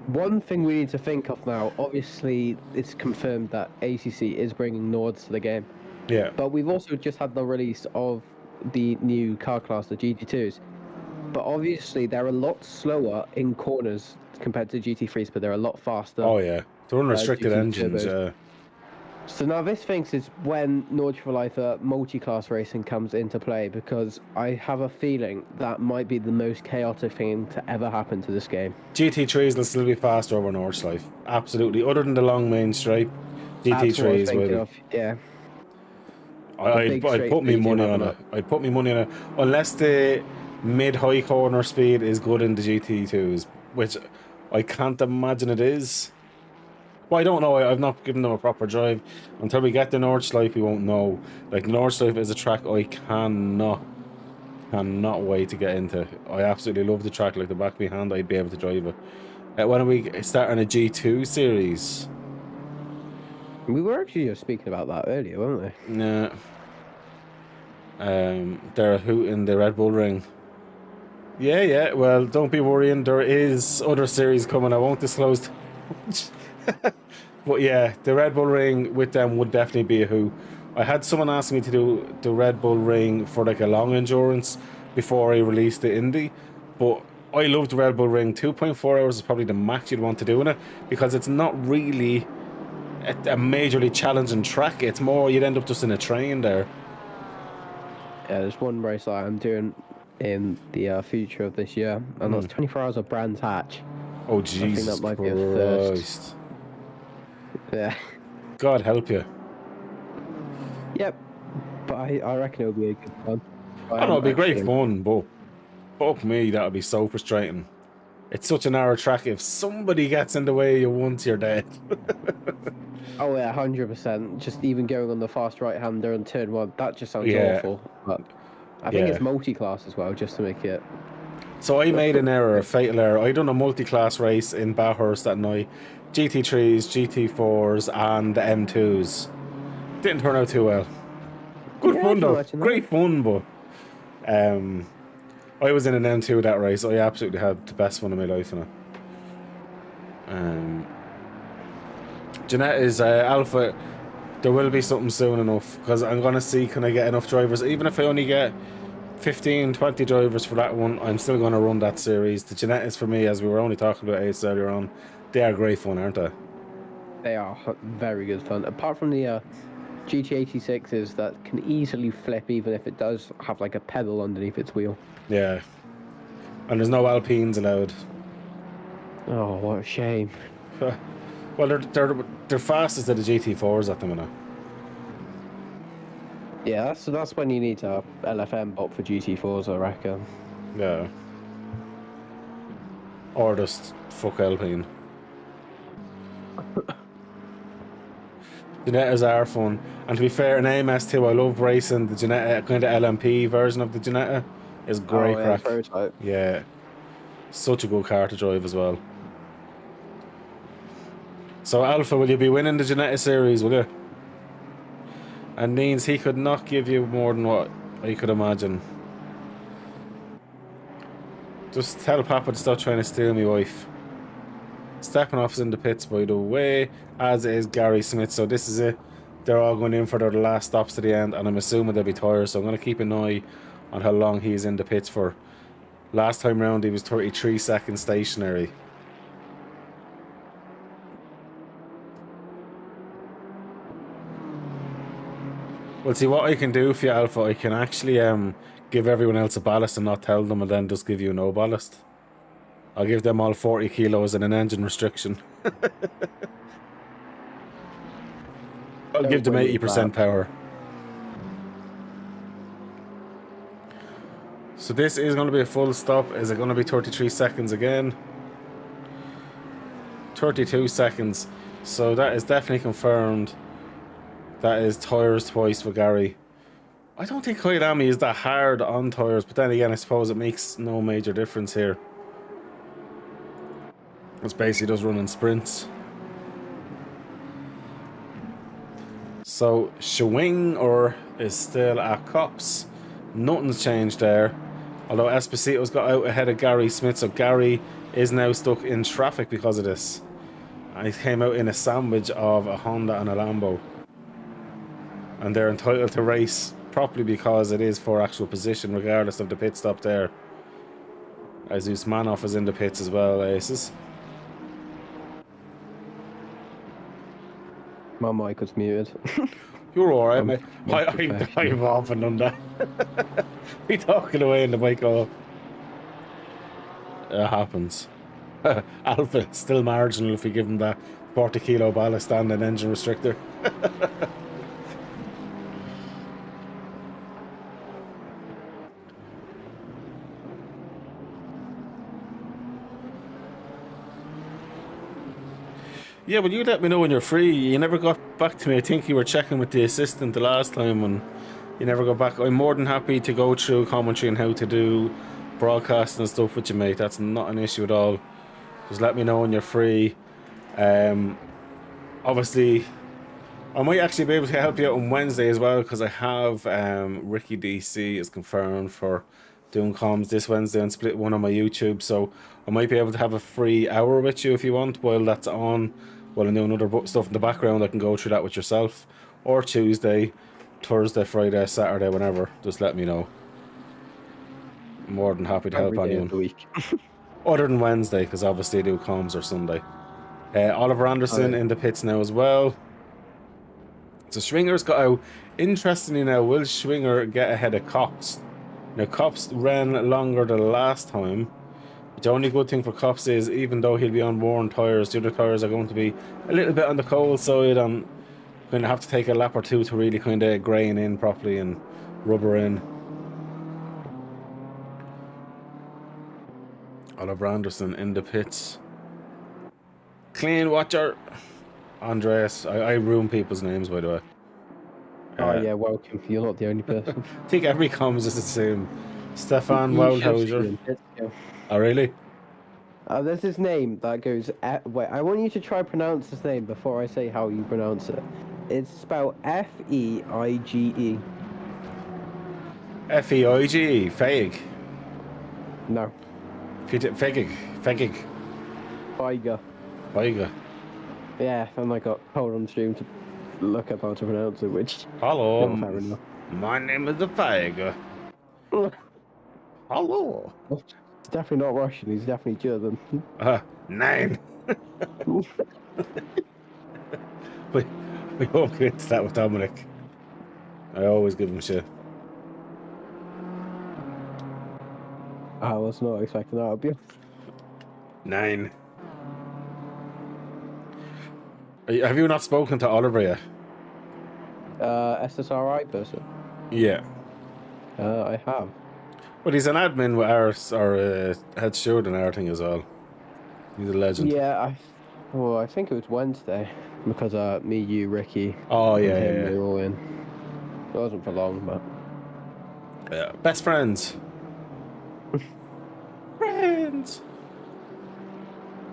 One thing we need to think of now, obviously it's confirmed that ACC is bringing Nords to the game. Yeah. But we've also just had the release of the new car class, the GT2s. But obviously they're a lot slower in corners compared to GT3s, but they're a lot faster. Oh yeah, they're unrestricted engines. Yeah. So now this thing is when Nord for Life multi-class racing comes into play, because I have a feeling that might be the most chaotic thing to ever happen to this game. GT3s will still be faster over Nordschleife. Absolutely. Other than the long main stripe, GT3s will. Yeah. I'd put me money on it. I'd put me money on it. Unless the mid-high corner speed is good in the GT2s, which I can't imagine it is. Well, I don't know. I've not given them a proper drive. Until we get the Nordschleife, we won't know. Like, Nordschleife is a track I cannot wait to get into. I absolutely love the track. Like the back of my hand, I'd be able to drive it. When are we starting a G2 series? We were actually just speaking about that earlier, weren't we? Yeah. They're hooting the Red Bull Ring. Yeah. Well, don't be worrying. There is other series coming. I won't disclose too much. But yeah, the Red Bull Ring with them would definitely be a hoot. I had someone ask me to do the Red Bull Ring for like a long endurance before I released the Indy, but I loved the Red Bull Ring. 2.4 hours is probably the max you'd want to do in it, because it's not really a majorly challenging track. It's more you'd end up just in a train there. Yeah, there's one race I'm doing in the future of this year, and that's 24 hours of Brands Hatch. Oh Jesus I think that might Christ. be a first. Yeah. God help you. Yep. But I reckon it'll be a good fun. I know it'll be great fun, but fuck me, that'll be so frustrating. It's such a narrow track. If somebody gets in the way of you once, you're dead. Oh yeah, 100%. Just even going on the fast right-hander on turn one, that just sounds awful. But I think it's multi-class as well, just to make it. So I made an error, a fatal error. I done a multi-class race in Bathurst that night. GT3s, GT4s, and the M2s. Didn't turn out too well. Good fun though. Great fun, but I was in an M2 that race. I absolutely had the best fun of my life in it. Jeanette is Alpha. There will be something soon enough, because I'm going to see can I get enough drivers. Even if I only get 15, 20 drivers for that one, I'm still going to run that series. The Jeanette is for me, as we were only talking about Ace earlier on. They are great fun, aren't they? They are very good fun. Apart from the GT86s that can easily flip, even if it does have like a pedal underneath its wheel. Yeah. And there's no Alpines allowed. Oh, what a shame. Well, they're fastest at the GT4s at the minute. Yeah, that's when you need a LFM bot for GT4s, I reckon. Yeah. Or just fuck Alpine. Genettas are fun, and to be fair, in AMS2, I love racing the Genetta kind of LMP version of the Genetta, It's great yeah, crack. prototype. Yeah. Such a good car to drive as well. So Alpha, will you be winning the Geneta series, will you? And Neens, he could not give you more than what I could imagine. Just tell Papa to stop trying to steal me wife. Stepping off is in the pits, by the way, as is Gary Smith. So this is it. They're all going in for their last stops to the end, and I'm assuming they'll be tired. So I'm going to keep an eye on how long he's in the pits for. Last time round, he was 33 seconds stationary. Well, see, what I can do for you, Alpha, I can actually give everyone else a ballast and not tell them, and then just give you no ballast. I'll give them all 40 kilos and an engine restriction. I'll give them 80% power. So this is going to be a full stop. Is it going to be 33 seconds again? 32 seconds. So that is definitely confirmed. That is tyres twice for Gary. I don't think Kyalami is that hard on tyres, but then again, I suppose it makes no major difference here. It's basically just running sprints. So Schwing or is still at Cops. Nothing's changed there. Although Esposito's got out ahead of Gary Smith, so Gary is now stuck in traffic because of this. And he came out in a sandwich of a Honda and a Lambo. And they're entitled to race properly because it is for actual position, regardless of the pit stop there. As Usmanov is in the pits as well, Aces. My mic was muted. You're alright, mate. I'm off and under. Be talking away in the mic off. It happens. Alpha, still marginal if you give him that 40 kilo ballast and an engine restrictor. Yeah, but you let me know when you're free. You never got back to me. I think you were checking with the assistant the last time and you never got back. I'm more than happy to go through commentary and how to do broadcasting and stuff with you, mate. That's not an issue at all. Just let me know when you're free. Obviously, I might actually be able to help you out on Wednesday as well because I have Ricky DC is confirmed for doing comms this Wednesday and Split One on my YouTube. So I might be able to have a free hour with you if you want while that's on. While I'm doing other stuff in the background, I can go through that with yourself. Or Tuesday, Thursday, Friday, Saturday, whenever. Just let me know. I'm more than happy to help anyone. Other than Wednesday, because obviously I do comms or Sunday. Oliver Anderson in the pits now as well. So Schwinger's got out. Interestingly now, will Schwinger get ahead of Cops? Now Cops ran longer the last time. The only good thing for Cops is even though he'll be on worn tyres, the other tyres are going to be a little bit on the cold side and going to have to take a lap or two to really kind of grain in properly and rubber in. Oliver Anderson in the pits. Clean watcher. Andreas. I ruin people's names, by the way. Oh yeah, welcome. You're not the only person. I think every comms is the same. Stefan Wildhauser. Oh, really? There's this name that goes... wait, I want you to try pronounce this name before I say how you pronounce it. It's spelled F-E-I-G-E. F-E-I-G-E. Feig. No. Feigig. Feiger. Yeah, and I got told on stream to look up how to pronounce it, which... Hello. Not fair enough. My name is the Feiger. Hello. He's definitely not Russian, he's definitely German. 9. we won't get into that with Dominic. I always give him shit. I was not expecting that, I'll be honest. 9. Have you not spoken to Oliver yet? SSRI person? Yeah. I have. Well, he's an admin with our head steward and everything as well. He's a legend. Yeah, I think it was Wednesday because me, you, Ricky. Oh yeah, him, yeah. We were all in. It wasn't for long, but best friends. Friends.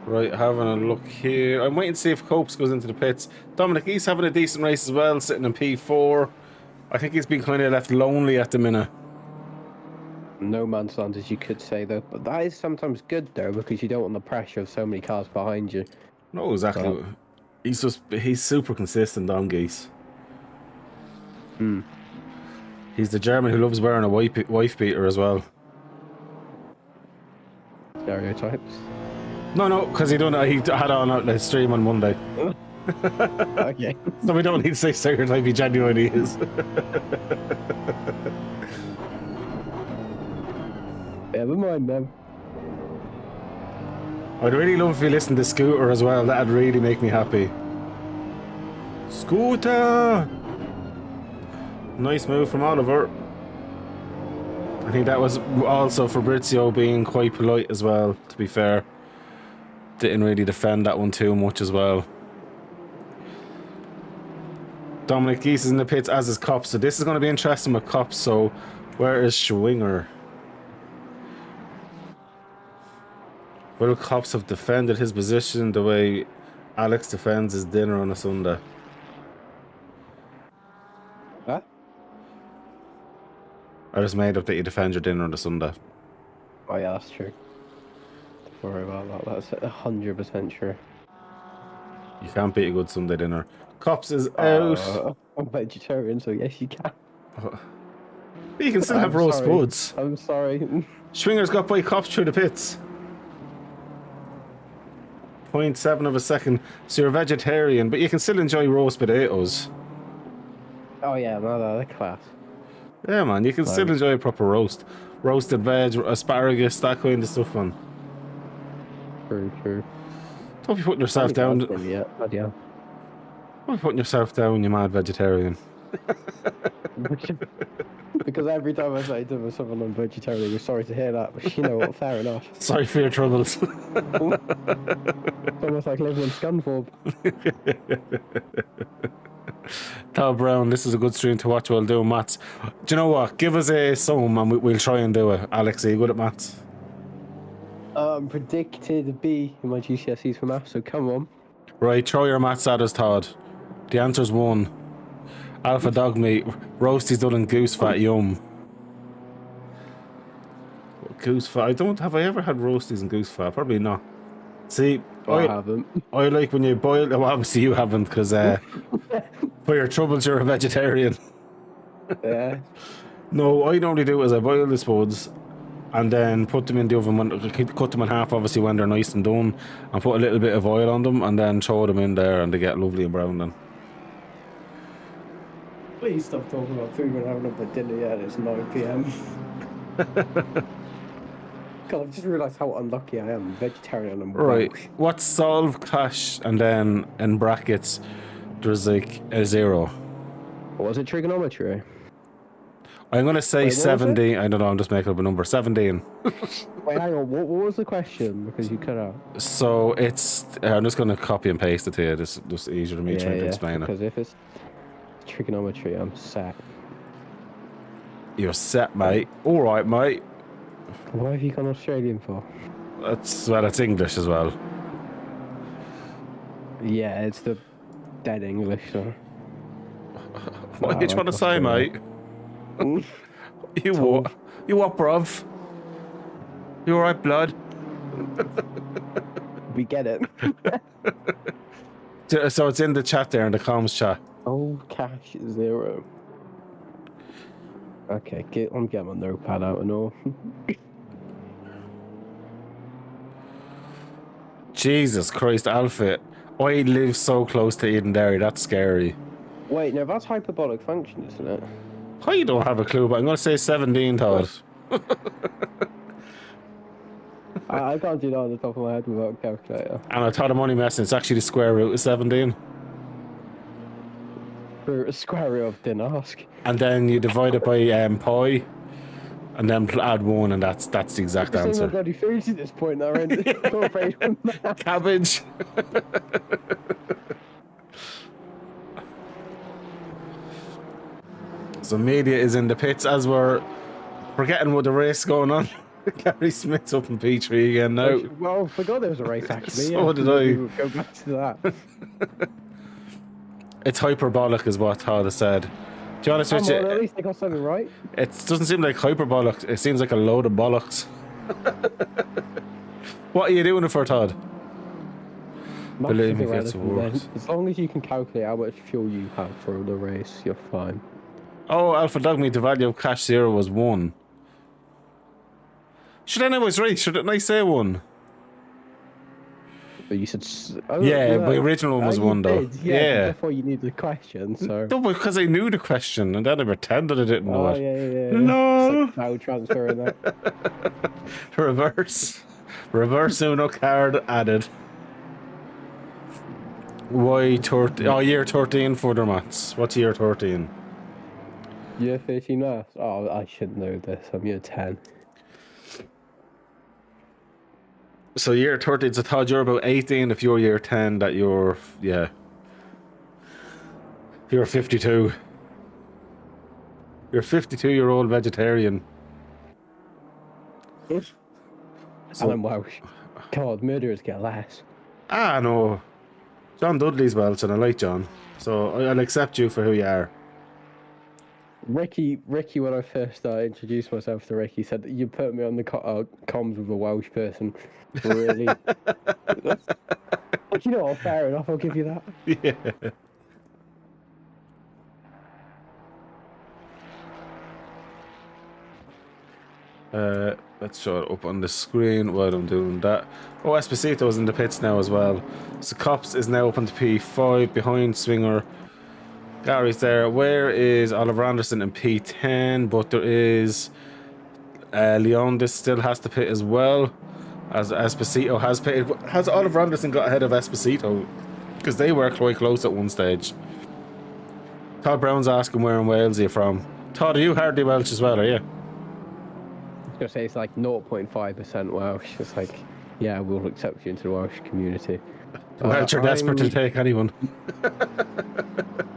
Right, having a look here. I'm waiting to see if Copes goes into the pits. Dominic, he's having a decent race as well, sitting in P4. I think he's been kind of left lonely at the minute. No man's land, as you could say, though. But that is sometimes good, though, because you don't want the pressure of so many cars behind you. No, exactly. But He's super consistent on geese. Hmm. He's the German who loves wearing a wife beater as well. Stereotypes. No, because he had on the stream on Monday. Okay. So we don't need to say stereotype, he genuinely is. Never mind them. I'd really love if you listened to Scooter as well, that'd really make me happy. Scooter! Nice move from Oliver. I think that was also Fabrizio being quite polite as well, to be fair. Didn't really defend that one too much as well. Dominic Geese is in the pits, as is Kops. So this is going to be interesting with Kops. So where is Schwinger? Will Kops have defended his position the way Alex defends his dinner on a Sunday? Huh? I just made up that you defend your dinner on a Sunday. Oh, yeah, that's true. Don't worry about that. That's 100% true. You can't beat a good Sunday dinner. Kops is out. I'm vegetarian, so yes, you can. But you can still have roast sorry. buds. I'm sorry. Schwinger's got by Kops through the pits. 0.7 of a second. So you're a vegetarian, but you can still enjoy roast potatoes. Oh, yeah, no, they're class. Yeah, man, you can still enjoy a proper roast. Roasted veg, asparagus, that kind of stuff, man. True. Don't be putting yourself down. Yeah, yeah. Don't be putting yourself down, you mad vegetarian. Because every time I say to someone I'm vegetarian, we're sorry to hear that, but you know what, fair enough. Sorry for your troubles. Almost like living in Scunthorpe. Todd Brown, this is a good stream to watch while doing maths. Do you know what? Give us a sum and we'll try and do it. Alex, are you good at maths? I'm predicted B in my GCSEs for maths, so come on. Right, throw your maths at us, Todd. The answer's 1. Alpha dog meat. Roasties done in goose fat, yum. Goose fat. Have I ever had roasties in goose fat? Probably not. See, I haven't. I like when you boil. Well, obviously you haven't, because for your troubles you're a vegetarian. Yeah. No, I normally do is I boil the spuds and then put them in the oven. Cut them in half, obviously, when they're nice and done, and put a little bit of oil on them, and then throw them in there, and they get lovely and brown then. Please stop talking about food when I haven't had my dinner yet. It's 9 p.m. God, I've just realised how unlucky I am. I'm vegetarian and Right. Welsh. What's solve cash and then in brackets there's like a 0. What was it, trigonometry? I'm gonna say Wait, what was it? 17. I don't know. I'm just making up a number. 17. Wait, hang on. What was the question? Because you cut out. So it's. I'm just gonna copy and paste it to you. It's just easier than me trying to explain it. Because if it's trigonometry, I'm set. You're set, mate. All right, mate. What have you gone Australian for? It's English as well. Yeah, it's the dead English, so. What are you trying to say, mate? You what? You what, bruv? You all right, blood? We get it. So it's in the chat there, in the comms chat. Oh, cash 0. Okay, I'm getting my notepad out and all. Jesus Christ, Alfie. I live so close to Eden Dairy, that's scary. Wait, no, that's hyperbolic function, isn't it? I don't have a clue, but I'm going to say 17, Todd. I can't do that on the top of my head without a calculator. And I thought I'm only messing. It's actually the square root of 17. For a square root of, didn't ask. And then you divide it by pi, and then add 1, and that's the exact It's answer. not bloody foods at this point, now, Randy. Not afraid of math. Cabbage. So media is in the pits as we're getting with the race going on. Gary Smith's up in P3 again now. Well, I forgot there was a race actually. So yeah. did I. Maybe we'll go back to that. It's hyperbolic, is what Todd has said. To be honest with Come you, on, at least they got something right. it doesn't seem like hyperbolic. It seems like a load of bollocks. What are you doing it for, Todd? Much Believe me, is it gets irrelevant worse. then. As long as you can calculate how much fuel you have for the race, you're fine. Oh, Alpha Dogme, the value of cash 0 was 1. Should I know it's right? Shouldn't I say 1? But you said... Oh, Yeah, no. the original one was you 1 though. did, yeah. Before you knew the question, so... No, because I knew the question and then I pretended I didn't know Oh, it. yeah. No. It's like cloud transfer and that. Reverse Uno card added. Why 13? Oh, year 13 further maths. What's year 13? Year 13 maths? Oh, I should know this. I'm year 10. So year 13, so Todd, you're about 18. If you're year 10, that you're, yeah. You're 52. You're a 52-year-old vegetarian. Yes. So, And I'm Welsh. God, murderers get less. No. John Dudley's Welsh, and I like John. So I'll accept you for who you are. Ricky, when I first introduced myself to Ricky, said that you put me on the comms with a Welsh person. Really? But you know what? Fair enough. I'll give you that. Yeah. Let's show it up on the screen while I'm doing that. Oh, Esposito's in the pits now as well. So Cops is now up on the P5 behind Swinger. Gary's there. Where is Oliver Anderson in P10? But there is Leon. This still has to pit as well, as Esposito has pitted. Has Oliver Anderson got ahead of Esposito? Because they were quite close at one stage. Todd Brown's asking where in Wales are you from. Todd, are you hardly Welsh as well, are you? I was going to say it's like 0.5% Welsh. It's like, yeah, we'll accept you into the Welsh community. Welsh are desperate to take anyone.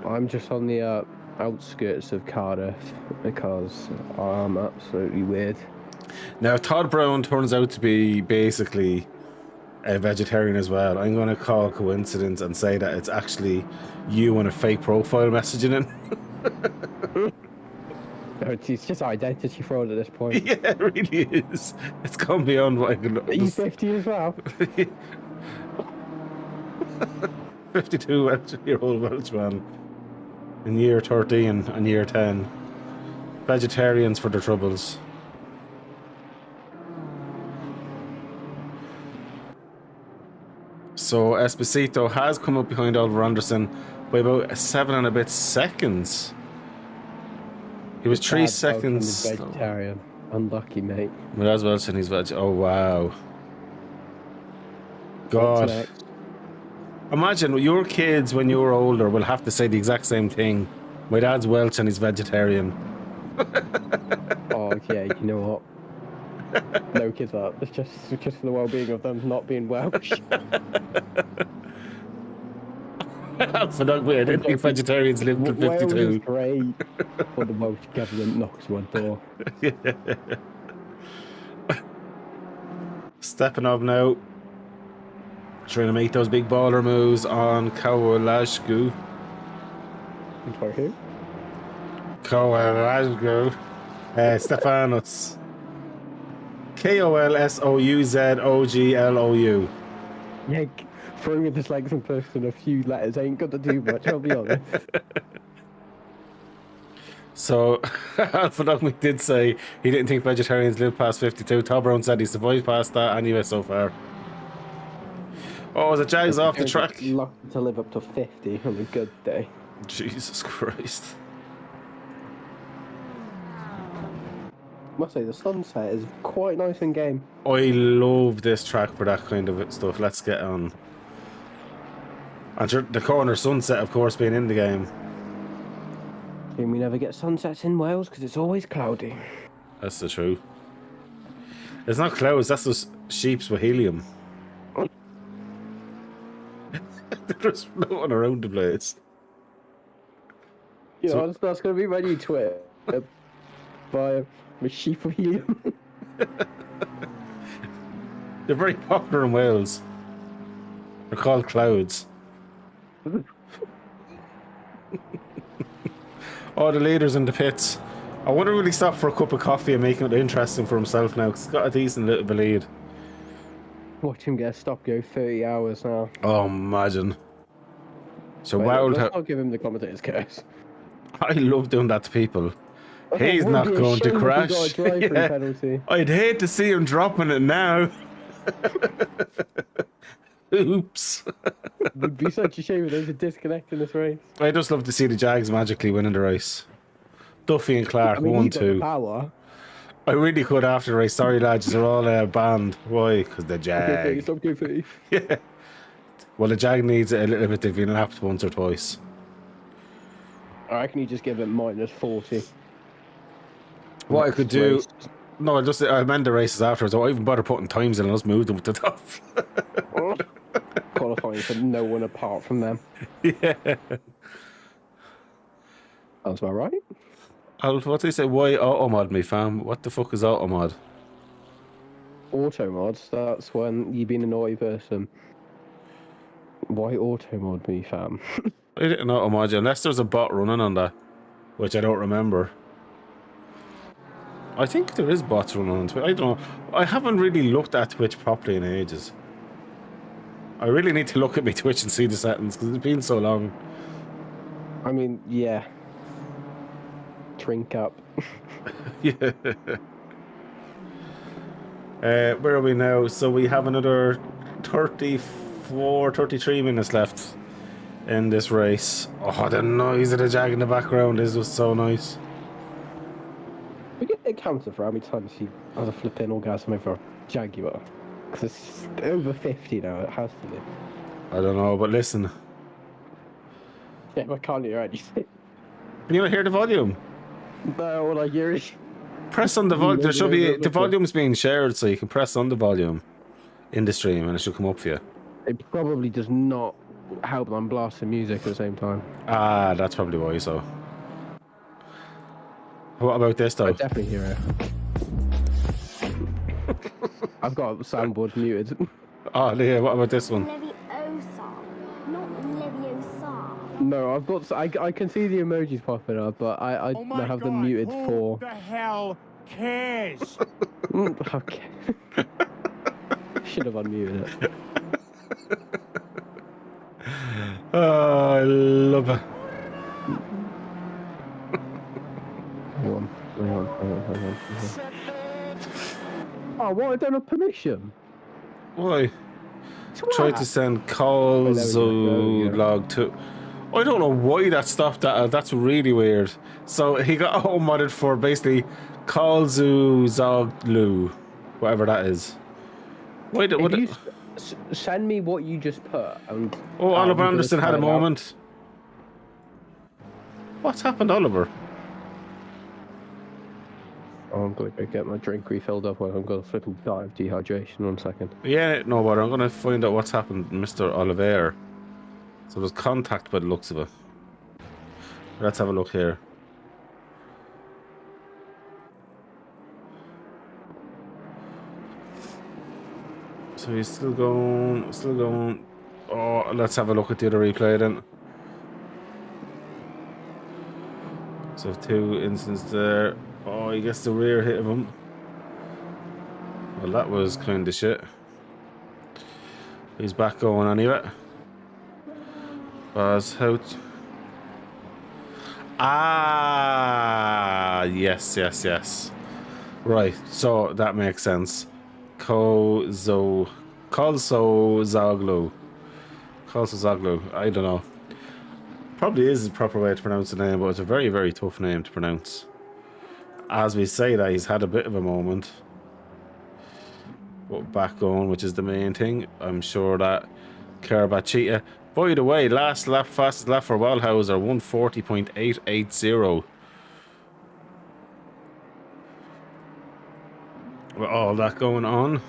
I'm just on the outskirts of Cardiff because I'm absolutely weird. Now, Todd Brown turns out to be basically a vegetarian as well. I'm going to call coincidence and say that it's actually you on a fake profile messaging him. It's just identity fraud at this point. Yeah, it really is. It's gone beyond what I can look. Are you 50 as well? 52-year-old Welshman in year 13 and year 10. Vegetarians for their troubles. So Esposito has come up behind Oliver Anderson by about 7 and a bit seconds. He was 3 seconds. Vegetarian. Unlucky, mate. But as well saying he's veg. Oh wow. God. Imagine your kids when you're older will have to say the exact same thing. My dad's Welsh and he's vegetarian. Oh yeah, you know what? No kids up. It's just for the well-being of them not being Welsh. For dog I didn't think vegetarians lived to 52. Wales is great. Or the Welsh government knocks on my door. Yeah. Stepping up now. Trying to make those big baller moves on Kowalashgu. I'm sorry, who? Kowalashgu. Stefanos. Kolsouzogloou. Yeah, throwing a dyslexic person a few letters ain't gonna do much, I'll be honest. So, Alpha Dogme did say he didn't think vegetarians live past 52. Todd Brown said he survived past that anyway so far. Oh, the Jags off the track. Lucky to live up to 50 on a good day. Jesus Christ. I must say, the sunset is quite nice in game. I love this track for that kind of stuff. Let's get on. And the corner sunset, of course, being in the game. And we never get sunsets in Wales because it's always cloudy. That's the truth. It's not clouds, that's just sheeps with helium. They're just floating around the place. You know, that's going to be my new Twitter. By a sheep of helium. They're very popular in Wales. They're called clouds. Oh, the leader's in the pits. I wonder will he stop for a cup of coffee and make it interesting for himself now, because he's got a decent little bit lead. Watch him get a stop go 30 hours now. Oh, imagine. So Wait, wow, let's not give him the commentator's curse. I love doing that to people. Oh, He's would not be a going to shame if he got a crash. drive-through Yeah. penalty. I'd hate to see him dropping it now. Oops. Would be such a shame if there's a disconnect in this race. I just love to see the Jags magically winning the race. Duffy and Clark, I mean, 1-2. he's got the power. I really could after the race. Sorry, lads, they're all banned. Why? Because the Jag. Stop go 30. Yeah. Well, the Jag needs it a little bit. They've been lapped once or twice. I reckon you just give it -40. What I could do... Race. No, I meant the races afterwards. I won't even bother putting times in. I'll just move them to the top. Qualifying for no one apart from them. Yeah. That's about right. What do they say? Why automod me, fam? What the fuck is automod? Auto mods, that's when you've been a naughty person. Why auto mod me, fam? I didn't automod you, unless there's a bot running on that, which I don't remember. I think there is bots running on Twitch. I don't know. I haven't really looked at Twitch properly in ages. I really need to look at my Twitch and see the settings, because it's been so long. I mean, yeah. Drink up. Yeah. Where are we now? So we have another 33 minutes left in this race. Oh, the noise of the Jag in the background is just so nice. We get a counter for how many times he has a flipping orgasm over a Jaguar. Because it's over 50 now, it has to be. I don't know, but listen. Yeah, but I can't hear anything. Can you not hear the volume? No, all I hear is... Press on the volume. There should be... The volume's being shared, so you can press on the volume in the stream and it should come up for you. It probably does not help that I'm blasting music at the same time. Ah, that's probably why, so. What about this, though? I definitely hear it. I've got soundboard muted. Oh, yeah, what about this one? Leviosa, not Leviosa. No, I've got... I can see the emojis popping up, but I have them muted for... Who the hell cares? Okay. Should have unmuted it. Oh, I love it. Hang on. Oh, what? I don't have permission. Why? Try to send calls log to... I don't know why that stopped that. That's really weird. So he got auto-modded for basically Zoglu, whatever that is. Why did... If you send me what you just put. And Oh, Oliver I'm Anderson gonna had a try it out. moment. What's happened, Oliver? Oh, I'm going to go get my drink refilled up while I'm going to flipping die of dehydration. 1 second. Yeah, no, but I'm going to find out what's happened, Mr. Oliver. So there's contact by the looks of it. Let's have a look here. So he's still going, Oh, let's have a look at the other replay then. So 2 instances there. Oh, he gets the rear hit of him. Well, that was kind of shit. He's back going anyway. Buzz out. Ah, yes. Right, so that makes sense. Zoglu. I don't know. Probably is the proper way to pronounce the name, but it's a very, very tough name to pronounce. As we say that, he's had a bit of a moment. But back going, which is the main thing. I'm sure that Karabachita. By the way, last lap, fastest lap for Wildhauser, 140.880. With all that going on.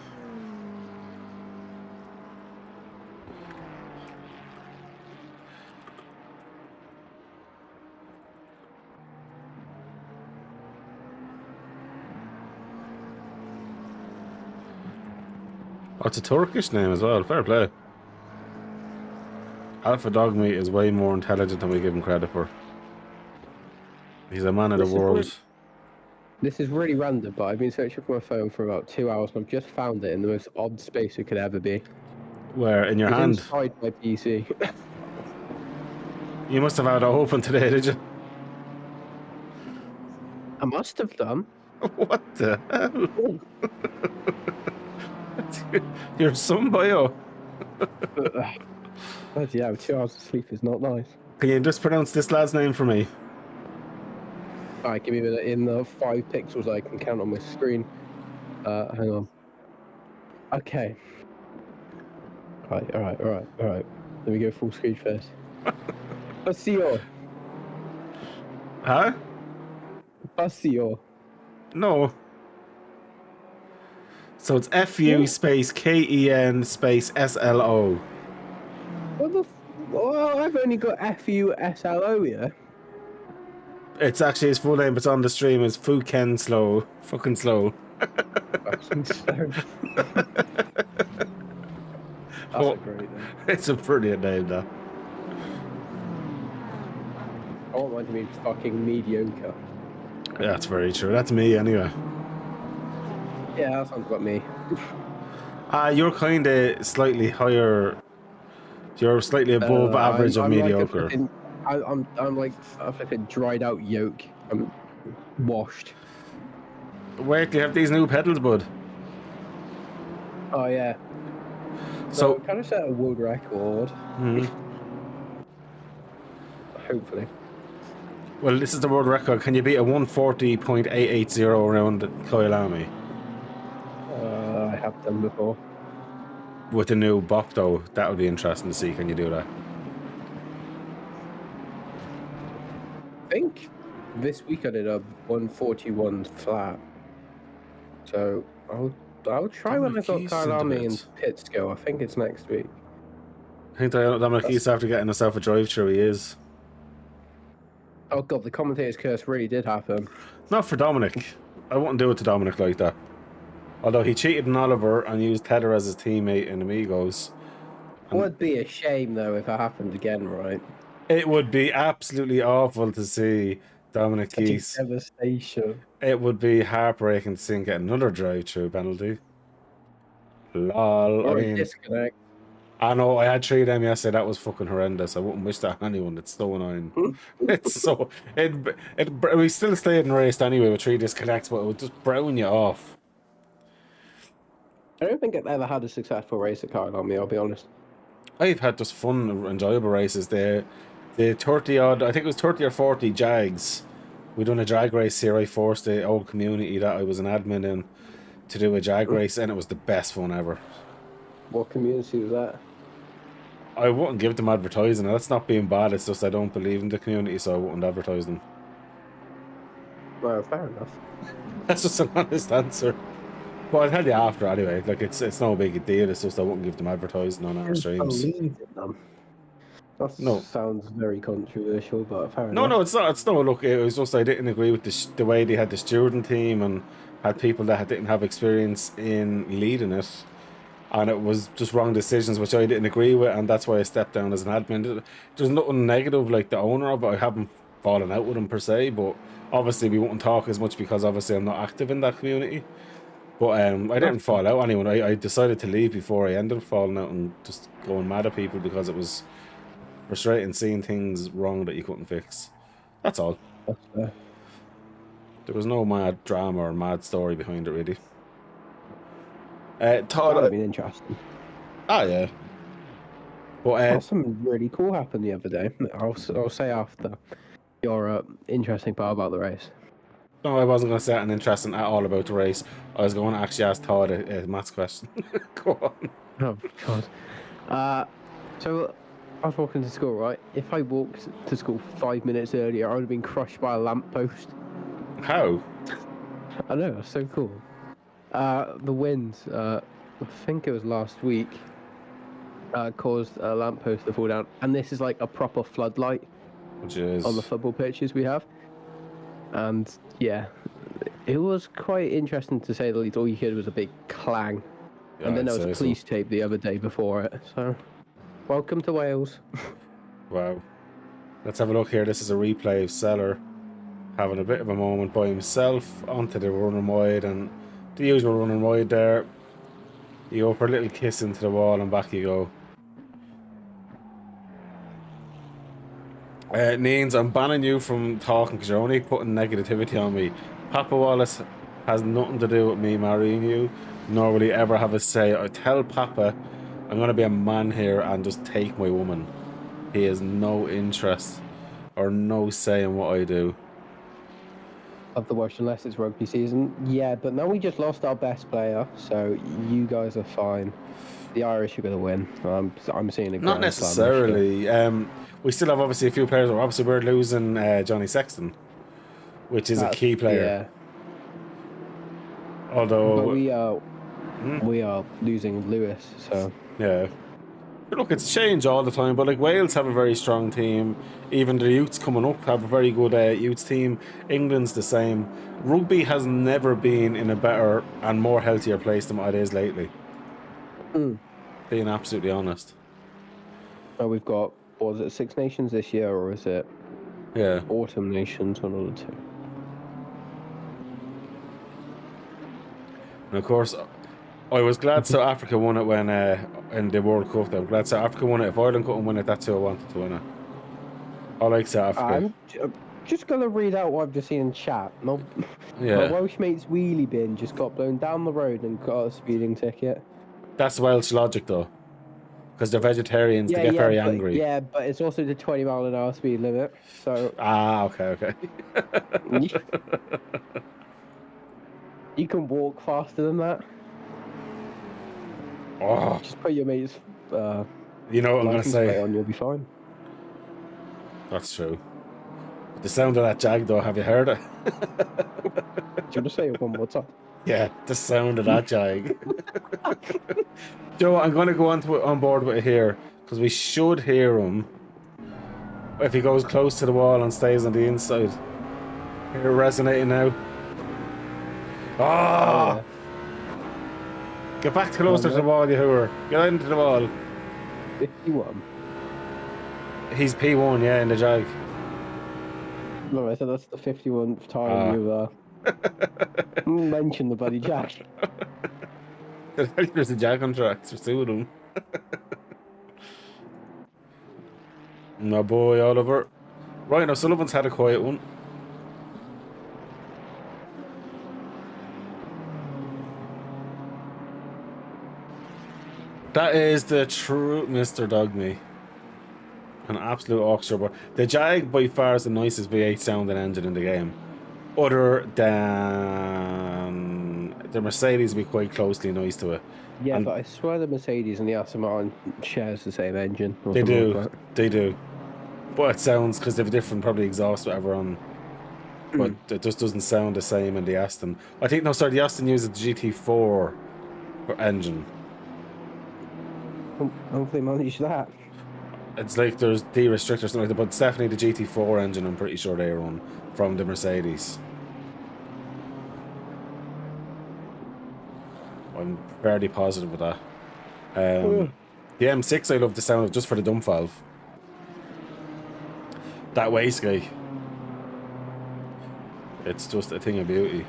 Oh, it's a Turkish name as well. Fair play. Alpha Dog Meat is way more intelligent than we give him credit for. He's a man of the world. This is really random, but I've been searching for my phone for about 2 hours and I've just found it in the most odd space it could ever be. Where? In your It's hand? inside my PC. You must have had it open today, did you? I must have done. What the hell? You're some bio. Bloody hell, 2 hours of sleep is not nice. Can you just pronounce this lad's name for me? Alright, give me a minute. In the 5 pixels I can count on my screen. Hang on. Okay. Alright. Let me go full screen first. Basio. Huh? Basio. No. So it's FU space KEN space SLO. What the well, I've only got FUSLO here. It's actually his full name, it's on the stream. It's Fuken Slow. Fucking slow. That's Oh, a great name. it's a brilliant name, though. I want mine to be fucking mediocre. Yeah, that's very true. That's me, anyway. Yeah, that sounds like me. You're kind of slightly higher. You're slightly above average of I'm mediocre. I'm like a flipping dried out yolk. I'm washed. Wait, do you have these new pedals, bud? Oh yeah. So, kind of set a world record. Hopefully. well, this is the world record. Can you beat a 140.880 around Kyalami? I have done before. With the new bop, though, that would be interesting to see. Can you do that? I think this week I did a 141 flat. So I'll try when I've got Kyalami and Pits go. I think it's next week. I think Dominic East, after getting himself a drive-through, he is. Oh god, the commentator's curse really did happen. Not for Dominic. I wouldn't do it to Dominic like that. Although he cheated on Oliver and used Tether as his teammate in Amigos. It would be a shame though if it happened again, right? It would be absolutely awful to see Dominic Keys. Devastation. It would be heartbreaking to see him get another drive-through penalty. Lol. Or I a mean, disconnect. I know, I had 3 of them yesterday. That was fucking horrendous. I wouldn't wish that on anyone. It's so annoying. It's so... We still stayed in race anyway with 3 disconnects, but it would just brown you off. I don't think I've ever had a successful race at Kyalami, I'll be honest. I've had just fun, enjoyable races there. The 30 odd, I think it was 30 or 40 Jags. We done a drag race here. I forced the old community that I was an admin in to do a Jag race, and it was the best fun ever. What community was that? I wouldn't give them advertising. That's not being bad. It's just I don't believe in the community, so I wouldn't advertise them. Well, fair enough. That's just an honest answer. Well, I'll tell you after anyway. Like it's no big deal. It's just I wouldn't give them advertising on our streams. Believe in them. That sounds very controversial, but fair enough. No, it's not. It's no. Look, it was just I didn't agree with the way they had the student team and had people that didn't have experience in leading it, and it was just wrong decisions which I didn't agree with, and that's why I stepped down as an admin. There's nothing negative like the owner of it. I haven't fallen out with him per se, but obviously we wouldn't talk as much because obviously I'm not active in that community. But I didn't fall out anyone. I decided to leave before I ended up falling out and just going mad at people because it was frustrating seeing things wrong that you couldn't fix. That's all. That's fair. There was no mad drama or mad story behind it, really. Todd, That would have been interesting. yeah. But something really cool happened the other day. I'll say after your interesting part about the race. no, I wasn't going to say anything interesting at all about the race. I was going to actually ask Todd a maths question. Go on. Oh god. So I was walking to school, right? If I walked to school 5 minutes earlier, I would have been crushed by a lamppost. How? I know, that's so cool. The wind, I think it was last week, caused a lamppost to fall down, and this is like a proper floodlight on the football pitches we have. And yeah, it was quite interesting to say the least. All you heard was a big clang, Yeah, And then I'd there was say so. police tape the other day before it. So, welcome to Wales. Wow. Let's have a look here. This is a replay of Seller having a bit of a moment by himself onto the running wide, and the usual running wide there. You go for a little kiss into the wall and back you go. Neens, I'm banning you from talking because you're only putting negativity on me. Papa Wallace has nothing to do with me marrying you, nor will he ever have a say. I tell Papa I'm going to be a man here and just take my woman. He has no interest or no say in what I do. Of the Welsh unless it's rugby season. Yeah, but now we just lost our best player, so you guys are fine. The Irish are going to win. I'm seeing a Not Grand Slam this year. necessarily. We still have obviously a few players. Obviously, we're losing Johnny Sexton, which is a key player. Yeah, Although, but we are losing Lewis, so yeah. But look, it's changed all the time. But like Wales have a very strong team. Even the youths coming up have a very good youths team. England's the same. Rugby has never been in a better and more healthier place than what it is lately. Being absolutely honest. we've got, what was it, Six Nations this year, or is it Yeah. Autumn Nations, one of the two? And of course, I was glad South Africa won it when in the World Cup. I'm glad South Africa won it. If Ireland couldn't win it, that's who I wanted to win it. I like South Africa. I'm just going to read out what I've just seen in chat. My Yeah, Welsh mate's wheelie bin just got blown down the road and got a speeding ticket. that's Welsh logic though, because they're vegetarians. They get very angry. Yeah, but it's also the 20-mile-an-hour speed limit. So Okay. you can walk faster than that. Oh, Just put your mate's you know what I'm gonna license plate say? on, you'll be fine. That's true. But the sound of that jag though, have you heard it? Do you want to say it one more time? Yeah, the sound of that jag. Joe, I'm going to go on board with it here because we should hear him if he goes close to the wall and stays on the inside. Hear it resonating now. Oh! Yeah. Get back closer to the wall, you hooer. Get out into the wall. 51. He's P1, yeah, in the jag. No, I said that's the 51th time you've mentioned the bloody jack. There's a jag on tracks for two of them. My boy Oliver. Right, now Sullivan's had a quiet one. That is the true Mr. Dogme. An absolute orchestra. But the Jag by far is the nicest V8 sounding engine in the game. Other than the Mercedes will be quite closely nice to it. Yeah, And but I swear the Mercedes and the Aston Martin shares the same engine. they do. They do. But it sounds, because they have different probably exhaust whatever on. But it just doesn't sound the same in the Aston. I think, no, sorry, the Aston uses the GT4 engine. Hopefully they manage that. It's like there's D-restrictor or something like that, but it's definitely the GT4 engine, I'm pretty sure they run from the Mercedes. I'm fairly positive of that. The M6 I love the sound of just for the dump valve. That waste guy. It's just a thing of beauty.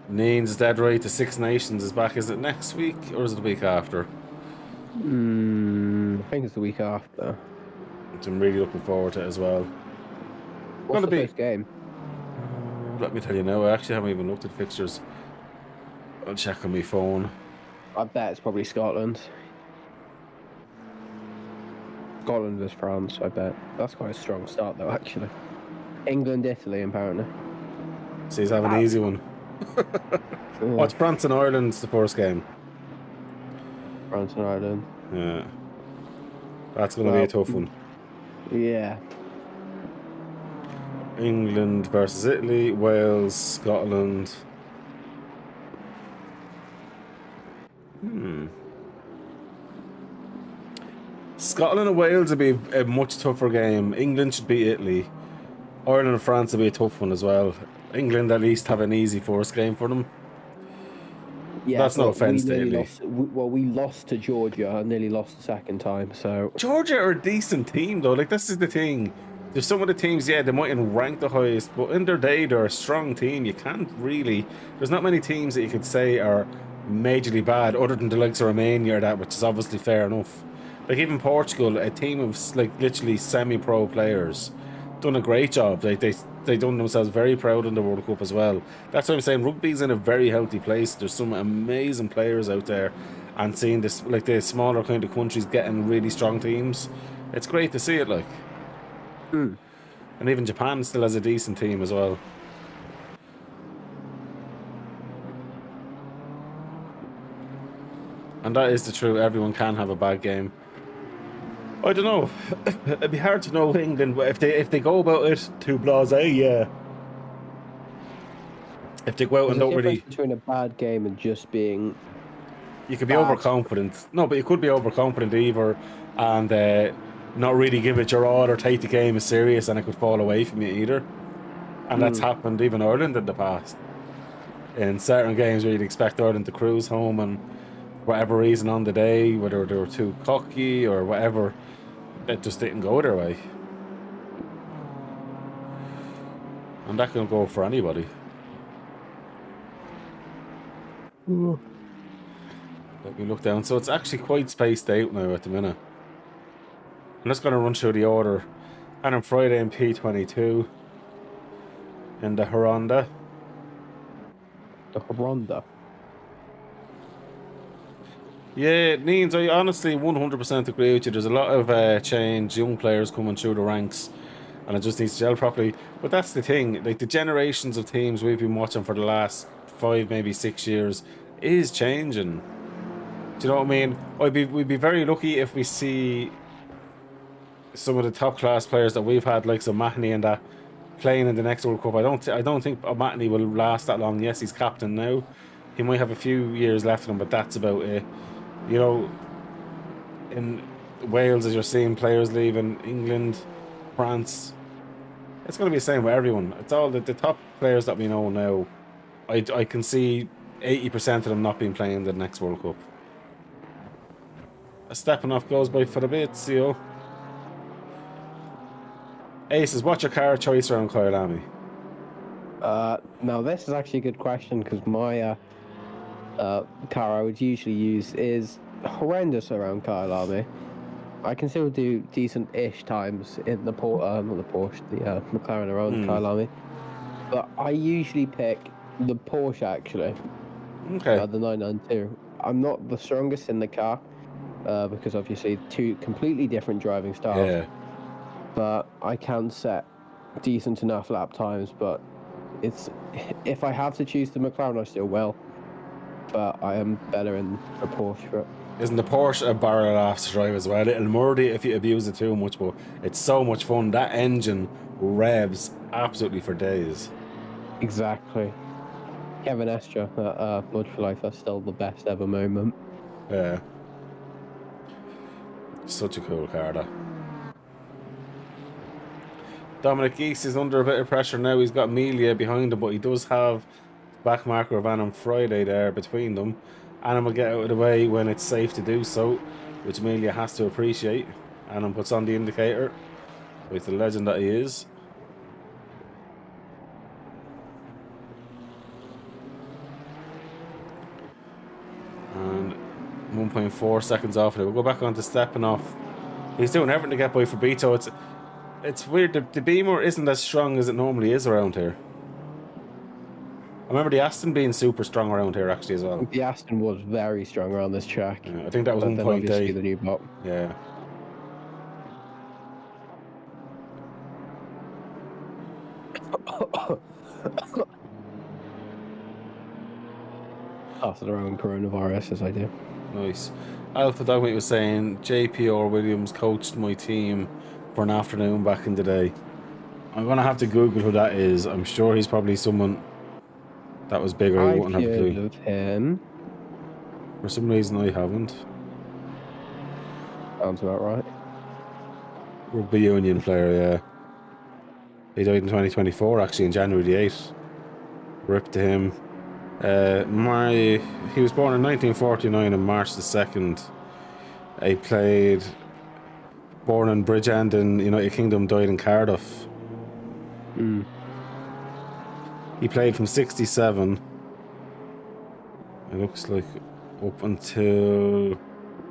Nane's dead right. The Six Nations is back. Is it next week or is it the week after? I think it's the week after. Which I'm really looking forward to as well. What's Gonna the be- first game? Let me tell you now, I actually haven't even looked at fixtures. I'll check on my phone. I bet it's probably Scotland. Scotland vs France, I bet. That's quite a strong start though, actually. England, Italy, apparently. So he's having an easy one. What's France and Ireland's the first game? France and Ireland. Yeah. That's going to be a tough one. Yeah. England versus Italy, Wales, Scotland. Scotland and Wales would be a much tougher game. England should beat Italy. Ireland and France would be a tough one as well. England at least have an easy first game for them. Yeah, That's no but offence we to nearly Italy. lost. We lost to Georgia and nearly lost the second time. So Georgia are a decent team though. Like this is the thing. There's some of the teams, yeah, they mightn't rank the highest, but in their day they're a strong team. You can't really. There's not many teams that you could say are majorly bad, other than the likes of Romania or that, which is obviously fair enough. Like even Portugal, a team of like literally semi-pro players, done a great job. They done themselves very proud in the World Cup as well. That's what I'm saying. Rugby's in a very healthy place. There's some amazing players out there, and seeing this like the smaller kind of countries getting really strong teams, it's great to see it. Like, and even Japan still has a decent team as well. And that is the truth. Everyone can have a bad game. I don't know. It'd be hard to know England if they go about it too blasé. Yeah. If they go out there's and a don't difference really, between a bad game and just being you could be bad. overconfident. No, but you could be overconfident either, and not really give it your all or take the game as serious, and it could fall away from you either. And that's happened even Ireland in the past. In certain games where you'd expect Ireland to cruise home, and for whatever reason on the day, whether they were too cocky or whatever, it just didn't go their way. And that can go for anybody. Let me look down. So it's actually quite spaced out now at the minute. I'm just going to run through the order. And on Friday in P22 in the Haronda. The Ronda. Yeah, Neens, I honestly 100% agree with you. There's a lot of change, young players coming through the ranks, and it just needs to gel properly. But that's the thing, like the generations of teams we've been watching for the last 5, maybe 6 years is changing. Do you know what I mean? We'd be very lucky if we see some of the top class players that we've had, like some Mahoney and that, playing in the next World Cup. I don't think Mahoney will last that long. Yes, he's captain now. He might have a few years left in him, but that's about it. You know, in Wales, as you're seeing players leaving, England, France, it's going to be the same with everyone. It's all the top players that we know now. I can see 80% of them not being playing the next World Cup. A stepping off goes by for a bit, CEO. Aces, what's your car choice around Kyalami? Now this is actually a good question because my car I would usually use is horrendous around Kyalami. I can still do decent-ish times in the not the Porsche, the McLaren around Kyalami. But I usually pick the Porsche actually. Okay. The 992. I'm not the strongest in the car because obviously two completely different driving styles. Yeah. But I can set decent enough lap times. But it's if I have to choose the McLaren, I still will. But I am better in a Porsche for it. Isn't the Porsche a barrel laugh to drive as well? It'll murder you if you abuse it too much, but it's so much fun. That engine revs absolutely for days. Exactly. Kevin Estra at Blood for Life, that's still the best ever moment. Yeah. Such a cool car, that. Dominic Geese is under a bit of pressure now. He's got Amelia behind him, but he does have back marker of Anam Friday there between them. Anam will get out of the way when it's safe to do so, which Amelia has to appreciate. Anam puts on the indicator with the legend that he is. And 1.4 seconds off it. We'll go back on to stepping off. He's doing everything to get by Fabito. It's weird. The Beamer isn't as strong as it normally is around here. I remember the Aston being super strong around here actually as well. The Aston was very strong around this track. Yeah, I think that was 1.8. Obviously the new bot. Yeah. After their own coronavirus, as I do. Nice. Alpha Dogmate was saying JPR Williams coached my team for an afternoon back in the day. I'm gonna have to Google who that is. I'm sure he's probably someone that was bigger. I wouldn't have a heard clue. of him. For some reason, I haven't. Sounds about right. Rugby union player, yeah. He died in 2024, actually, in January the 8th. Rip to him. He was born in 1949 on March the 2nd. He played, born in Bridgend in United Kingdom, died in Cardiff. He played from 67, it looks like, up until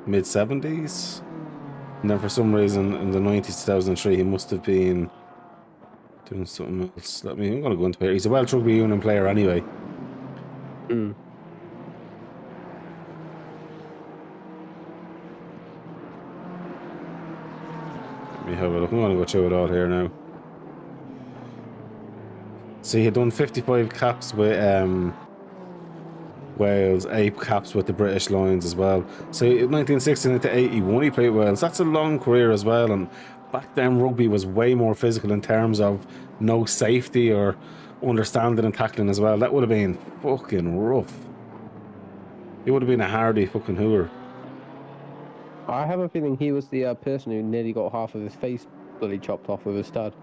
mid-70s. And then for some reason in the 90s, 2003, he must have been doing something else. I'm going to go into it. He's a Welsh rugby union player anyway. Mm. Let me have a look. I'm going to go through it all here now. So he had done 55 caps with Wales, 8 caps with the British Lions as well. So 1969 to 81 he played Wales. That's a long career as well, and back then rugby was way more physical in terms of no safety or understanding and tackling as well. That would have been fucking rough. He would have been a hardy fucking hooer. I have a feeling he was the person who nearly got half of his face bloody chopped off with a stud.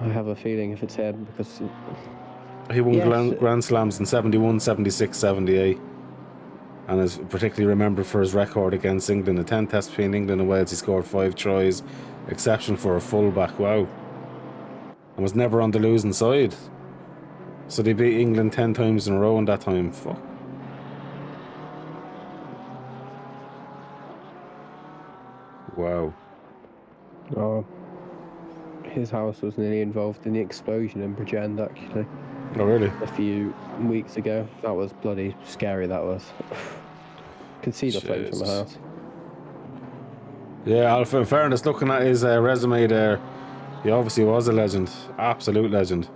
I have a feeling if it's him, because He won Yes. Grand Slams in 71, 76, 78. And is particularly remembered for his record against England. The 10 tests between England and Wales, he scored 5 tries. Exception for a fullback, wow. And was never on the losing side. So they beat England 10 times in a row in that time. Fuck. Wow. his house was nearly involved in the explosion in Bridgend, actually, Oh, really? a few weeks ago. That was bloody scary, that was. Could see the flames from the Jesus. house. Yeah, Alpha, in fairness, looking at his resume there, he obviously was a legend. Absolute legend.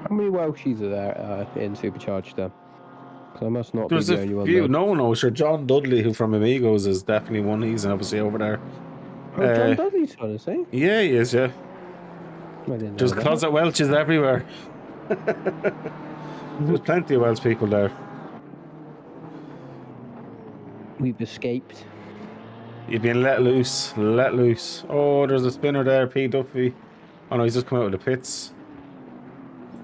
How many Welshies are there in Supercharged then? 'Cause I must not There's be the a only one. few. Though. No, sure. John Dudley, who from Amigos, is definitely one. He's obviously over there. Oh, John Dudley's son, is he? Yeah, he is, yeah. I didn't know There's that. closet Welches everywhere. There's plenty of Welsh people there. We've escaped. You've been let loose. Let loose. Oh, there's a spinner there, P. Duffy. Oh no, he's just come out of the pits.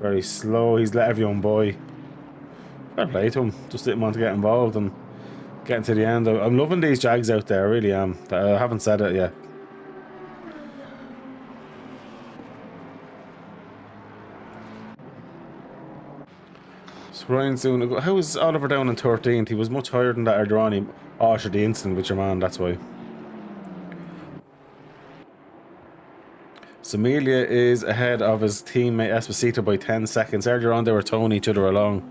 Very slow. He's let everyone by. Fair play to him. Just didn't want to get involved and getting to the end. I'm loving these Jags out there, I really am. I haven't said it yet. So Ryan's doing. How was Oliver down in 13th? He was much higher than that earlier on. Oh, sure, the incident with your man, that's why. Samelia is ahead of his teammate Esposito by 10 seconds. Earlier on, they were towing each other along.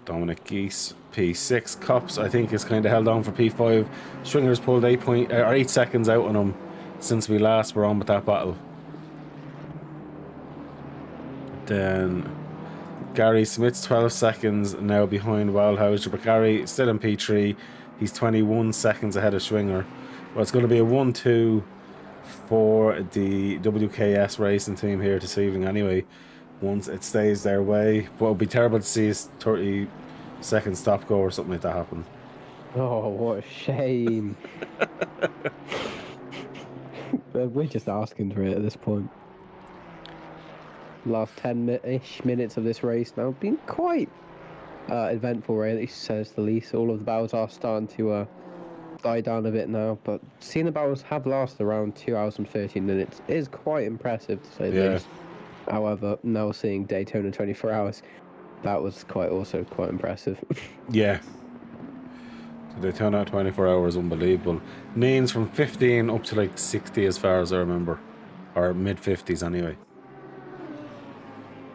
Dominic Geese, P6. Cops, I think, is kind of held on for P5. Stringer's pulled 8 seconds out on him since we last were on with that battle. Then Gary Smith's 12 seconds now behind Wildhauser, but Gary still in P3. He's 21 seconds ahead of Schwinger. Well, it's going to be a 1-2 for the WKS racing team here this evening anyway, once it stays their way. But it would be terrible to see a 30-second stop go or something like that happen. Oh, what a shame. We're just asking for it at this point. Last 10-ish minutes of this race now been quite eventful race, says the least. All of the battles are starting to die down a bit now, but seeing the battles have lasted around 2 hours and 13 minutes is quite impressive, to say the least. However, now seeing Daytona 24 hours, that was also quite impressive. Yeah. They turn out 24 hours, unbelievable. Names from 15 up to like 60 as far as I remember, or mid 50s anyway.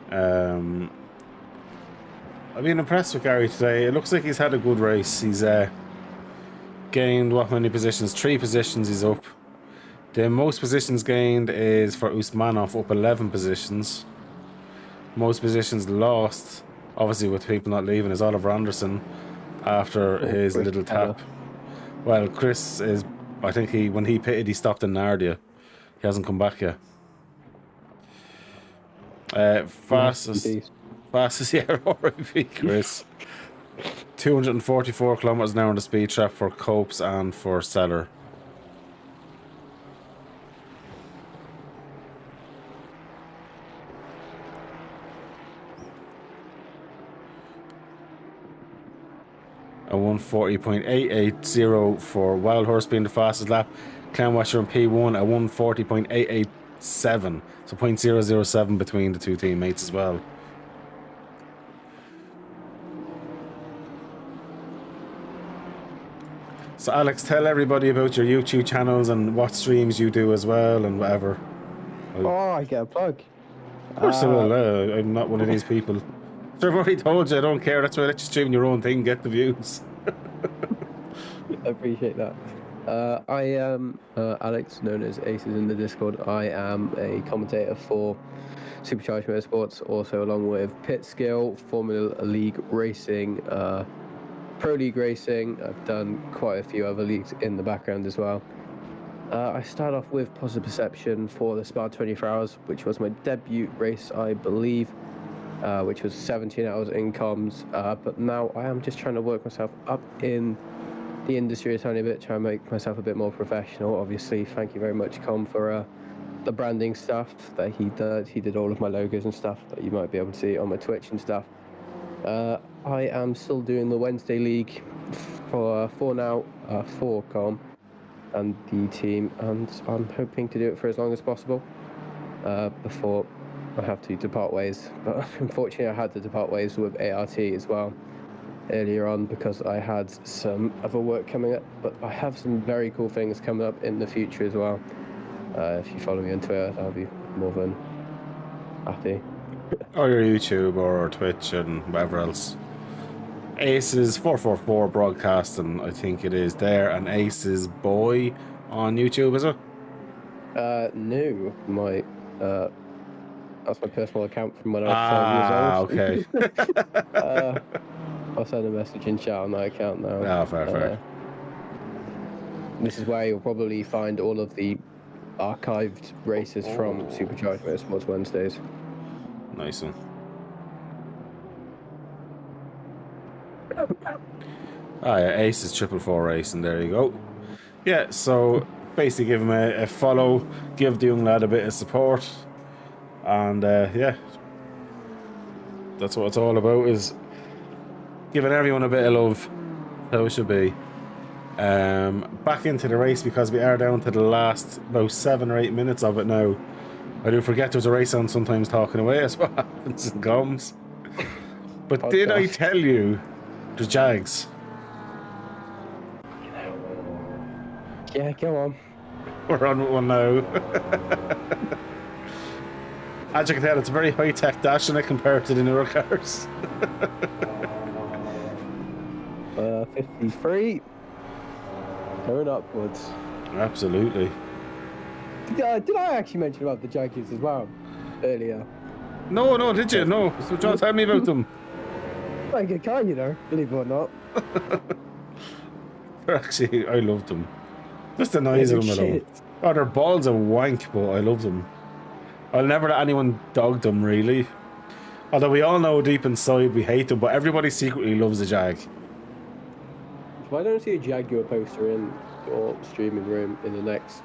I've been impressed with Gary today. It looks like he's had a good race. He's gained what many positions? 3 positions he's up. The most positions gained is for Usmanov, up 11 positions. Most positions lost, obviously with people not leaving, is Oliver Anderson after his Chris little tap. Well, Chris is, I think when he pitted, he stopped in Nardia. He hasn't come back yet. Fastest Fastest, yeah, RIP, Chris. 244 kilometers an hour on the speed trap for Copes and for Seller. A 140.880 for Wild Horse being the fastest lap. Clownwatcher and P1 a 140.887. So 0.007 between the two teammates as well. So Alex, tell everybody about your YouTube channels and what streams you do as well and whatever. Oh, I get a plug. Of course I will. I'm not one of these people. So I've already told you I don't care. That's why I let you stream your own thing, get the views. I appreciate that. I am Alex, known as Aces in the Discord. I am a commentator for Supercharged Motorsports, also along with Pit Skill, Formula League Racing, Pro League Racing. I've done quite a few other leagues in the background as well. I started off with Positive Perception for the Spa 24 Hours, which was my debut race, I believe, which was 17 hours in comms. But now I am just trying to work myself up in the industry a tiny bit, try and make myself a bit more professional. Obviously, thank you very much, Com, for the branding stuff that he did. He did all of my logos and stuff that you might be able to see on my Twitch and stuff. I am still doing the Wednesday League for now, for Com and the team, and I'm hoping to do it for as long as possible before I have to depart ways. But unfortunately, I had to depart ways with ART as well earlier on because I had some other work coming up, but I have some very cool things coming up in the future as well. If you follow me on Twitter, I'll be more than happy. Or your YouTube or Twitch and whatever else. Aces 444 broadcasting, I think it is there, and Aces Boy on YouTube, is it? No, my that's my personal account from when I was 12 years old. Okay. I'll send a message in chat on that account now. Ah, fair. This is where you'll probably find all of the archived races from Supercharged Motorsports Wednesdays. Nice one. Ah, yeah, Aces 444 racing, there you go. Yeah, so basically give him a follow, give the young lad a bit of support, and yeah, that's what it's all about, is giving everyone a bit of love, how it should be. Back into the race, because we are down to the last about 7 or 8 minutes of it now. I do forget there's a race on sometimes talking away, as what happens in comms. But Oh, did I gosh. tell you the Jags? Yeah, go on. We're on with one now. As you can tell, it's a very high-tech dash in it compared to the newer cars. 53. Going upwards. Absolutely. Did I actually mention about the Jaguars as well earlier? No, did you? No. So John, tell me about them. Like a car, you know, believe it or not. Actually, I love them. Just the noise of them alone. Shit. Oh, their balls are wank, but I love them. I'll never let anyone dog them, really. Although we all know deep inside we hate them, but everybody secretly loves a Jag. If I don't see a Jaguar poster in your streaming room in the next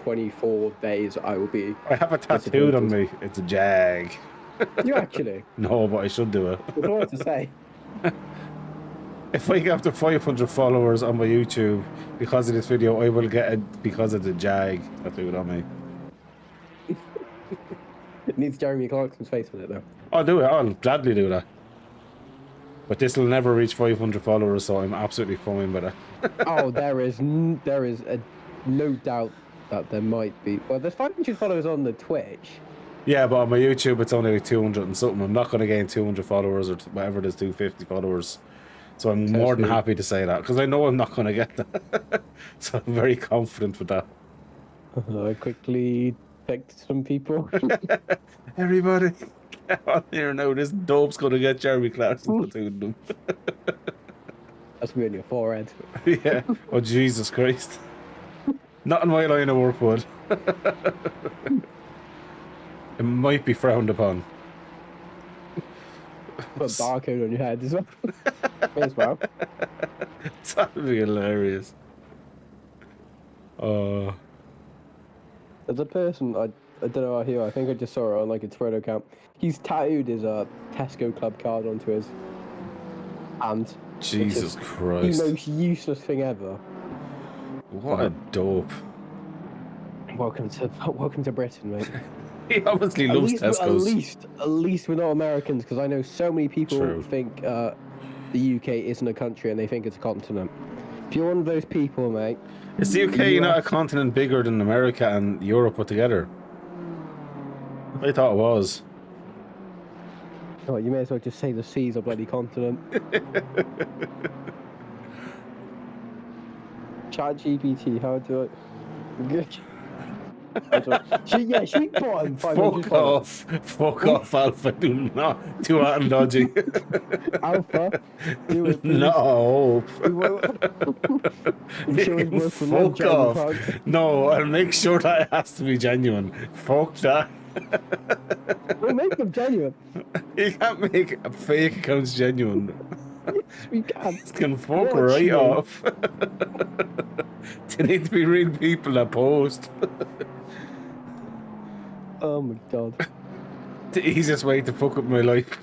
24 days, I will be. I have a tattooed on me. It's a Jag. You actually? No, but I should do it. What do I have to say? If I get up to 500 followers on my YouTube because of this video, I will get it because of the Jag tattooed on me. It needs Jeremy Clarkson's face on it, though. I'll do it. I'll gladly do that. But this will never reach 500 followers, so I'm absolutely fine with it. Oh, there is no doubt that there might be. Well, there's 500 followers on the Twitch. Yeah, but on my YouTube, it's only like 200 and something. I'm not going to gain 200 followers or whatever it is, 250 followers. So I'm more than happy to say that, because I know I'm not going to get that. So I'm very confident with that. I quickly picked some people. Everybody, get on here now. This dope's going to get Jeremy Clarkson tattooed them. That's me on your forehead. Yeah. Oh, Jesus Christ. Not in my line of work, would. It might be frowned upon. Put a barcode on your head as well. May as well. That'd be hilarious. There's a person, I don't know here, I think I just saw it on like a Twitter account. He's tattooed his Tesco Club card onto his hand. Jesus The Christ. most useless thing ever. What a dope. Welcome to Britain, mate. He obviously loves Tesco's. At least we're not Americans, because I know so many people True. think the UK isn't a country and they think it's a continent. If you're one of those people, mate. Is the UK not a continent bigger than America and Europe put together? I thought it was. Oh, you may as well just say the sea's a bloody continent. ChatGPT, how do I... Should we put him 500 followers? Fuck off, Alpha. Do not. Too hot and dodgy. Alpha, do it, please. No. You sure it's worth for no Fuck genuine off. products? No, I'll make sure that it has to be genuine. Fuck that. We'll make them genuine. You can't make fake accounts genuine. Yes, we can. It can fuck Watch right me. off. They need to be real people that post. Oh my god. The easiest way to fuck up my life.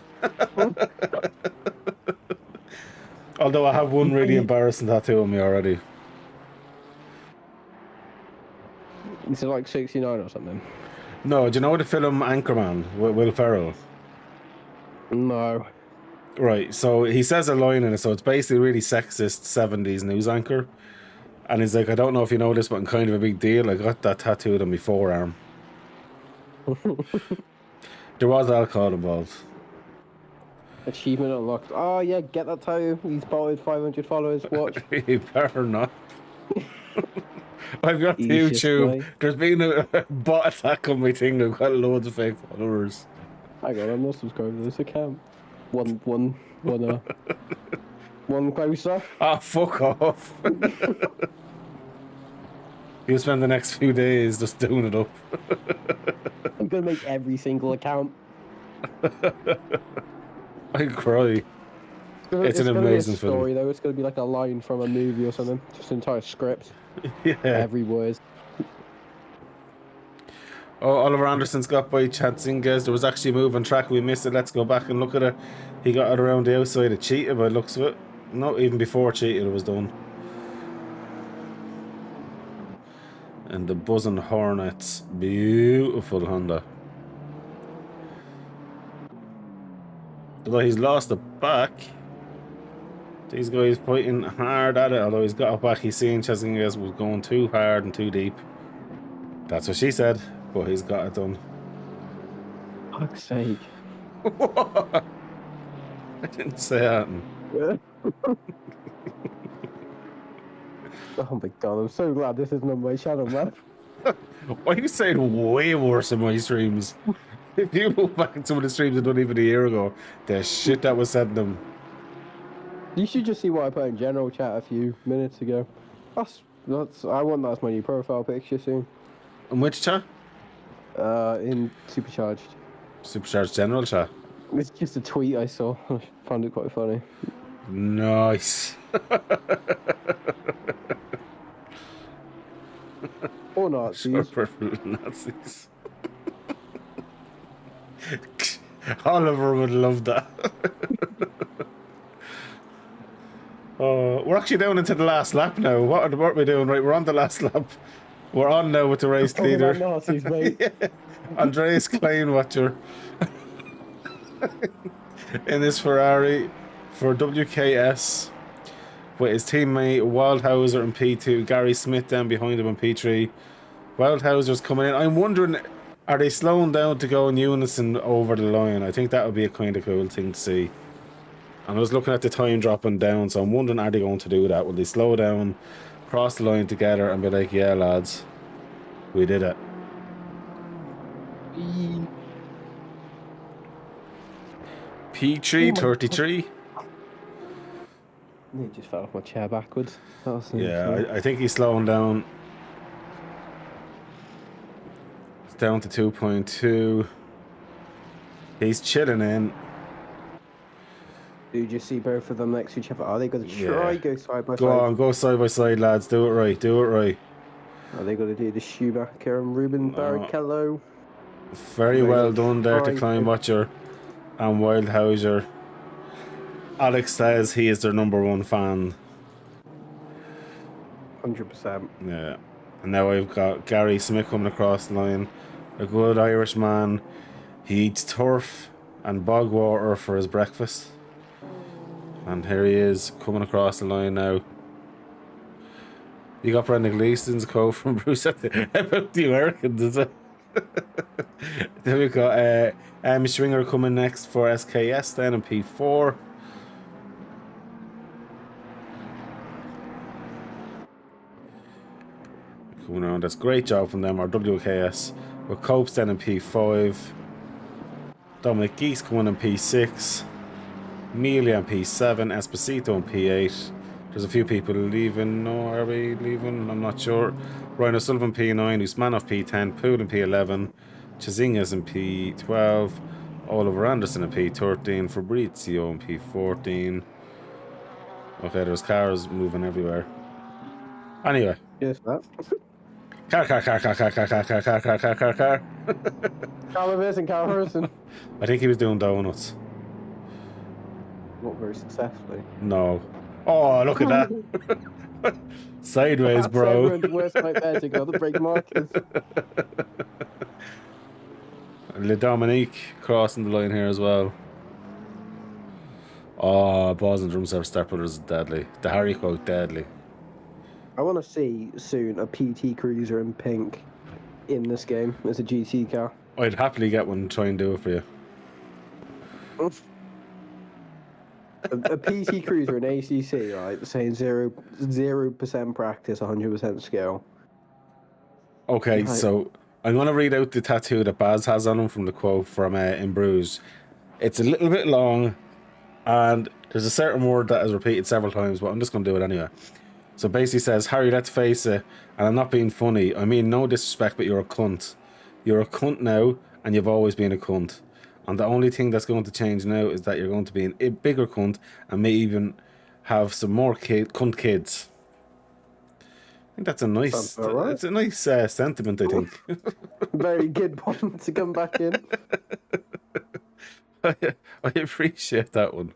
Although I have one really embarrassing tattoo on me already. Is it like 69 or something? No, do you know the film Anchorman with Will Ferrell? No. Right, so he says a line in it, so it's basically really sexist 70s news anchor. And he's like, I don't know if you know this, but I'm kind of a big deal. I got that tattooed on my forearm. There was alcohol involved. Achievement unlocked. Oh yeah, get that tattoo. He's bought 500 followers. Watch. You better not. I've got Easiest YouTube. way. There's been a bot attack on my thing. I've got loads of fake followers. Hang on, I'm not subscribed to this account. One closer. Ah, fuck off. You'll spend the next few days just doing it up. I'm gonna make every single account. I'd cry. It's an gonna amazing be a story, film. though. It's gonna be like a line from a movie or something. Just an entire script. Yeah. Every word. Oh, Oliver Anderson's got by Chatzingas. There was actually a move on track. We missed it. Let's go back and look at it. He got it around the outside of Cheetah by the looks of it. No, even before Cheetah was done. And the Buzzing Hornets. Beautiful Honda. Although he's lost it back. These guys fighting hard at it. Although he's got it back, he's seen Chatzingas was going too hard and too deep. That's what she said. But he's got it done. Fuck's sake. I didn't say that. Oh my god, I'm so glad this isn't on my channel, man. Why are you saying way worse in my streams? If you look back at some of the streams I done even a year ago, the shit that was said in them. You should just see what I put in general chat a few minutes ago. That's I want that as my new profile picture soon. In which chat? In Supercharged. Supercharged General chat. It's just a tweet I saw. I found it quite funny. Nice. Or Nazis. Purple Nazis. Oliver would love that. We're actually down into the last lap now. What are we doing? Right, we're on the last lap. We're on now with the race Talking leader. about Nazis, mate. Yeah. Andreas Kleinwacher in his Ferrari for WKS with his teammate Wildhauser in P2, Gary Smith down behind him in P3. Wildhauser's coming in. I'm wondering, are they slowing down to go in unison over the line? I think that would be a kind of cool thing to see. And I was looking at the time dropping down, so I'm wondering, are they going to do that? Will they slow down, cross the line together and be like, yeah lads, we did it. P3 33. He just fell off my chair backwards. That was Yeah, I think he's slowing down. It's down to 2.2. He's chilling in. Do you just see both of them next to each other? Are they going to try Yeah. go side by Go side? on, go side by side, lads. Do it right. Do it right. Are they going to do the Schumacher and Ruben Barrichello? Very They well will done there to try Climb to- Watcher and Wildhauser. Alex says he is their #1 fan. 100%. Yeah. And now I've got Gary Smith coming across the line. A good Irish man. He eats turf and bog water for his breakfast. And here he is coming across the line now. You got Brendan Gleeson's quote from Bruce about the Americans, is it? Then we've got Schwinger coming next for SKS then in P4. Coming around, that's great job from them, or WKS. With Copes then in P5. Dominic Geese coming in P6. Neely in P7. Esposito in P8. There's a few people leaving. No, are we leaving? I'm not sure. Ryan O'Sullivan P9. Usmanov P10. Poole in P11. Chizingas in P12. Oliver Anderson in P13. Fabrizio in P14. Okay, there's cars moving everywhere. Anyway. Yes, that. Car. Callum Wilson. I think he was doing donuts. Not very successfully. No. Oh, look at that. Sideways, That's bro. everyone's worst nightmare to go to break markers. Le Dominique crossing the line here as well. Oh, Balls and Drum Step Brothers is deadly. The Harry quote, deadly. I want to see soon a PT Cruiser in pink in this game as a GT car. I'd happily get one and try and do it for you. A PT Cruiser in ACC, right? Saying 0% practice, 100% skill. Okay, Right. so I'm going to read out the tattoo that Baz has on him from the quote from In Bruges. It's a little bit long, and there's a certain word that is repeated several times, but I'm just going to do it anyway. So basically says, Harry, let's face it, and I'm not being funny. I mean, no disrespect, but you're a cunt. You're a cunt now, and you've always been a cunt. And the only thing that's going to change now is that you're going to be a bigger cunt and may even have some more cunt kids. I think that's a nice, right. it's a nice sentiment, I think. Very good point to come back in. I appreciate that one.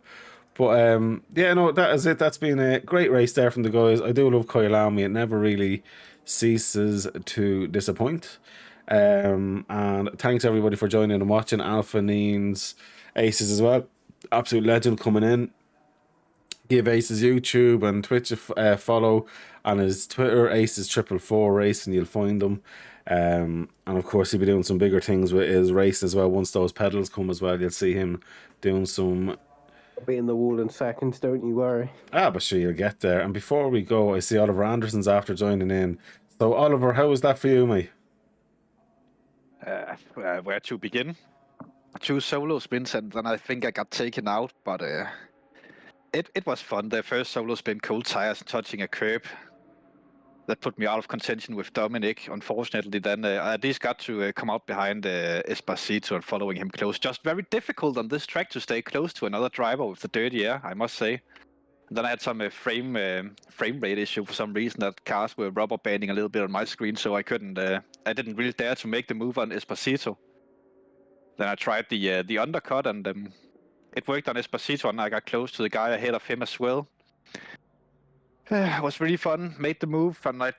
But yeah, no, that is it. That's been a great race there from the guys. I do love Kyalami. It never really ceases to disappoint. And thanks everybody for joining and watching. Alpha, Neens, Aces as well. Absolute legend coming in. Give Aces YouTube and Twitch a follow, and his Twitter, Aces444 Racing, you'll find him. And of course, he'll be doing some bigger things with his race as well. Once those pedals come as well, you'll see him doing some. I'll be in the wall in seconds, don't you worry. But sure, you'll get there. And before we go, I see Oliver Anderson's after joining in. So, Oliver, how was that for you, mate? Where to begin? 2 solo spins, and then I think I got taken out, but it was fun. The first solo spin, cold tires and touching a curb. That put me out of contention with Dominic. Unfortunately, then I at least got to come out behind Esposito and following him close. Just very difficult on this track to stay close to another driver with the dirty air, I must say. And then I had some frame rate issue for some reason. That cars were rubber banding a little bit on my screen, so I couldn't. I didn't really dare to make the move on Esposito. Then I tried the undercut, and it worked on Esposito, and I got close to the guy ahead of him as well. It was really fun. Made the move, and I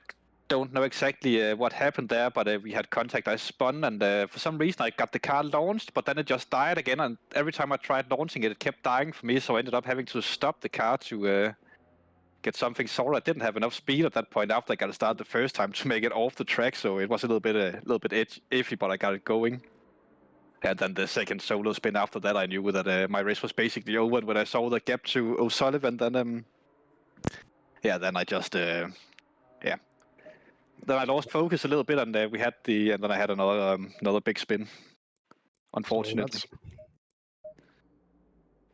don't know exactly what happened there, but we had contact. I spun, and for some reason I got the car launched, but then it just died again, and every time I tried launching it, it kept dying for me, so I ended up having to stop the car to get something sorted. I didn't have enough speed at that point after I got it started the first time to make it off the track, so it was a little bit iffy, but I got it going. And then the second solo spin after that, I knew that my race was basically over. And when I saw the gap to O'Sullivan, then then I just then I lost focus a little bit, and we had and then I had another big spin, unfortunately.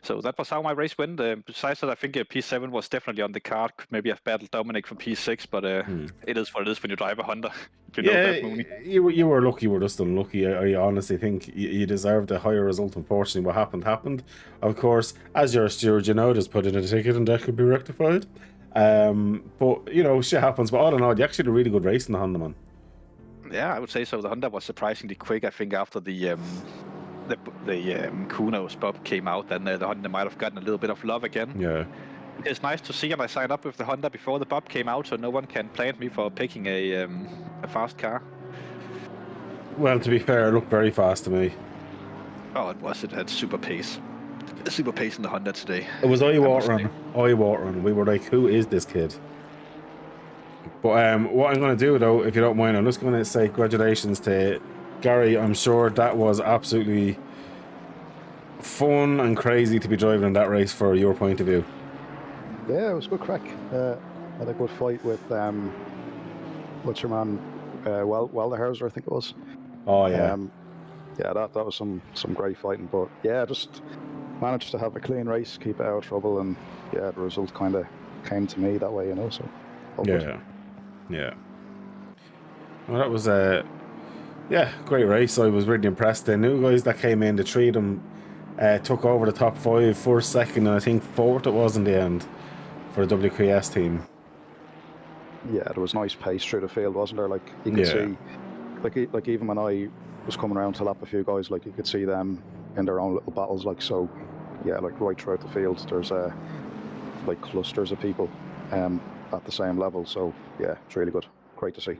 So that was how my race went. Besides that, I think P7 was definitely on the card. Could maybe have battled Dominic from P6, but it is what it is when you drive a Honda. You know Yeah, that, Mooney. you were lucky. You were just unlucky. I honestly think you deserved a higher result. Unfortunately, what happened. Of course, as you're a steward, you know, just put in a ticket and that could be rectified. But you know, shit happens. But all in all, you actually had a really good race in the Honda, man. Yeah, I would say so. The Honda was surprisingly quick. I think after the Kuno's Bob came out, then the Honda might have gotten a little bit of love again. Yeah. It's nice to see, and I signed up with the Honda before the Bob came out, so no one can plant me for picking a fast car. Well, to be fair, it looked very fast to me. Oh, it was. It had super pace. Super pace in the Honda today. It was eye-watering. Eye-watering. We were like, who is this kid? But what I'm going to do, though, if you don't mind, I'm just going to say congratulations to Gary. I'm sure that was absolutely fun and crazy to be driving in that race for your point of view. Yeah, it was a good crack. Had a good fight with what's your man, Welderhauser, I think it was. Oh yeah. Yeah, that was some great fighting. But yeah, just managed to have a clean race, keep it out of trouble, and yeah, the result kind of came to me that way, you know. So yeah. Well, that was great race. I was really impressed. The new guys that came in, the three of them took over the top 5, first, second, and I think fourth it was in the end for the WQS team. Yeah, there was nice pace through the field, wasn't there? Like you could see, like even when I was coming around to lap a few guys, like you could see them in their own little battles. Like so, yeah, like right throughout the field, there's like clusters of people at the same level. So yeah, it's really good. Great to see.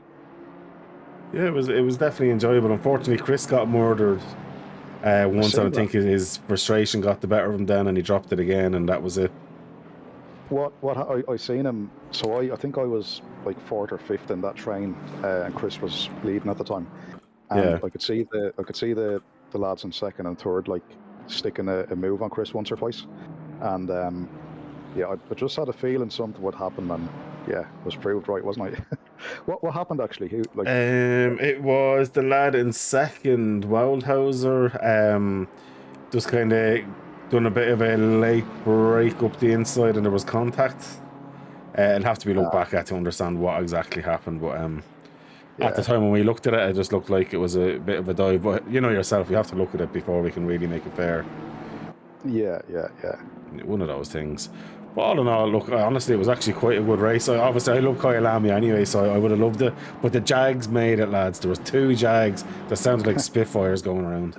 Yeah, it was definitely enjoyable. Unfortunately, Chris got murdered once. I think his frustration got the better of him then, and he dropped it again, and that was it. What I seen him. So I think I was like 4th or 5th in that train, and Chris was leading at the time. And Yeah. I could see the lads in 2nd and 3rd like sticking a move on Chris once or twice, and yeah, I just had a feeling something would happen, and yeah, it was proved right, wasn't I? What happened actually? Who like? It was the lad in 2nd, Wildhauser, just kind of done a bit of a late break up the inside, and there was contact. It'll have to be looked back at to understand what exactly happened, but at the time when we looked at it, it just looked like it was a bit of a dive. But you know yourself, you have to look at it before we can really make it fair. Yeah. One of those things. But all in all, look, honestly, it was actually quite a good race. Obviously, I love Kyalami anyway, so I would have loved it. But the Jags made it, lads. There was 2 Jags that sounded like Spitfires going around.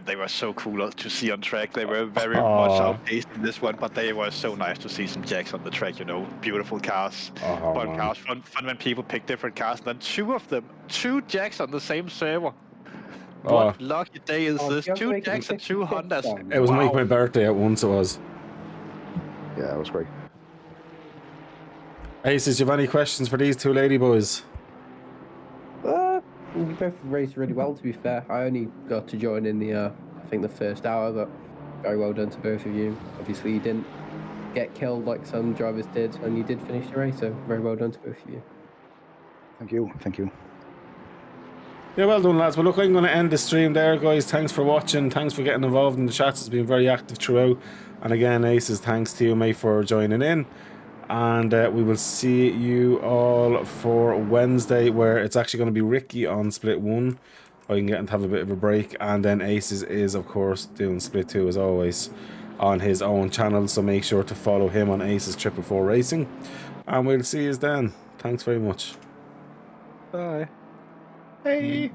They were so cool to see on track. They were very much outpaced in this one, but they were so nice to see some Jags on the track. You know, beautiful cars, fun cars, fun when people pick different cars. And then 2 of them, 2 Jags on the same server. What lucky day is this? 2 Jags and 2 Hondas. It was like my birthday at once. It was. Yeah, it was great. Aces, do you have any questions for these 2 lady boys? We both raced really well, to be fair. I only got to join in the, I think the first hour, but very well done to both of you. Obviously, you didn't get killed like some drivers did, and you did finish the race, so very well done to both of you. Thank you. Yeah, well done, lads. Well, look, I'm going to end the stream there, guys. Thanks for watching. Thanks for getting involved in the chats. It's been very active throughout. And again, Aces, thanks to you, mate, for joining in. And we will see you all for Wednesday, where it's actually going to be Ricky on Split 1. I can get him to have a bit of a break. And then Aces is, of course, doing Split 2 as always on his own channel. So make sure to follow him on Aces 444 Racing. And we'll see you then. Thanks very much. Bye. Hey.